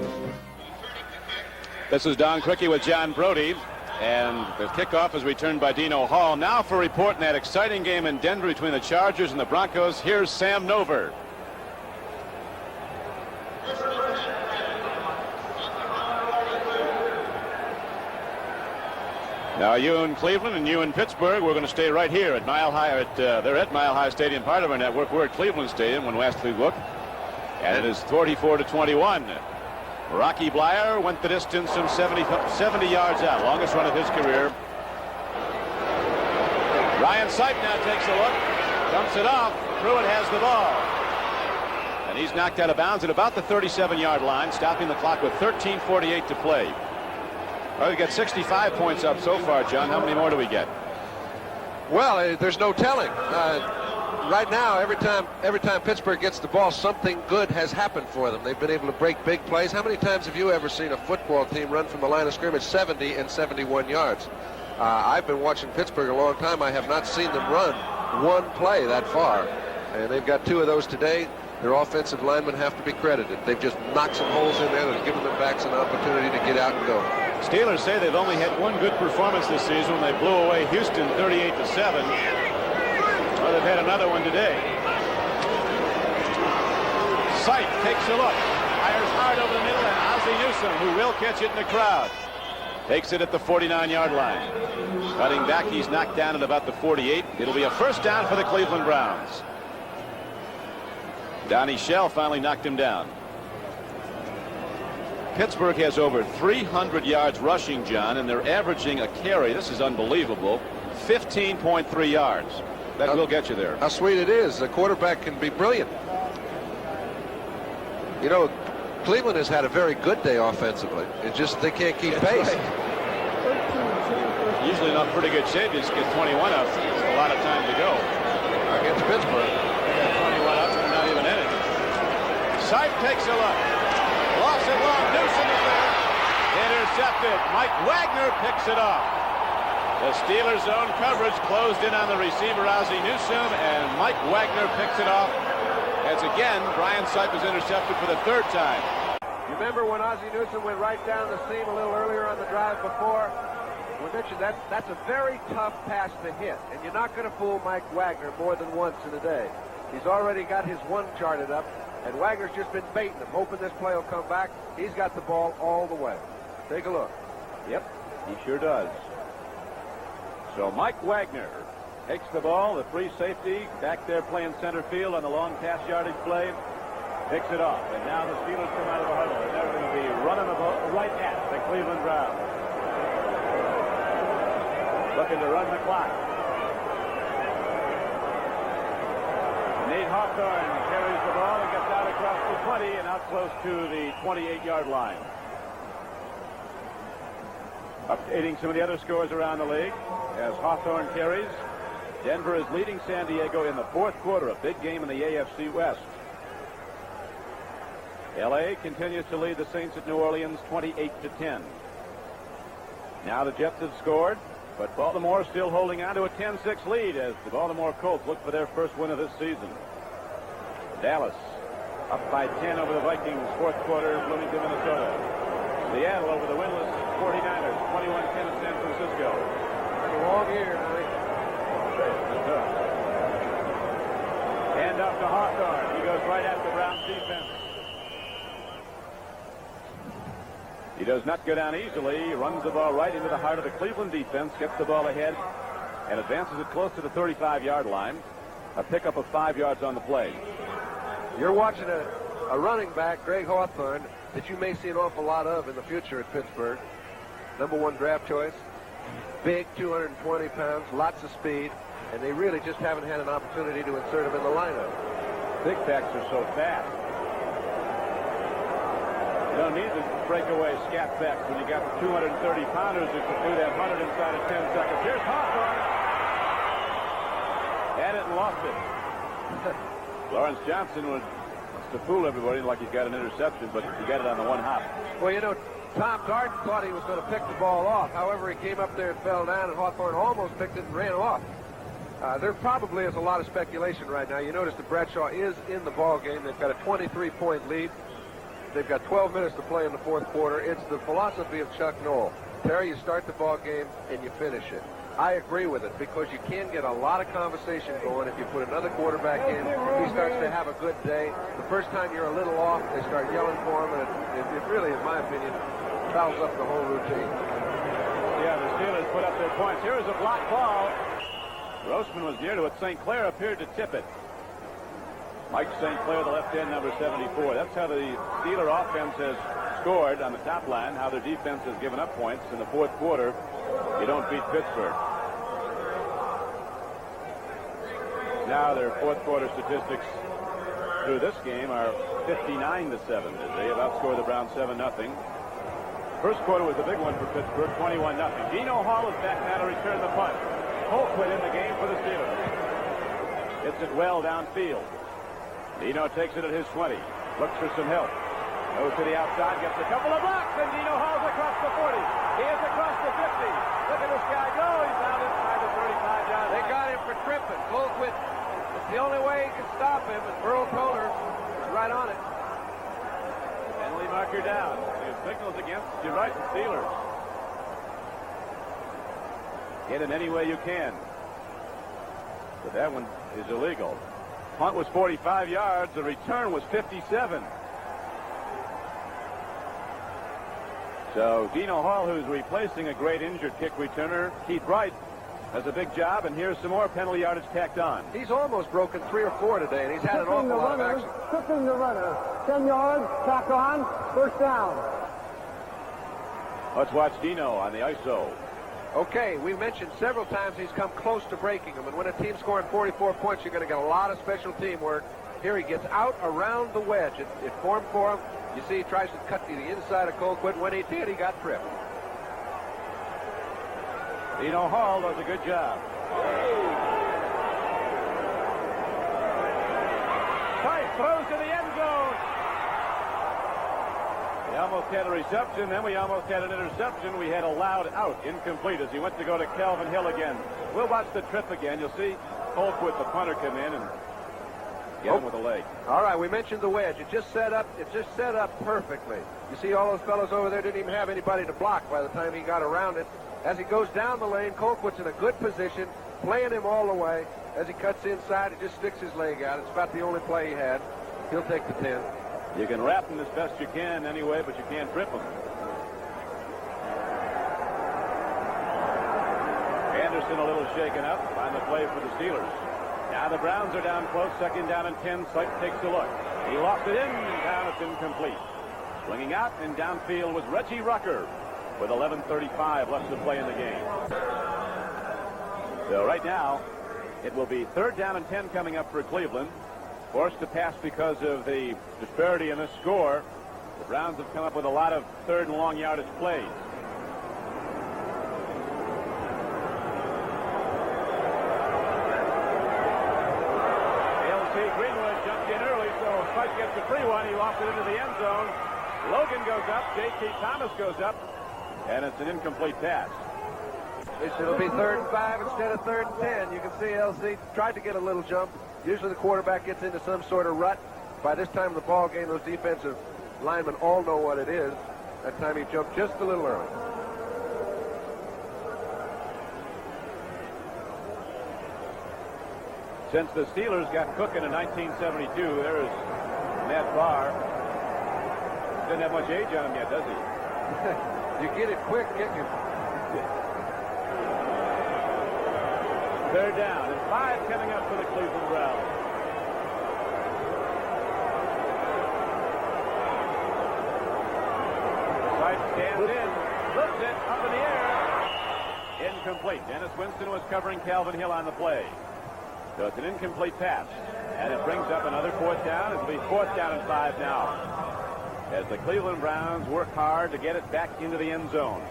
This is Don Criqui with John Brody. And the kickoff is returned by Dino Hall. Now for a report in that exciting game in Denver between the Chargers and the Broncos, here's Sam Nover. Now you in Cleveland and you in Pittsburgh, we're going to stay right here at Mile High. They're at Mile High Stadium, part of our network. We're at Cleveland Stadium when last we looked. And it is 44-21. Rocky Bleier went the distance from 70 yards out, longest run of his career. Ryan Sipe now takes a look, dumps it off. Pruitt has the ball. And he's knocked out of bounds at about the 37-yard line, stopping the clock with 13:48 to play. Well, we've got 65 points up so far, John. How many more do we get? Well, there's no telling. Right now, every time Pittsburgh gets the ball, something good has happened for them. They've been able to break big plays. How many times have you ever seen a football team run from the line of scrimmage 70 and 71 yards? I've been watching Pittsburgh a long time. I have not seen them run one play that far. And they've got 2 of those today. Their offensive linemen have to be credited. They've just knocked some holes in there that have given them backs an opportunity to get out and go. Steelers say they've only had one good performance this season when they blew away Houston 38-7. Well, they've had another one today. Sipe takes a look, fires hard over the middle, and Ozzie Newsome, who will catch it in the crowd, takes it at the 49-yard line. Cutting back, he's knocked down at about the 48. It'll be a first down for the Cleveland Browns. Donnie Shell finally knocked him down. Pittsburgh has over 300 yards rushing, John, and they're averaging a carry. This is unbelievable. 15.3 yards. That will get you there. How sweet it is. The quarterback can be brilliant. You know, Cleveland has had a very good day offensively. It's just they can't keep pace. Right. Usually in pretty good shape. You just get 21 up. A lot of time to go. Against Pittsburgh. They got 21 up and not even in it. Sipe takes a look. Lost it long. Newsome is there. Intercepted. Mike Wagner picks it off. The Steelers' zone coverage closed in on the receiver, Ozzie Newsome, and Mike Wagner picks it off. As again, Brian Sipe is intercepted for the 3rd time. You remember when Ozzie Newsome went right down the seam a little earlier on the drive before? We mentioned that's a very tough pass to hit, and you're not going to fool Mike Wagner more than once in a day. He's already got his 1 charted up, and Wagner's just been baiting him, hoping this play will come back. He's got the ball all the way. Take a look. Yep, he sure does. So Mike Wagner takes the ball, the free safety, back there playing center field on the long pass yardage play, picks it off. And now the Steelers come out of the huddle, and they're going to be running the ball right at the Cleveland Browns. looking to run the clock. Nate Hawthorne carries the ball and gets out across the 20 and out close to the 28-yard line. Updating some of the other scores around the league as Hawthorne carries. Denver is leading San Diego in the fourth quarter, a big game in the AFC West. L.A. continues to lead the Saints at New Orleans 28-10. Now the Jets have scored, but Baltimore still holding on to a 10-6 lead as the Baltimore Colts look for their first win of this season. Dallas up by 10 over the Vikings, fourth quarter, Bloomington, Minnesota. Seattle over the winless 49ers, 21-10 at San Francisco. It's a long year, Billy. Hand off to Hawthorne. He goes right at the Browns defense. He does not go down easily. He runs the ball right into the heart of the Cleveland defense, gets the ball ahead, and advances it close to the 35-yard line. A pickup of 5 yards on the play. You're watching a running back, Greg Hawthorne, that you may see an awful lot of in the future at Pittsburgh. #1 draft choice. Big, 220 pounds, lots of speed, and they really just haven't had an opportunity to insert him in the lineup. Big backs are so fast. You don't need the breakaway scat backs when you got 230-pounders who can do that 100 inside of 10 seconds. Here's Hawthorne. Had it and lost it. Lawrence Johnson wants to fool everybody like he's got an interception, but he got it on the one hop. Well, you know, Tom Garden thought he was going to pick the ball off. However, he came up there and fell down, and Hawthorne almost picked it and ran off. There probably is a lot of speculation right now. You notice that Bradshaw is in the ball game. They've got a 23-point lead. They've got 12 minutes to play in the fourth quarter. It's the philosophy of Chuck Noll. Terry, you start the ball game and you finish it. I agree with it because you can get a lot of conversation going if you put another quarterback in. He starts to have a good day. The first time you're a little off, they start yelling for him, and it really, in my opinion, fouls up the whole routine. Yeah, the Steelers put up their points. Here is a blocked ball. Grossman was near to it. St. Clair appeared to tip it. Mike St. Clair, the left end, number 74. That's how the Steeler offense has scored on the top line, how their defense has given up points in the fourth quarter. You don't beat Pittsburgh. Now their fourth quarter statistics through this game are 59-7. They have outscored the Browns 7-0. First quarter was a big one for Pittsburgh, 21-0. Dino Hall is back now to return the punt. Colquitt in the game for the Steelers. Hits it well downfield. Dino takes it at his 20. Looks for some help. Goes to the outside, gets a couple of blocks, and Dino Hall's across the 40. He is across the 50. Look at this guy go. He's down inside the 35-yard line. They got him for tripping. Colquitt, it's the only way he can stop him, and Burl Toner is right on it. Penalty marker down. There's signals against you, right, the Steelers. Get him any way you can. But that one is illegal. Punt was 45 yards. The return was 57. So Dino Hall, who's replacing a great injured kick returner, Keith Wright, has a big job, and here's some more penalty yardage tacked on. He's almost broken 3 or 4 today, and he's had an awful lot of action. Tripping the runner. 10 yards, tack on, first down. Let's watch Dino on the ISO. Okay, we mentioned several times he's come close to breaking them, and when a team's scoring 44 points, you're going to get a lot of special teamwork. Here he gets out around the wedge. It formed for him. You see, he tries to cut to the inside of Colquitt. When he did, he got tripped. Dino Hall does a good job. Price throws to the end zone. We almost had a reception, then we almost had an interception. We had a loud out, incomplete, as he went to go to Calvin Hill again. We'll watch the trip again. You'll see Colquitt, the punter, come in and get him with a leg. All right, we mentioned the wedge. It just set up perfectly. You see all those fellows over there didn't even have anybody to block by the time he got around it. As he goes down the lane, Colquitt's in a good position, playing him all the way. As he cuts inside, he just sticks his leg out. It's about the only play he had. He'll take the 10. You can wrap him as best you can anyway, but you can't trip him. Anderson a little shaken up on the play for the Steelers. Now the Browns are down close, second down and 10. Sight takes a look. He lost it in, and down it's incomplete. Swinging out and downfield was Reggie Rucker with 11:35 left to play in the game. So right now, it will be 3rd down and 10 coming up for Cleveland. Forced to pass because of the disparity in the score. The Browns have come up with a lot of 3rd and long yardage plays. Greenwood jumped in early, so Spike gets a free one. He lost it into the end zone. Logan goes up, J.T. Thomas goes up, and it's an incomplete pass. It'll be 3rd and 5 instead of 3rd and 10. You can see LC tried to get a little jump. Usually the quarterback gets into some sort of rut. By this time in the ball game, those defensive linemen all know what it is. That time he jumped just a little early. Since the Steelers got cooking in 1972, there is Matt Barr. Doesn't have much age on him yet, does he? You get it quick, kicking. 3rd down and 5 coming up for the Cleveland Browns. Sight stands in, lifts it up in the air. Incomplete. Dennis Winston was covering Calvin Hill on the play. So it's an incomplete pass, and it brings up another 4th down. It'll be 4th down and 5 now, as the Cleveland Browns work hard to get it back into the end zone.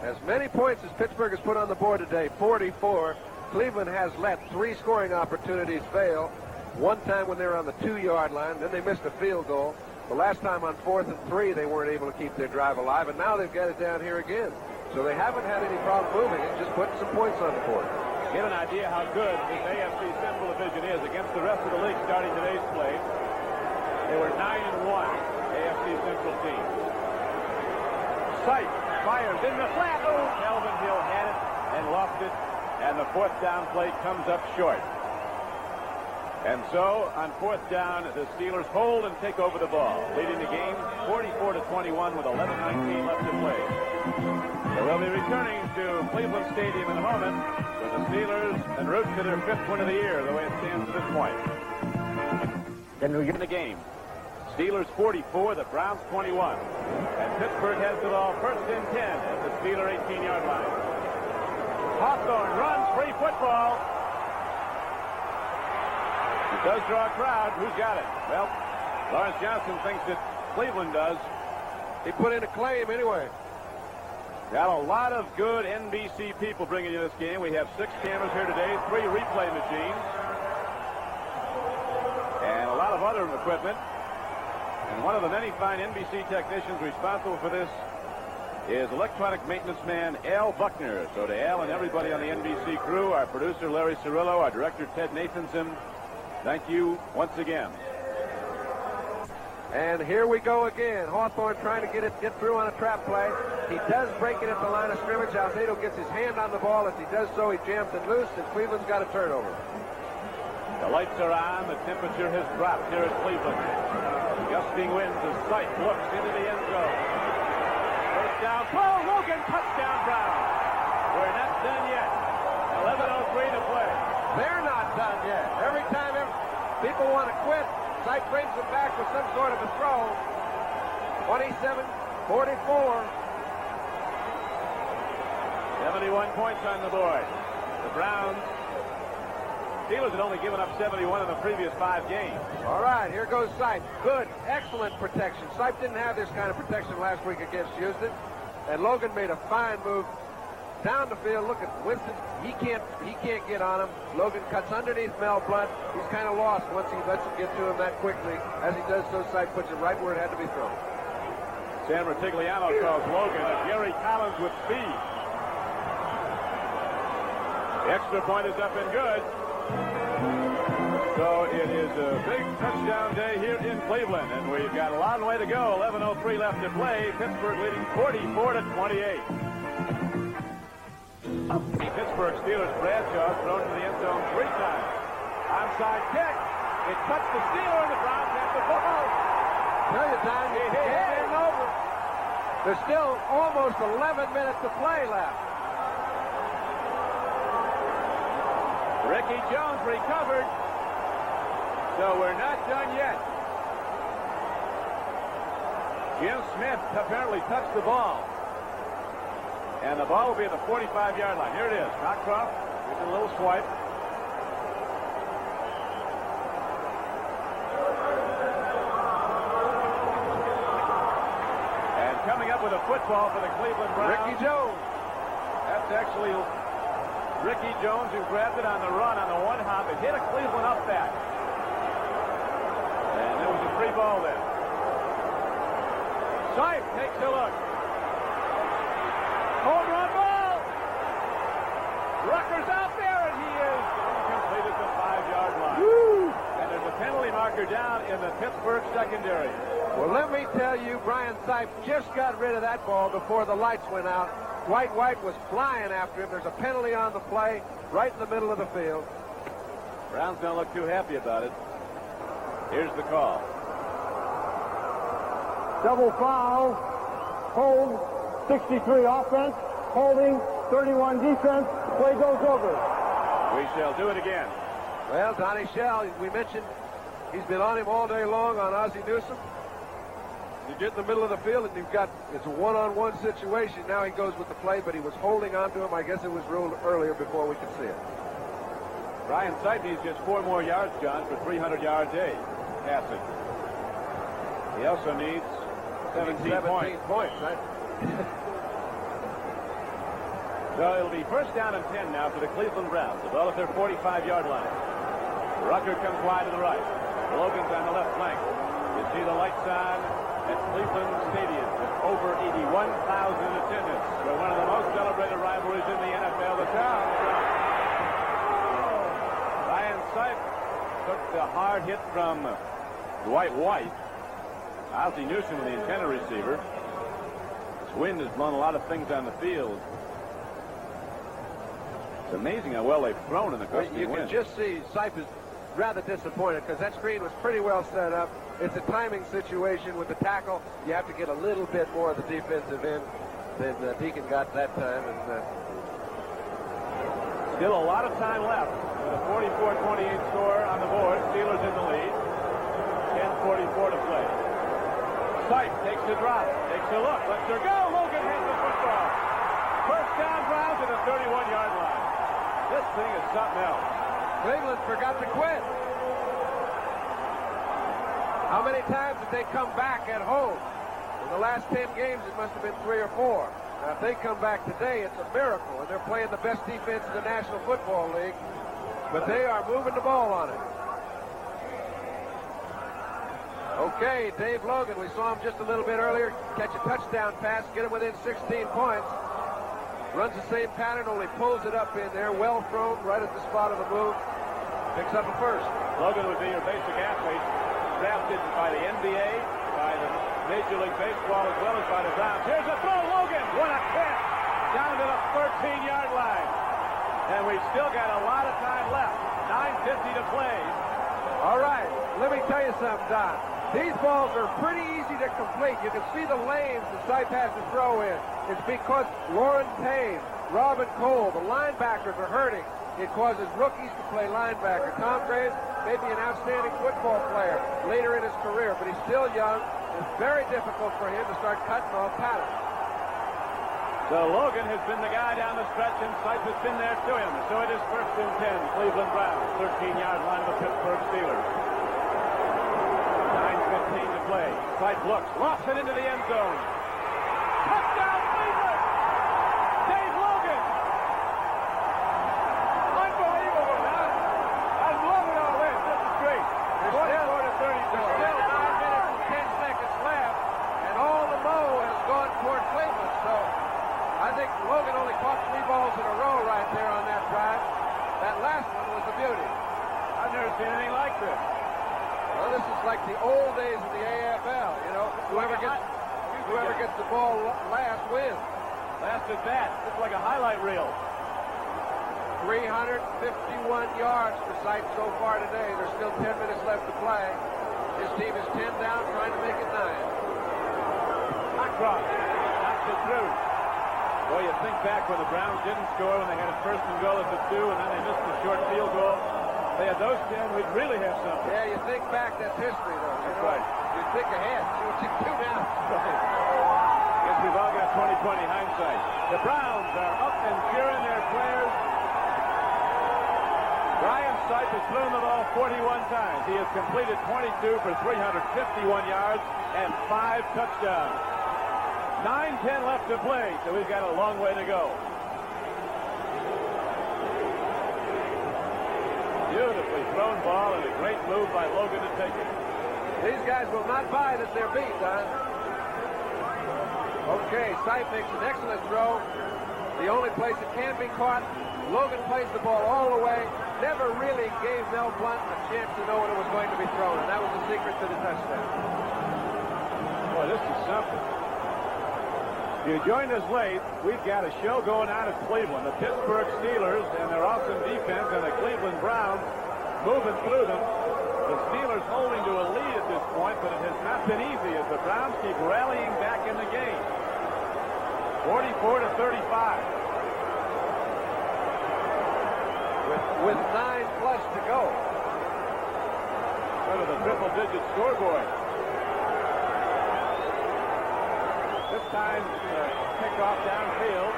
As many points as Pittsburgh has put on the board today, 44. Cleveland has let 3 scoring opportunities fail. One time when they were on the 2-yard line, then they missed a field goal. The last time on 4th and 3, they weren't able to keep their drive alive, and now they've got it down here again. So they haven't had any problem moving it, just putting some points on the board. Get an idea how good this AFC Central Division is against the rest of the league starting today's play. They were 9-1, AFC Central team. Sight fires in the flat. Oh, Calvin Hill had it and lost it, and the 4th down play comes up short. And so, on 4th down, the Steelers hold and take over the ball, leading the game 44-21 with 11:19 left to play. So we'll be returning to Cleveland Stadium in a moment with the Steelers en route to their 5th win of the year, the way it stands at this point. Then we get in the game. Steelers 44, the Browns 21. And Pittsburgh has the ball 1st and 10 at the Steeler 18-yard line. Hawthorne runs free football. It does draw a crowd. Who's got it? Well, Lawrence Johnson thinks that Cleveland does. He put in a claim anyway. Got a lot of good NBC people bringing you this game. We have 6 cameras here today, 3 replay machines, and a lot of other equipment. And one of the many fine NBC technicians responsible for this is electronic maintenance man Al Buckner. So to Al and everybody on the NBC crew, our producer Larry Cirillo, our director Ted Nathanson, thank you once again. And here we go again. Hawthorne trying to get through on a trap play. He does break it at the line of scrimmage. Alzado gets his hand on the ball. As he does so, he jams it loose, and Cleveland's got a turnover. The lights are on. The temperature has dropped here at Cleveland. Gusting winds as Sight looks into the end zone. First down. Oh, Logan, touchdown Browns. We're not done yet. 11:03 to play. They're not done yet. Every time people want to quit, Sight brings them back with some sort of a throw. 27-44. 71 points on the board. The Browns. Steelers had only given up 71 in the previous 5 games. All right, here goes Sight. Good, excellent protection. Sight didn't have this kind of protection last week against Houston. And Logan made a fine move down the field. Look at Winston. He can't get on him. Logan cuts underneath Mel Blount. He's kind of lost once he lets him get to him that quickly. As he does so, Sight puts it right where it had to be thrown. San Ratigliano calls Logan a Gary Collins with speed. The extra point is up and good. So it is a big touchdown day here in Cleveland, and we've got a long way to go. 11:03 left to play. Pittsburgh leading 44-28. Pittsburgh Steelers Bradshaw thrown to the end zone 3 times. Onside kick. It cuts the Steeler, and the Browns have the ball. Tell you, Don, it's game over. There's still almost 11 minutes to play left. Ricky Jones recovered. So we're not done yet. Jim Smith apparently touched the ball. And the ball will be at the 45-yard line. Here it is. Cockcroft a little swipe. And coming up with a football for the Cleveland Browns. Ricky Jones. That's actually Ricky Jones, who grabbed it on the run on the one hop. It hit a Cleveland up back. And there was a free ball there. Sipe takes a look. Home run ball. Rucker's out there, and he is incomplete at the 5-yard line. Woo! And there's a penalty marker down in the Pittsburgh secondary. Well, let me tell you, Brian Sipe just got rid of that ball before the lights went out. Dwight White was flying after him. There's a penalty on the play right in the middle of the field. Browns don't look too happy about it. Here's the call. Double foul. Hold. 63 offense. Holding. 31 defense. Play goes over. We shall do it again. Well, Donnie Shell, we mentioned he's been on him all day long on Ozzie Newsome. You get in the middle of the field and it's a one-on-one situation. Now he goes with the play, but he was holding on to him. I guess it was ruled earlier before we could see it. Brian Sipe needs just 4 more yards, John, for 300 yards passing. He also needs 17 points. Right? So it'll be first down and 10 now for the Cleveland Browns. The ball at their 45-yard line. Rucker comes wide to the right. Logan's on the left flank. You see the lights on at Cleveland Stadium with over 81,000 attendance for one of the most celebrated rivalries in the NFL, the town. Brian Sipe took the hard hit from Dwight White. Ozzie Newsome, the antenna receiver. This wind has blown a lot of things on the field. It's amazing how well they've thrown in the gusty wind. You can just see Sipe is rather disappointed because that screen was pretty well set up. It's a timing situation with the tackle. You have to get a little bit more of the defensive end than Deacon got that time. And still a lot of time left with a 44-28 score on the board. Steelers in the lead. 10:44 to play. Sipe takes the drop, takes a look, lets her go. Logan hits the football. First down, Browns at the 31-yard line. This thing is something else. Cleveland forgot to quit. How many times did they come back at home? In the last 10 games, it must have been 3 or 4. Now, if they come back today, it's a miracle, and they're playing the best defense in the National Football League. But they are moving the ball on it. Okay, Dave Logan, we saw him just a little bit earlier, catch a touchdown pass, get him within 16 points. Runs the same pattern, only pulls it up in there, well thrown, right at the spot of the move. Picks up a first. Logan would be your basic athlete, drafted by the NBA, by the Major League Baseball, as well as by the Browns. Here's a throw, Logan! What a catch! Down to the 13-yard line. And we've still got a lot of time left. 9:50 to play. All right, let me tell you something, Don. These balls are pretty easy to complete. You can see the lanes the Sipe has to throw in. It's because Lauren Payne, Robin Cole, the linebackers are hurting. It causes rookies to play linebacker. Tom Graves may be an outstanding football player later in his career, but he's still young. It's very difficult for him to start cutting off patterns. So Logan has been the guy down the stretch, and Sipe has been there to him. So it is first and 10, Cleveland Browns, 13-yard line of the Pittsburgh Steelers. 9:15 to play. Sipe looks, lofts it into the end zone. Touchdown, Cleveland! Dave Logan! Unbelievable, man! I love it all this. This is great. 44 to 32. There's still 9 minutes and 10 seconds left, and all the mo has gone toward Cleveland. So I think Logan only caught 3 balls in a row right there on that drive. That last one was a beauty. I've never seen anything like this. Well, this is like the old days of the AFL, you know. Whoever gets the ball last wins. Last at bat. It's like a highlight reel. 351 yards for Sipe so far today. There's still 10 minutes left to play. His team is 10 down, trying to make it 9. Cross knocks it through. Boy, you think back when the Browns didn't score, when they had a first and goal at the 2, and then they missed the short field goal. They had those 10, we'd really have something. Yeah, you think back, that's history, though. That's right. You think ahead, see what you can do now. Right. Guess we've all got 20/20 hindsight. The Browns are up and cheering their players. Brian Sipe has thrown the ball 41 times. He has completed 22 for 351 yards and 5 touchdowns. 9:10 left to play, so we've got a long way to go. Beautifully thrown ball and a great move by Logan to take it. These guys will not buy that they're beat, Don. Okay, Sipe makes an excellent throw. The only place it can be caught. Logan plays the ball all the way. Never really gave Mel Blount a chance to know when it was going to be thrown, and that was the secret to the touchdown. Boy, this is something. If you joined us late, we've got a show going on at Cleveland. The Pittsburgh Steelers and their awesome defense and the Cleveland Browns moving through them. The Steelers holding to a lead at this point, but it has not been easy as the Browns keep rallying back in the game. 44-35. With 9+ to go. Go to the triple-digit scoreboard. This time, kickoff downfield.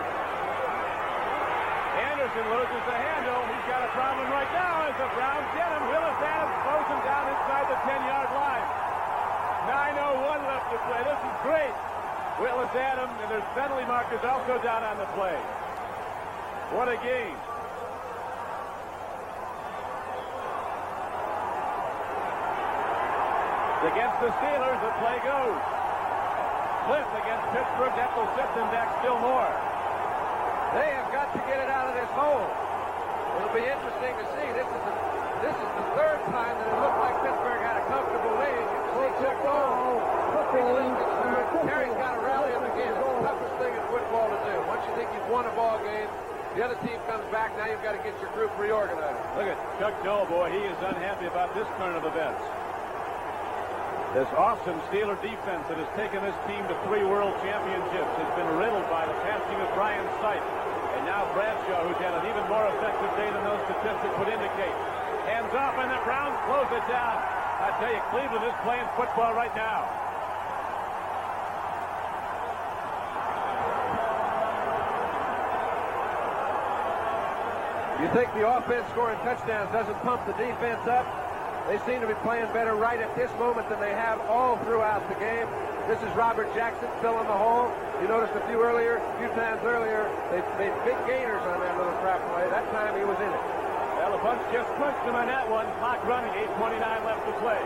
Anderson loses the handle. He's got a problem right now as the Browns get him. Willis Adams throws him down inside the 10-yard line. 9:01 left to play. This is great. Willis Adams, and there's penalty markers also down on the play. What a game. Against the Steelers, the play goes. Cliff against Pittsburgh, that will set them back still more. They have got to get it out of this hole. It'll be interesting to see. This is the third time that it looked like Pittsburgh had a comfortable lead. Terry's got to rally him again. It's the toughest thing in football to do. Once you think you've won a ball game, the other team comes back. Now you've got to get your group reorganized. Look at Chuck Joel, boy. He is unhappy about this turn of events. This awesome Steeler defense that has taken this team to 3 world championships has been riddled by the passing of Brian Sipe. And now Bradshaw, who's had an even more effective day than those statistics would indicate. Hands off, and the Browns close it down. I tell you, Cleveland is playing football right now. You think the offense scoring touchdowns doesn't pump the defense up? They seem to be playing better right at this moment than they have all throughout the game. This is Robert Jackson filling the hole. You noticed a few times earlier, they made big gainers on that little crap play. That time he was in it. Well, the bunch just punched him on that one. Clock running, 8:29 left to play.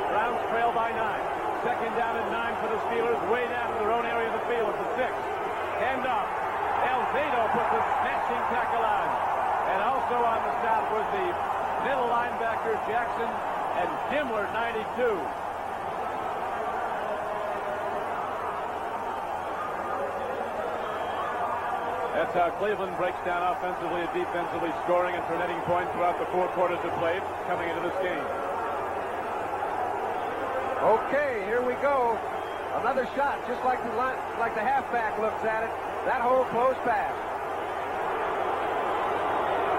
Browns trail by 9. Second down and 9 for the Steelers, way down to their own area of the field at the 6. Hand off. Alzado puts a smashing tackle on. And also on the stop was the middle linebacker Jackson and Himmler, 92. That's how Cleveland breaks down offensively and defensively, scoring and turning points throughout the 4 quarters of play coming into this game. Okay, here we go. Another shot, just like the halfback looks at it. That whole close pass.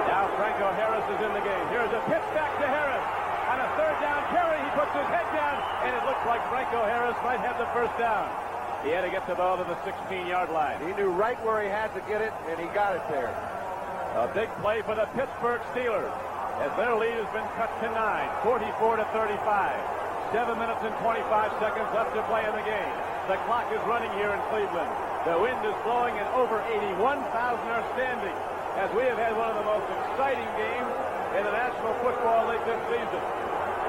Now Franco Harris is in the game. Here's a pitch back to Harris. On a 3rd down carry, he puts his head down, and it looks like Franco Harris might have the first down. He had to get the ball to the 16-yard line. He knew right where he had to get it, and he got it there. A big play for the Pittsburgh Steelers as their lead has been cut to 9, 44-35. 7 minutes and 25 seconds left to play in the game. The clock is running here in Cleveland. The wind is blowing, and over 81,000 are standing as we have had one of the most exciting games in the National Football League this season.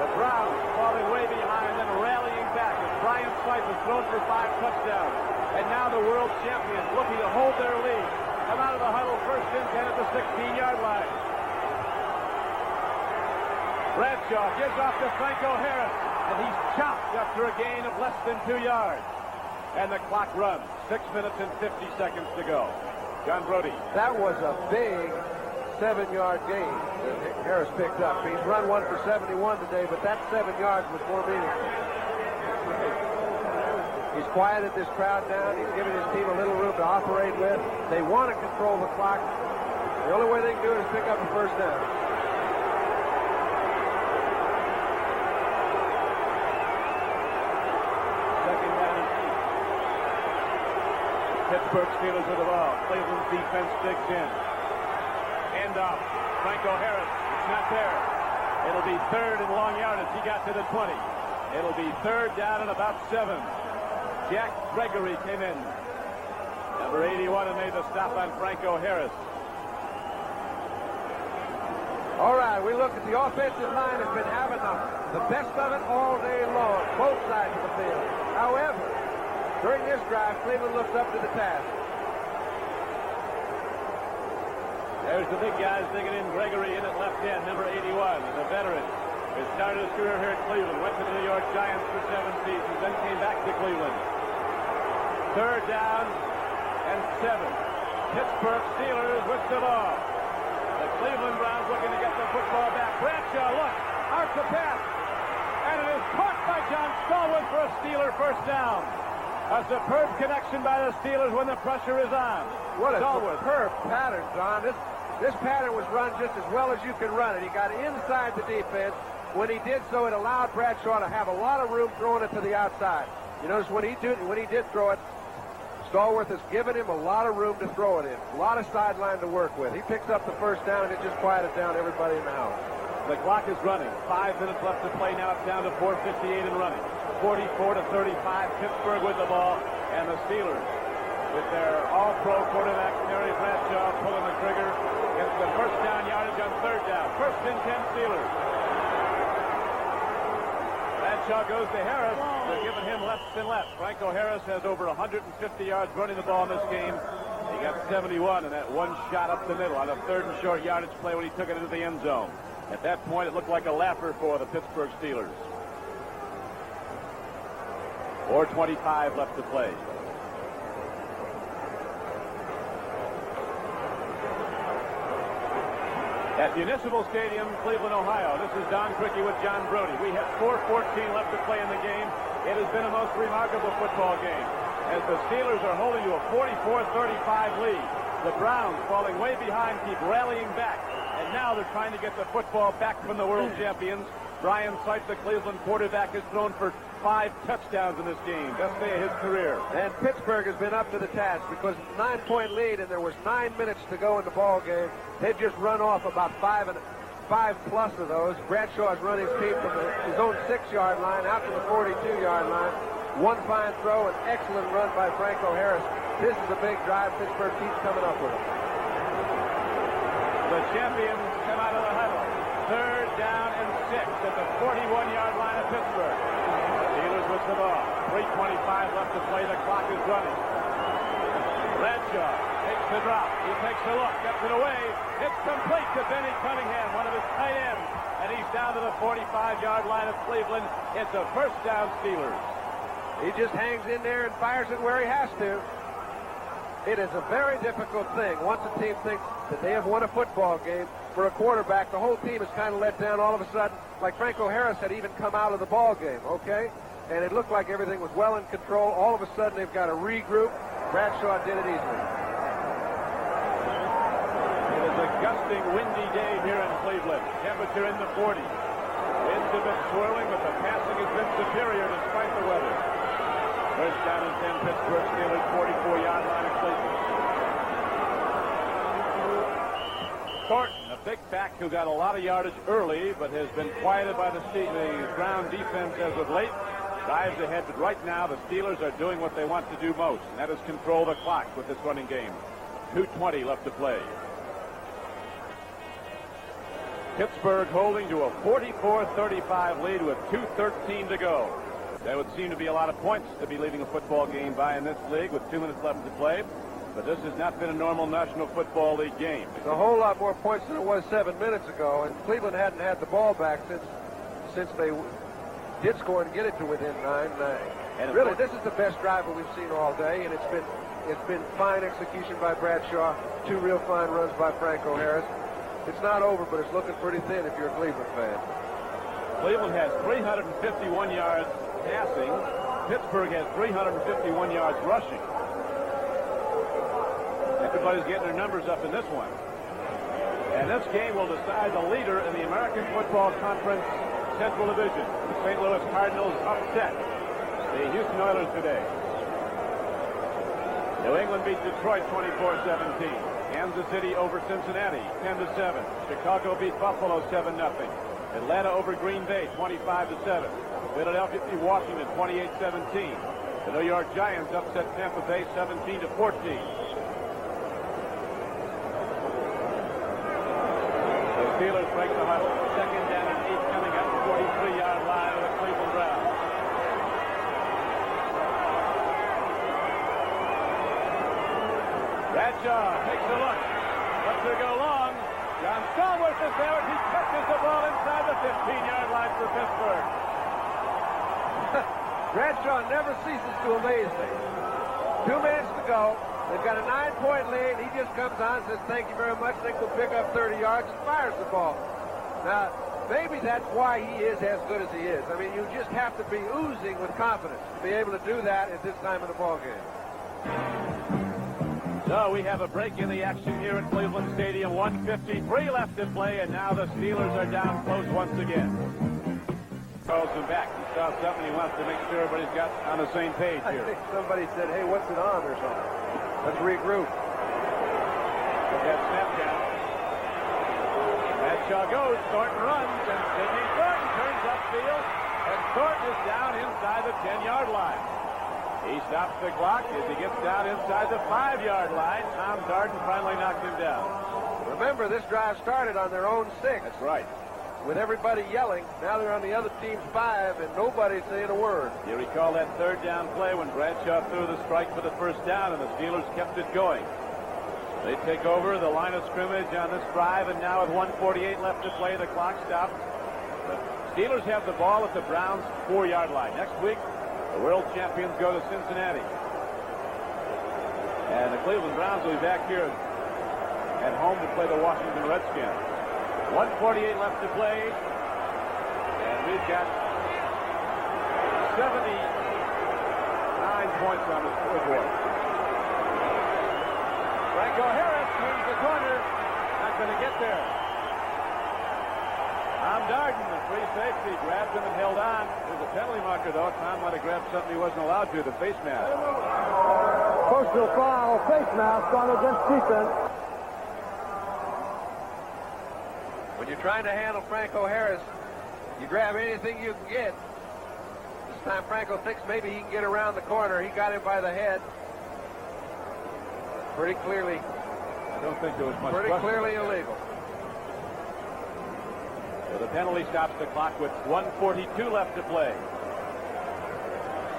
The Browns falling way behind and rallying back as Brian Sipe has thrown for 5 touchdowns. And now the world champions looking to hold their lead. Come out of the huddle, 1st and 10 at the 16-yard line. Bradshaw gives off to Franco Harris, and he's chopped after a gain of less than 2 yards. And the clock runs. 6 minutes and 50 seconds to go. John Brody. That was a big 7-yard gain that Harris picked up. He's run one for 71 today, but that 7 yards was more meaningful. He's quieted this crowd down. He's given his team a little room to operate with. They want to control the clock. The only way they can do it is pick up a 1st down. Second down and 8. Pittsburgh Steelers with the ball. Cleveland's defense digs in. Hand off. Franco Harris. not there. It'll be third and long yardage. He got to the 20. It'll be third down and about 7. Jack Gregory came in. Number 81 and made the stop on Franco Harris. All right, we look at the offensive line has been having the best of it all day long, both sides of the field. However, during this drive, Cleveland looks up to the task. There's the big guys digging in. Gregory in at left end, number 81, the veteran. He started his career here at Cleveland, went to the New York Giants for 7 seasons, then came back to Cleveland. Third down and 7. Pittsburgh Steelers with the ball. The Cleveland Browns looking to get the football back. Bradshaw, look, arcs the pass. And it is caught by John Stallworth for a Steeler first down. A superb connection by the Steelers when the pressure is on. What a superb pattern, John. This pattern was run just as well as you can run it. He got inside the defense. When he did so, it allowed Bradshaw to have a lot of room throwing it to the outside. You notice when he did throw it, Stallworth has given him a lot of room to throw it in. A lot of sideline to work with. He picks up the first down, and it just quieted down everybody in the house. The clock is running. 5 minutes left to play. Now it's down to 4:58 and running. 44-35, Pittsburgh with the ball, and the Steelers with their all-pro quarterback Terry Bradshaw pulling the trigger gets the first down yardage on third down. First and 10 Steelers. Bradshaw goes to Harris. They're giving him less and less. Franco Harris has over 150 yards running the ball in this game. He got 71 in that one shot up the middle on a third and short yardage play when he took it into the end zone. At that point, it looked like a lapper for the Pittsburgh Steelers. 4:25 left to play. At Municipal Stadium, Cleveland, Ohio. This is Don Criqui with John Brody. We have 4:14 left to play in the game. It has been a most remarkable football game as the Steelers are holding to a 44-35 lead. The Browns, falling way behind, keep rallying back. And now they're trying to get the football back from the world champions. Brian Sykes, the Cleveland quarterback, has thrown for 5 touchdowns in this game. Best day of his career. And Pittsburgh has been up to the task because it's a 9-point lead and there was 9 minutes to go in the ball game. They've just run off about 5 plus of those. Bradshaw has run his team from his own 6-yard line out to the 42-yard line. One fine throw, an excellent run by Franco Harris. This is a big drive. Pittsburgh keeps coming up with it. The champions come out of the huddle. Third down and 6 at the 41-yard line of Pittsburgh. Steelers with the ball. 3:25 left to play. The clock is running. Bradshaw takes the drop. He takes a look. Gets it away. It's complete to Bennie Cunningham, one of his tight ends. And he's down to the 45-yard line of Cleveland. It's a first down Steelers. He just hangs in there and fires it where he has to. It is a very difficult thing. Once a team thinks that they have won a football game, for a quarterback, the whole team is kind of let down all of a sudden, like Franco Harris had even come out of the ball game, okay? And it looked like everything was well in control. All of a sudden, they've got to regroup. Bradshaw did it easily. It is a gusting, windy day here in Cleveland. Temperature in the 40s. Winds have been swirling, but the passing has been superior despite the weather. First down and 10, Pittsburgh Steelers, 44-yard line of Cleveland. Thornton, a big back who got a lot of yardage early, but has been quieted by the ground defense as of late. Dives ahead, but right now the Steelers are doing what they want to do most, and that is control the clock with this running game. 2:20 left to play. Pittsburgh holding to a 44-35 lead with 2:13 to go. There would seem to be a lot of points to be leading a football game by in this league with 2 minutes left to play. But this has not been a normal National Football League game. It's a whole lot more points than it was 7 minutes ago, and Cleveland hadn't had the ball back since they did score and get it to within 9. And really, this is the best drive that we've seen all day, and it's been fine execution by Bradshaw, 2 real fine runs by Franco Harris. It's not over, but it's looking pretty thin if you're a Cleveland fan. Cleveland has 351 yards passing. Pittsburgh has 351 yards rushing. Everybody's getting their numbers up in this one. And this game will decide the leader in the American Football Conference Central Division. The St. Louis Cardinals upset the Houston Oilers today. New England beat Detroit 24-17. Kansas City over Cincinnati, 10-7. Chicago beat Buffalo 7-0. Atlanta over Green Bay, 25-7. Philadelphia beat Washington, 28-17. The New York Giants upset Tampa Bay, 17-14. The Steelers break the huddle. Second down and 8 coming up, 43-yard line of the Cleveland Browns. Bradshaw takes a look. Lets her go long. John Stallworth is there. He catches the ball inside the 15-yard line for Pittsburgh. Bradshaw never ceases to amaze me. 2 minutes to go. They've got a 9-point lead. He just comes on and says, thank you very much. Think we'll pick up 30 yards and fires the ball. Now, maybe that's why he is as good as he is. I mean, you just have to be oozing with confidence to be able to do that at this time of the ball game. So we have a break in the action here at Cleveland Stadium. 1:53 left to play, and now the Steelers are down close once again. Calls him back. He saw something. He wants to make sure everybody's got on the same page here. I think somebody said, hey, what's it on or something? Let's regroup. Look at snap down. Bradshaw goes. Thornton runs, and Sidney Thornton turns upfield, and Thornton is down inside the 10-yard line. He stops the clock as he gets down inside the 5-yard line. Tom Darden finally knocked him down. Remember, this drive started on their own 6. That's right. With everybody yelling, now they're on the other team's 5, and nobody's saying a word. You recall that third down play when Bradshaw threw the strike for the first down, and the Steelers kept it going. They take over the line of scrimmage on this drive, and now with 1:48 left to play, the clock stops. The Steelers have the ball at the Browns' 4-yard line. Next week, the world champions go to Cincinnati. And the Cleveland Browns will be back here at home to play the Washington Redskins. 1:48 left to play. And we've got 79 points on the scoreboard. Franco Harris turns the corner. Not going to get there. Tom Darden, the free safety, grabbed him and held on. There's a penalty marker, though. Tom might have grabbed something he wasn't allowed to, the face mask. Personal foul, face mask on against defense. When you're trying to handle Franco Harris, you grab anything you can get. This time Franco thinks maybe he can get around the corner. He got him by the head. Pretty clearly. I don't think there was much Pretty question. clearly illegal. So the penalty stops the clock with 1:42 left to play.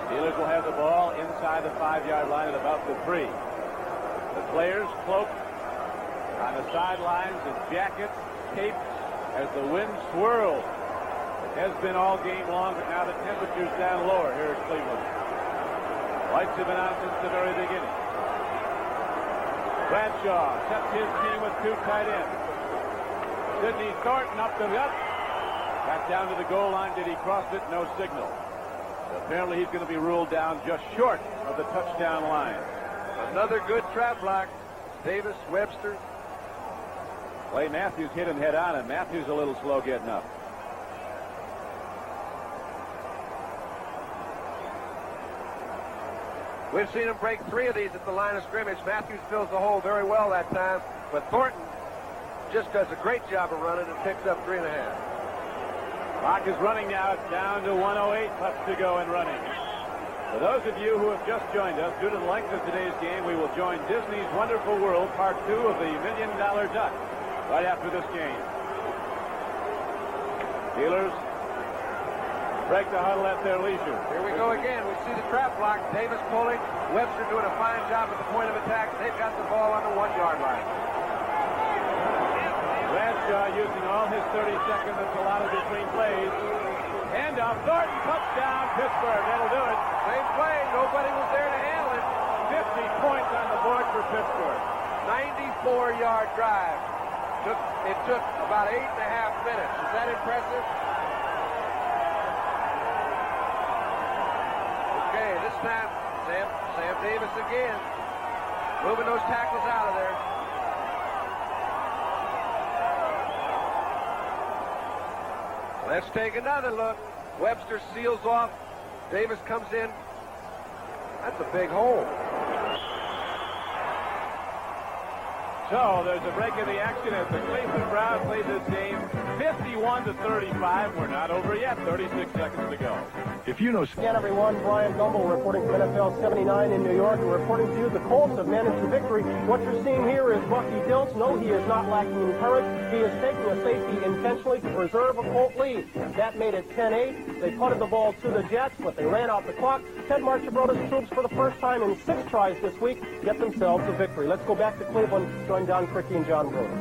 Steelers will have the ball inside the 5-yard line at about the 3. The players cloaked on the sidelines in jackets, capes, as the wind swirls. It has been all game long, but now the temperature's down lower here at Cleveland. Lights have been on since the very beginning. Bradshaw sets his team with 2 tight ends. Sidney Thornton up the gut. Back down to the goal line. Did he cross it? No signal. Apparently he's going to be ruled down just short of the touchdown line. Another good trap block. Davis, Webster. Clay Matthews hit him head on, and Matthews a little slow getting up. We've seen him break 3 of these at the line of scrimmage. Matthews fills the hole very well that time, but Thornton just does a great job of running and picks up 3.5. Clock is running now. It's down to 1:08 left to go and running. For those of you who have just joined us, due to the length of today's game, we will join Disney's Wonderful World Part 2 of the $1 Million Duck right after this game. Steelers break the huddle at their leisure. Here we go again. We see the trap block. Davis pulling. Webster doing a fine job at the point of attack. They've got the ball on the 1-yard line. Bradshaw using all his 30 seconds that's allotted between plays. Handoff. Thornton, touchdown, Pittsburgh. That'll do it. Same play. Nobody was there to handle it. 50 points on the board for Pittsburgh. 94-yard drive. It took about 8.5 minutes. Is that impressive? Okay, this time, Sam Davis again. Moving those tackles out of there. Let's take another look. Webster seals off. Davis comes in. That's a big hole. So there's a break in the action as the Cleveland Browns lead this game 51-35. We're not over yet. 36 seconds to go. If you know... Again, everyone, Brian Gumbel reporting from NFL 79 in New York, and reporting to you the Colts have managed the victory. What you're seeing here is Bucky Dilts. No, he is not lacking in courage. He is taking a safety intentionally to preserve a Colt lead. That made it 10-8. They punted the ball to the Jets, but they ran out the clock. Ted Marchibroda's troops, for the first time in 6 tries this week, get themselves a victory. Let's go back to Cleveland. Join Don Criqui and John Brody.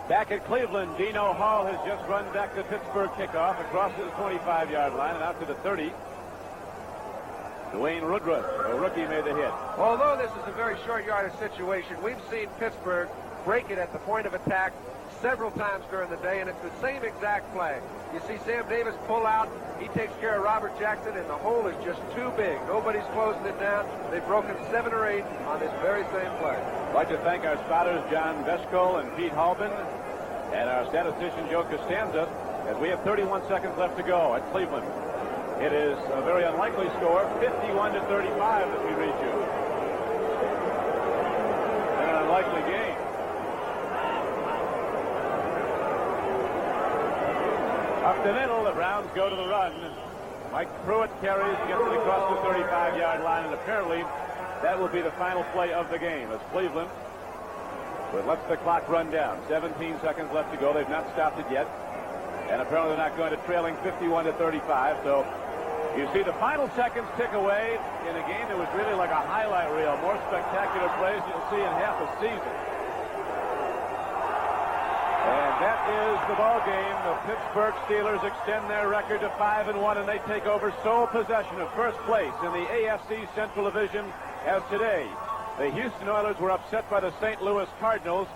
Back at Cleveland, Dino Hall has just run back the Pittsburgh kickoff across the 25-yard line and out to the 30. Dwayne Woodruff, a rookie, made the hit. Although this is a very short yardage situation, we've seen Pittsburgh break it at the point of attack several times during the day, and it's the same exact play. You see Sam Davis pull out. He takes care of Robert Jackson, and the hole is just too big. Nobody's closing it down. They've broken 7 or 8 on this very same play. I'd like to thank our spotters, John Veschko and Pete Halbin, and our statistician, Joe Costanza, as we have 31 seconds left to go at Cleveland. It is a very unlikely score, 51-35 as we reach you. And an unlikely game. Up the middle, the Browns go to the run. Mike Pruitt carries, gets it across the 35-yard line, and apparently that will be the final play of the game as Cleveland lets the clock run down. 17 seconds left to go. They've not stopped it yet. And apparently they're not going to trailing 51-35. So you see the final seconds tick away in a game that was really like a highlight reel. More spectacular plays you'll see in half a season. And that is the ball game. The Pittsburgh Steelers extend their record to 5-1, and they take over sole possession of first place in the AFC Central Division as today the Houston Oilers were upset by the St. Louis Cardinals.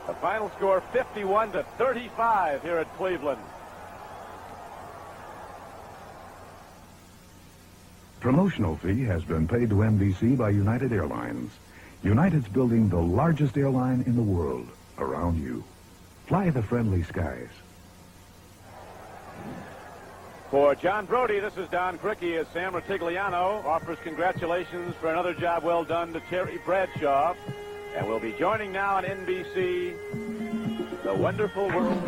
The final score 51-35 here at Cleveland. Promotional fee has been paid to NBC by United Airlines. United's building the largest airline in the world around you. Fly the friendly skies. For John Brody, this is Don Criqui as Sam Ratigliano offers congratulations for another job well done to Terry Bradshaw. And we'll be joining now on NBC, The Wonderful World.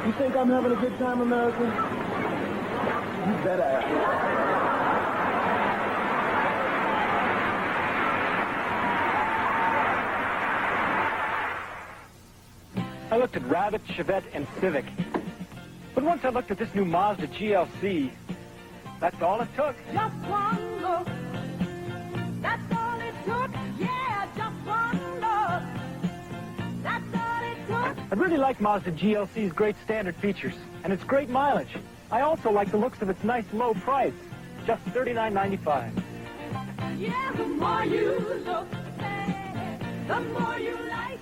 You think I'm having a good time, America? You bet I am. looked at Rabbit, Chevette, and Civic. But once I looked at this new Mazda GLC, that's all it took. Just one look. That's all it took. Yeah, just one look. That's all it took. I really like Mazda GLC's great standard features and its great mileage. I also like the looks of its nice low price, just $39.95. Yeah, the more you look, the more you like.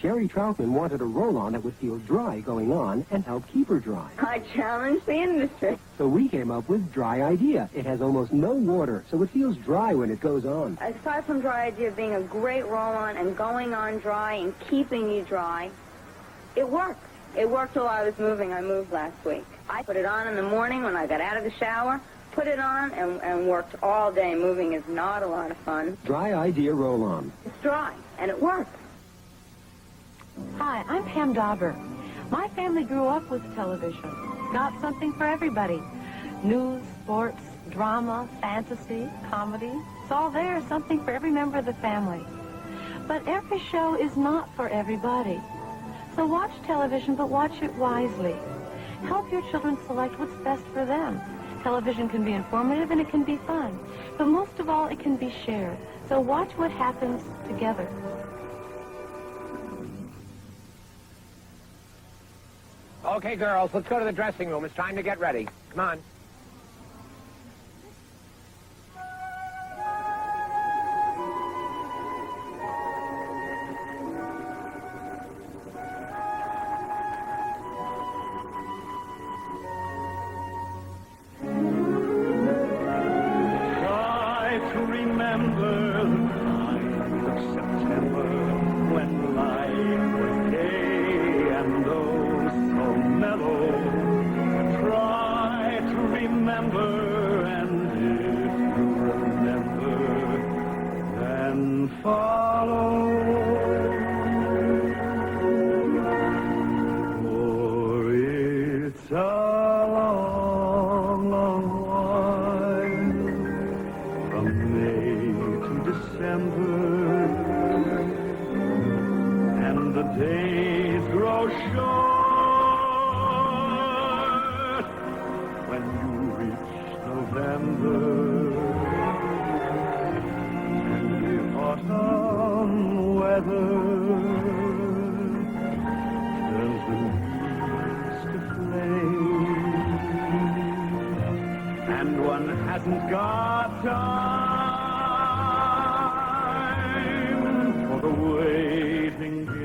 Sherry Troutman wanted a roll-on that would feel dry going on and help keep her dry. I challenge the industry. So we came up with Dry Idea. It has almost no water, so it feels dry when it goes on. Aside from Dry Idea being a great roll-on and going on dry and keeping you dry, it works. It worked while I was moving. I moved last week. I put it on in the morning when I got out of the shower, put it on, and worked all day. Moving is not a lot of fun. Dry Idea roll-on. It's dry, and it works. Hi, I'm Pam Dauber. My family grew up with television. Got something for everybody. News, sports, drama, fantasy, comedy. It's all there, something for every member of the family. But every show is not for everybody. So watch television, but watch it wisely. Help your children select what's best for them. Television can be informative and it can be fun. But most of all, it can be shared. So watch what happens together. Okay, girls, let's go to the dressing room. It's time to get ready. Come on. Try to remember the night of September when life was gay and mellow. Try to remember, and if you remember, then follow. For it's a long, long while from May to December, and the days grow short. November, and the autumn weather turns the leaves to flame, and one hasn't got time for the waiting game.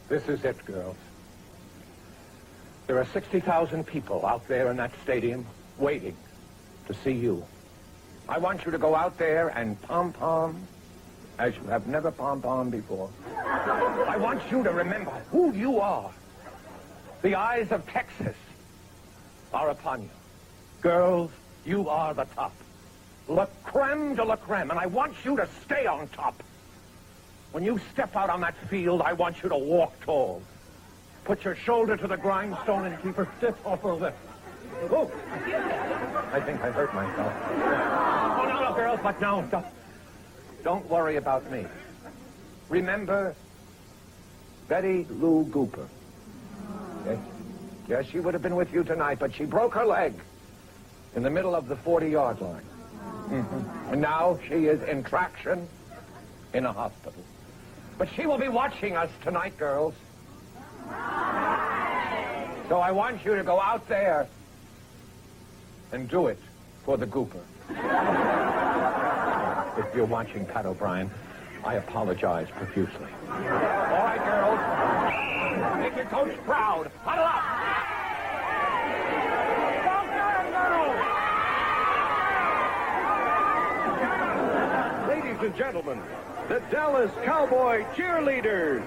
This is it, girls. There are 60,000 people out there in that stadium waiting to see you. I want you to go out there and pom-pom as you have never pom-pom before. I want you to remember who you are. The eyes of Texas are upon you. Girls, you are the top. La creme de la creme, and I want you to stay on top. When you step out on that field, I want you to walk tall. Put your shoulder to the grindstone and keep her stiff off her lip. Oh, I think I hurt myself. Oh, no, girls, but no, don't worry about me. Remember Betty Lou Gooper. Yes, she would have been with you tonight, but she broke her leg in the middle of the 40-yard line. And now she is in traction in a hospital. But she will be watching us tonight, girls. So I want you to go out there and do it for the Gooper. If you're watching Pat O'Brien, I apologize profusely. All right, girls. Make your coach proud. Huddle up. Ladies and gentlemen, the Dallas Cowboy cheerleaders.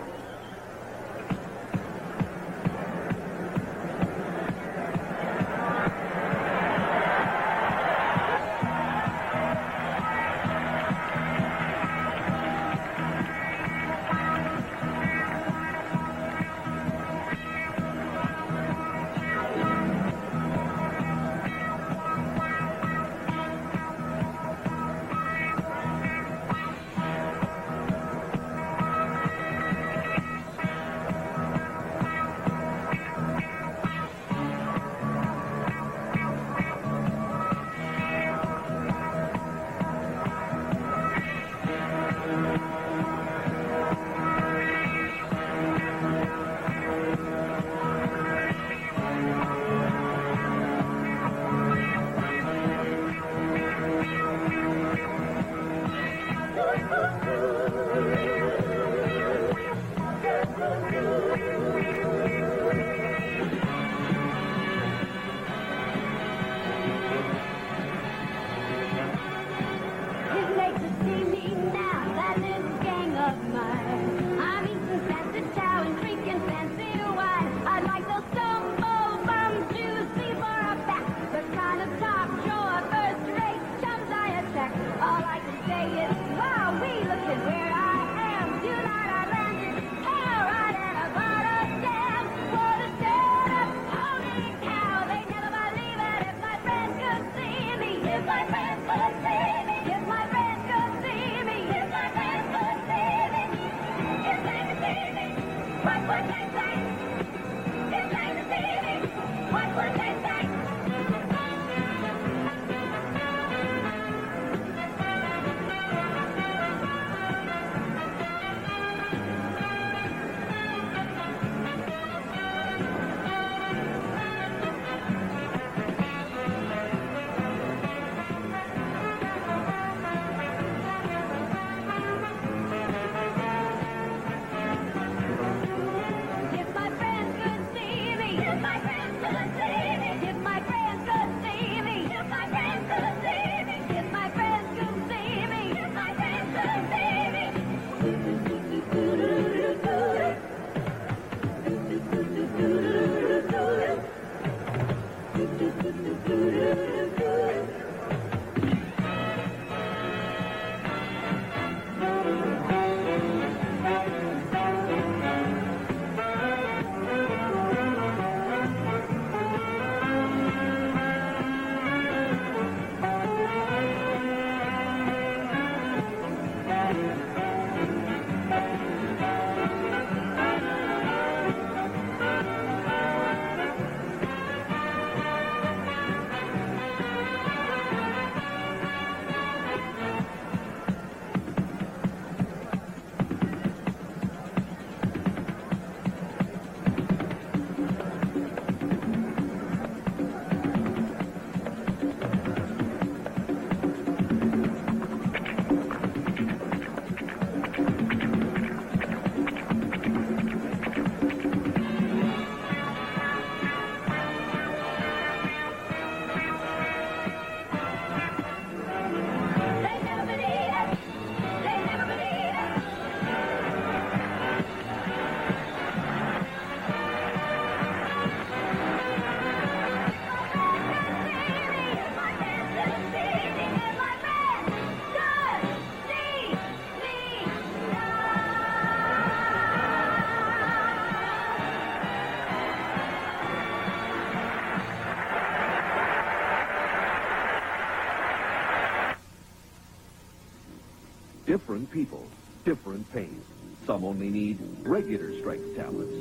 Different people, different pain. Some only need regular strength tablets.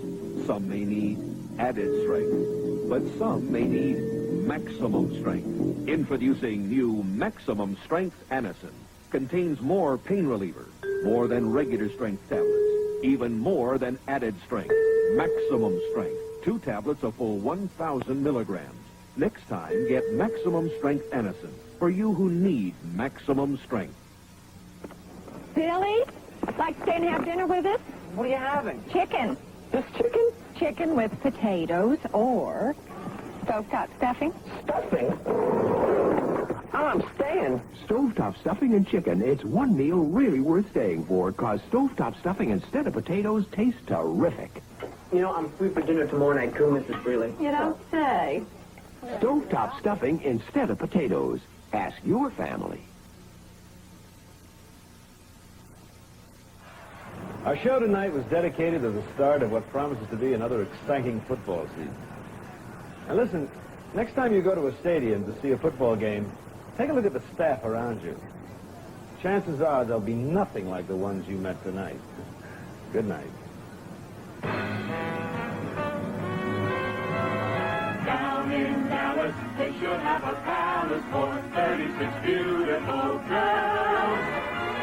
Some may need added strength. But some may need maximum strength. Introducing new Maximum Strength Anacin. Contains more pain reliever, more than regular strength tablets, even more than added strength. Maximum Strength. 2 tablets a full 1,000 milligrams. Next time, get Maximum Strength Anacin for you who need maximum strength. Billy, like to stay and have dinner with us? What are you having? Chicken. Just chicken? Chicken with potatoes or stovetop stuffing. Stuffing? Oh, I'm staying. Stovetop stuffing and chicken. It's one meal really worth staying for, because stovetop stuffing instead of potatoes tastes terrific. You know, I'm free for dinner tomorrow night, too, Mrs. Freely. You don't say. Stovetop stuffing instead of potatoes. Ask your family. Our show tonight was dedicated to the start of what promises to be another exciting football season. And listen, next time you go to a stadium to see a football game, take a look at the staff around you. Chances are they'll be nothing like the ones you met tonight. Good night. Down in Dallas, they should have a palace for 36 beautiful girls.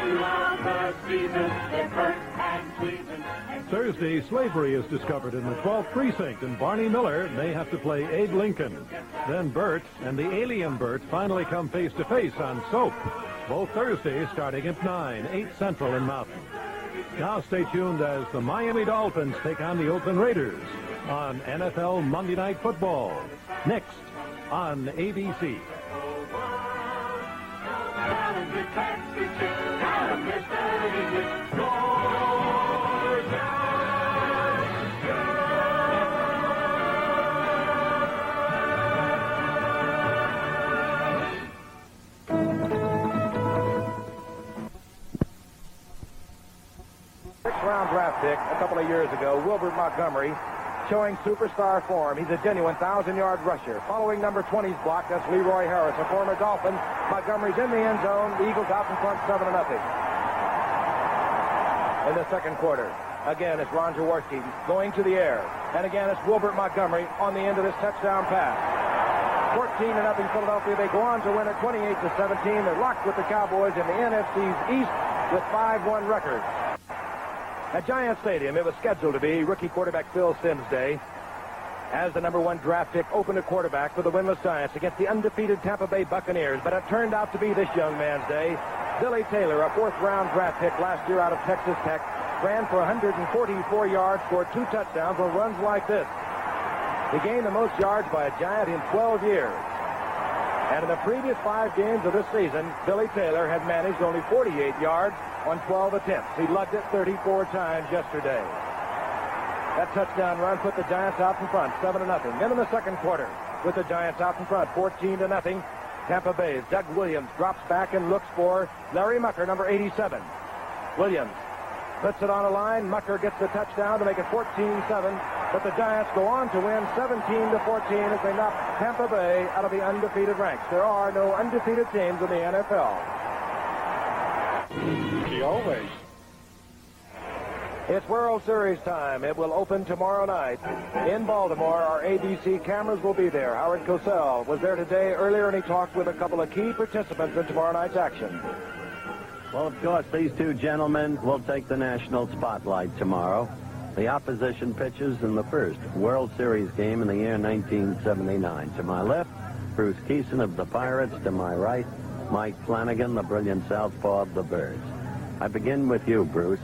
Throughout the season, they're Bert and Cleveland. Thursday, slavery is discovered in the 12th precinct, and Barney Miller may have to play Abe Lincoln. Then Bert and the alien Bert finally come face-to-face on Soap. Both Thursdays starting at 9, 8 Central in Mountain. Now stay tuned as the Miami Dolphins take on the Oakland Raiders on NFL Monday Night Football. Next on ABC. Sixth-round draft pick a couple of years ago, Wilbert Montgomery, showing superstar form. He's a genuine 1,000-yard rusher. Following number 20's block, that's Leroy Harris, a former Dolphin. Montgomery's in the end zone. The Eagles out in front 7-0. In the second quarter, again, it's Ron Jaworski going to the air. And again, it's Wilbert Montgomery on the end of this touchdown pass. 14-0 Philadelphia. They go on to win it 28-17. They're locked with the Cowboys in the NFC's East with 5-1 record. At Giant Stadium, it was scheduled to be rookie quarterback Phil Simms' day as the number 1 draft pick opened at quarterback for the winless Giants against the undefeated Tampa Bay Buccaneers. But it turned out to be this young man's day. Billy Taylor, a 4th-round draft pick last year out of Texas Tech, ran for 144 yards, scored 2 touchdowns on runs like this. He gained the most yards by a Giant in 12 years. And in the previous 5 games of this season, Billy Taylor had managed only 48 yards on 12 attempts. He lugged it 34 times yesterday. That touchdown run put the Giants out in front, 7-0. Then in the second quarter, with the Giants out in front, 14-0, Tampa Bay's Doug Williams drops back and looks for Larry Mucker, number 87. Williams puts it on a line. Mucker gets the touchdown to make it 14-7. But the Giants go on to win 17-14 as they knock Tampa Bay out of the undefeated ranks. There are no undefeated teams in the NFL. Always. It's World Series time. It will open tomorrow night in Baltimore. Our ABC cameras will be there. Howard Cosell was there today earlier, and he talked with a couple of key participants in tomorrow night's action. Well, of course, these 2 gentlemen will take the national spotlight tomorrow. The opposition pitchers in the first World Series game in the year 1979. To my left, Bruce Keeson of the Pirates. To my right, Mike Flanagan, the brilliant southpaw of the Birds. I begin with you, Bruce.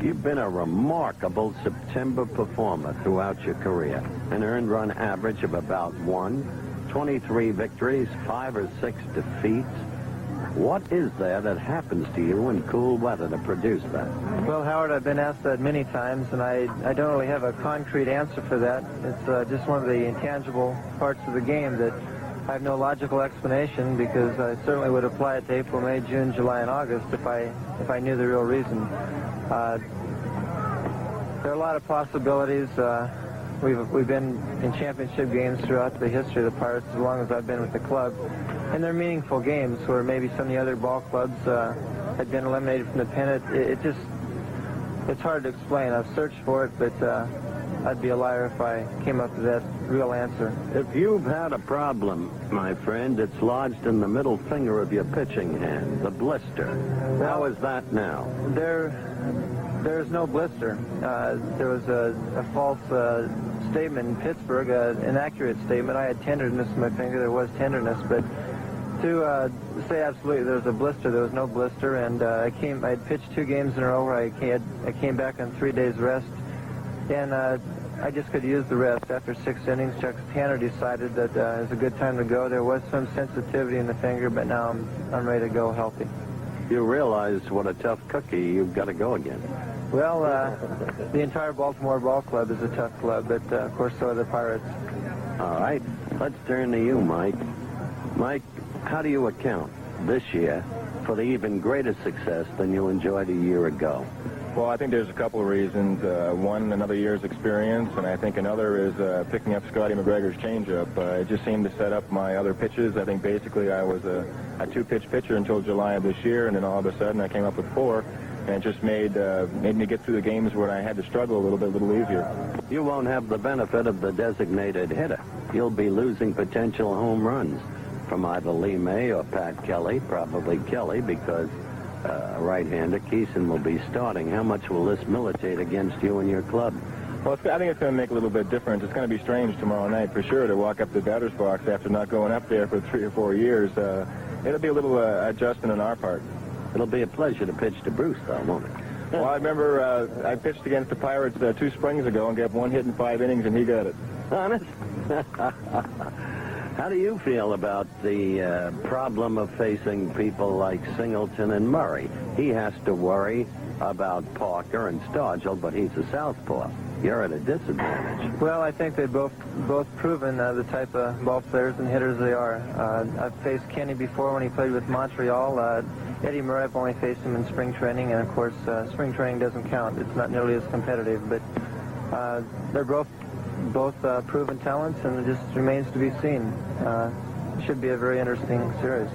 You've been a remarkable September performer throughout your career. An earned run average of about 1, 23 victories, 5 or 6 defeats. What is there that happens to you in cool weather to produce that? Well, Howard, I've been asked that many times, and I don't really have a concrete answer for that. It's just one of the intangible parts of the game that I have no logical explanation, because I certainly would apply it to April, May, June, July, and August if I knew the real reason. There are a lot of possibilities. We've been in championship games throughout the history of the Pirates as long as I've been with the club. And they're meaningful games where maybe some of the other ball clubs had been eliminated from the pen. It's hard to explain. I've searched for it, but I'd be a liar if I came up with that real answer. If you've had a problem, my friend, it's lodged in the middle finger of your pitching hand, the blister. How is that now? There's no blister. There was a false statement in Pittsburgh, an inaccurate statement. I had tenderness in my finger. There was tenderness, but to say absolutely there was a blister, there was no blister. And I had pitched 2 games in a row where I came back on 3 days rest, and I just could use the rest. After 6 innings, Chuck Tanner decided that it was a good time to go. There was some sensitivity in the finger, but now I'm ready to go healthy. You realize what a tough cookie you've got to go again. Well, the entire Baltimore ball club is a tough club, but of course so are the Pirates. All right, let's turn to you, Mike. Mike, how do you account this year for the even greater success than you enjoyed a year ago? Well, I think there's a couple of reasons. One, another year's experience, and I think another is picking up Scotty McGregor's changeup. It just seemed to set up my other pitches. I think basically I was a 2-pitch pitcher until July of this year, and then all of a sudden I came up with 4, and it just made me get through the games where I had to struggle a little easier. You won't have the benefit of the designated hitter. You'll be losing potential home runs from either Lee May or Pat Kelly, probably Kelly, because right-hander Keeson will be starting. How much will this militate against you and your club? Well, I think it's going to make a little bit difference. It's going to be strange tomorrow night for sure to walk up to the batter's box after not going up there for 3 or 4 years. It'll be a little adjustment on our part. It'll be a pleasure to pitch to Bruce, though, won't it? Well, I remember I pitched against the Pirates 2 springs ago and got 1 hit in 5 innings, and he got it. Honest? How do you feel about the problem of facing people like Singleton and Murray? He has to worry about Parker and Stargell, but he's a southpaw. You're at a disadvantage. Well, I think they've both proven the type of ball players and hitters they are. I've faced Kenny before when he played with Montreal. Eddie Murray, I've only faced him in spring training, and of course, spring training doesn't count. It's not nearly as competitive, but they're both proven talents, and it just remains to be seen. Should be a very interesting series.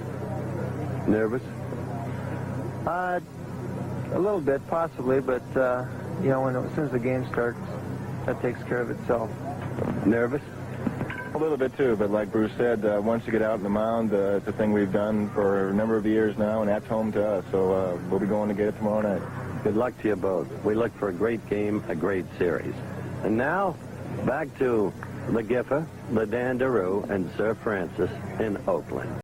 Nervous? A little bit, possibly, but you know, as soon as the game starts, that takes care of itself. Nervous? A little bit too, but like Bruce said, once you get out on the mound, it's a thing we've done for a number of years now, and that's home to us. So we'll be going to get it tomorrow night. Good luck to you both. We look for a great game, a great series. And now, back to the Giffer, the Dandaroo, and Sir Francis in Oakland.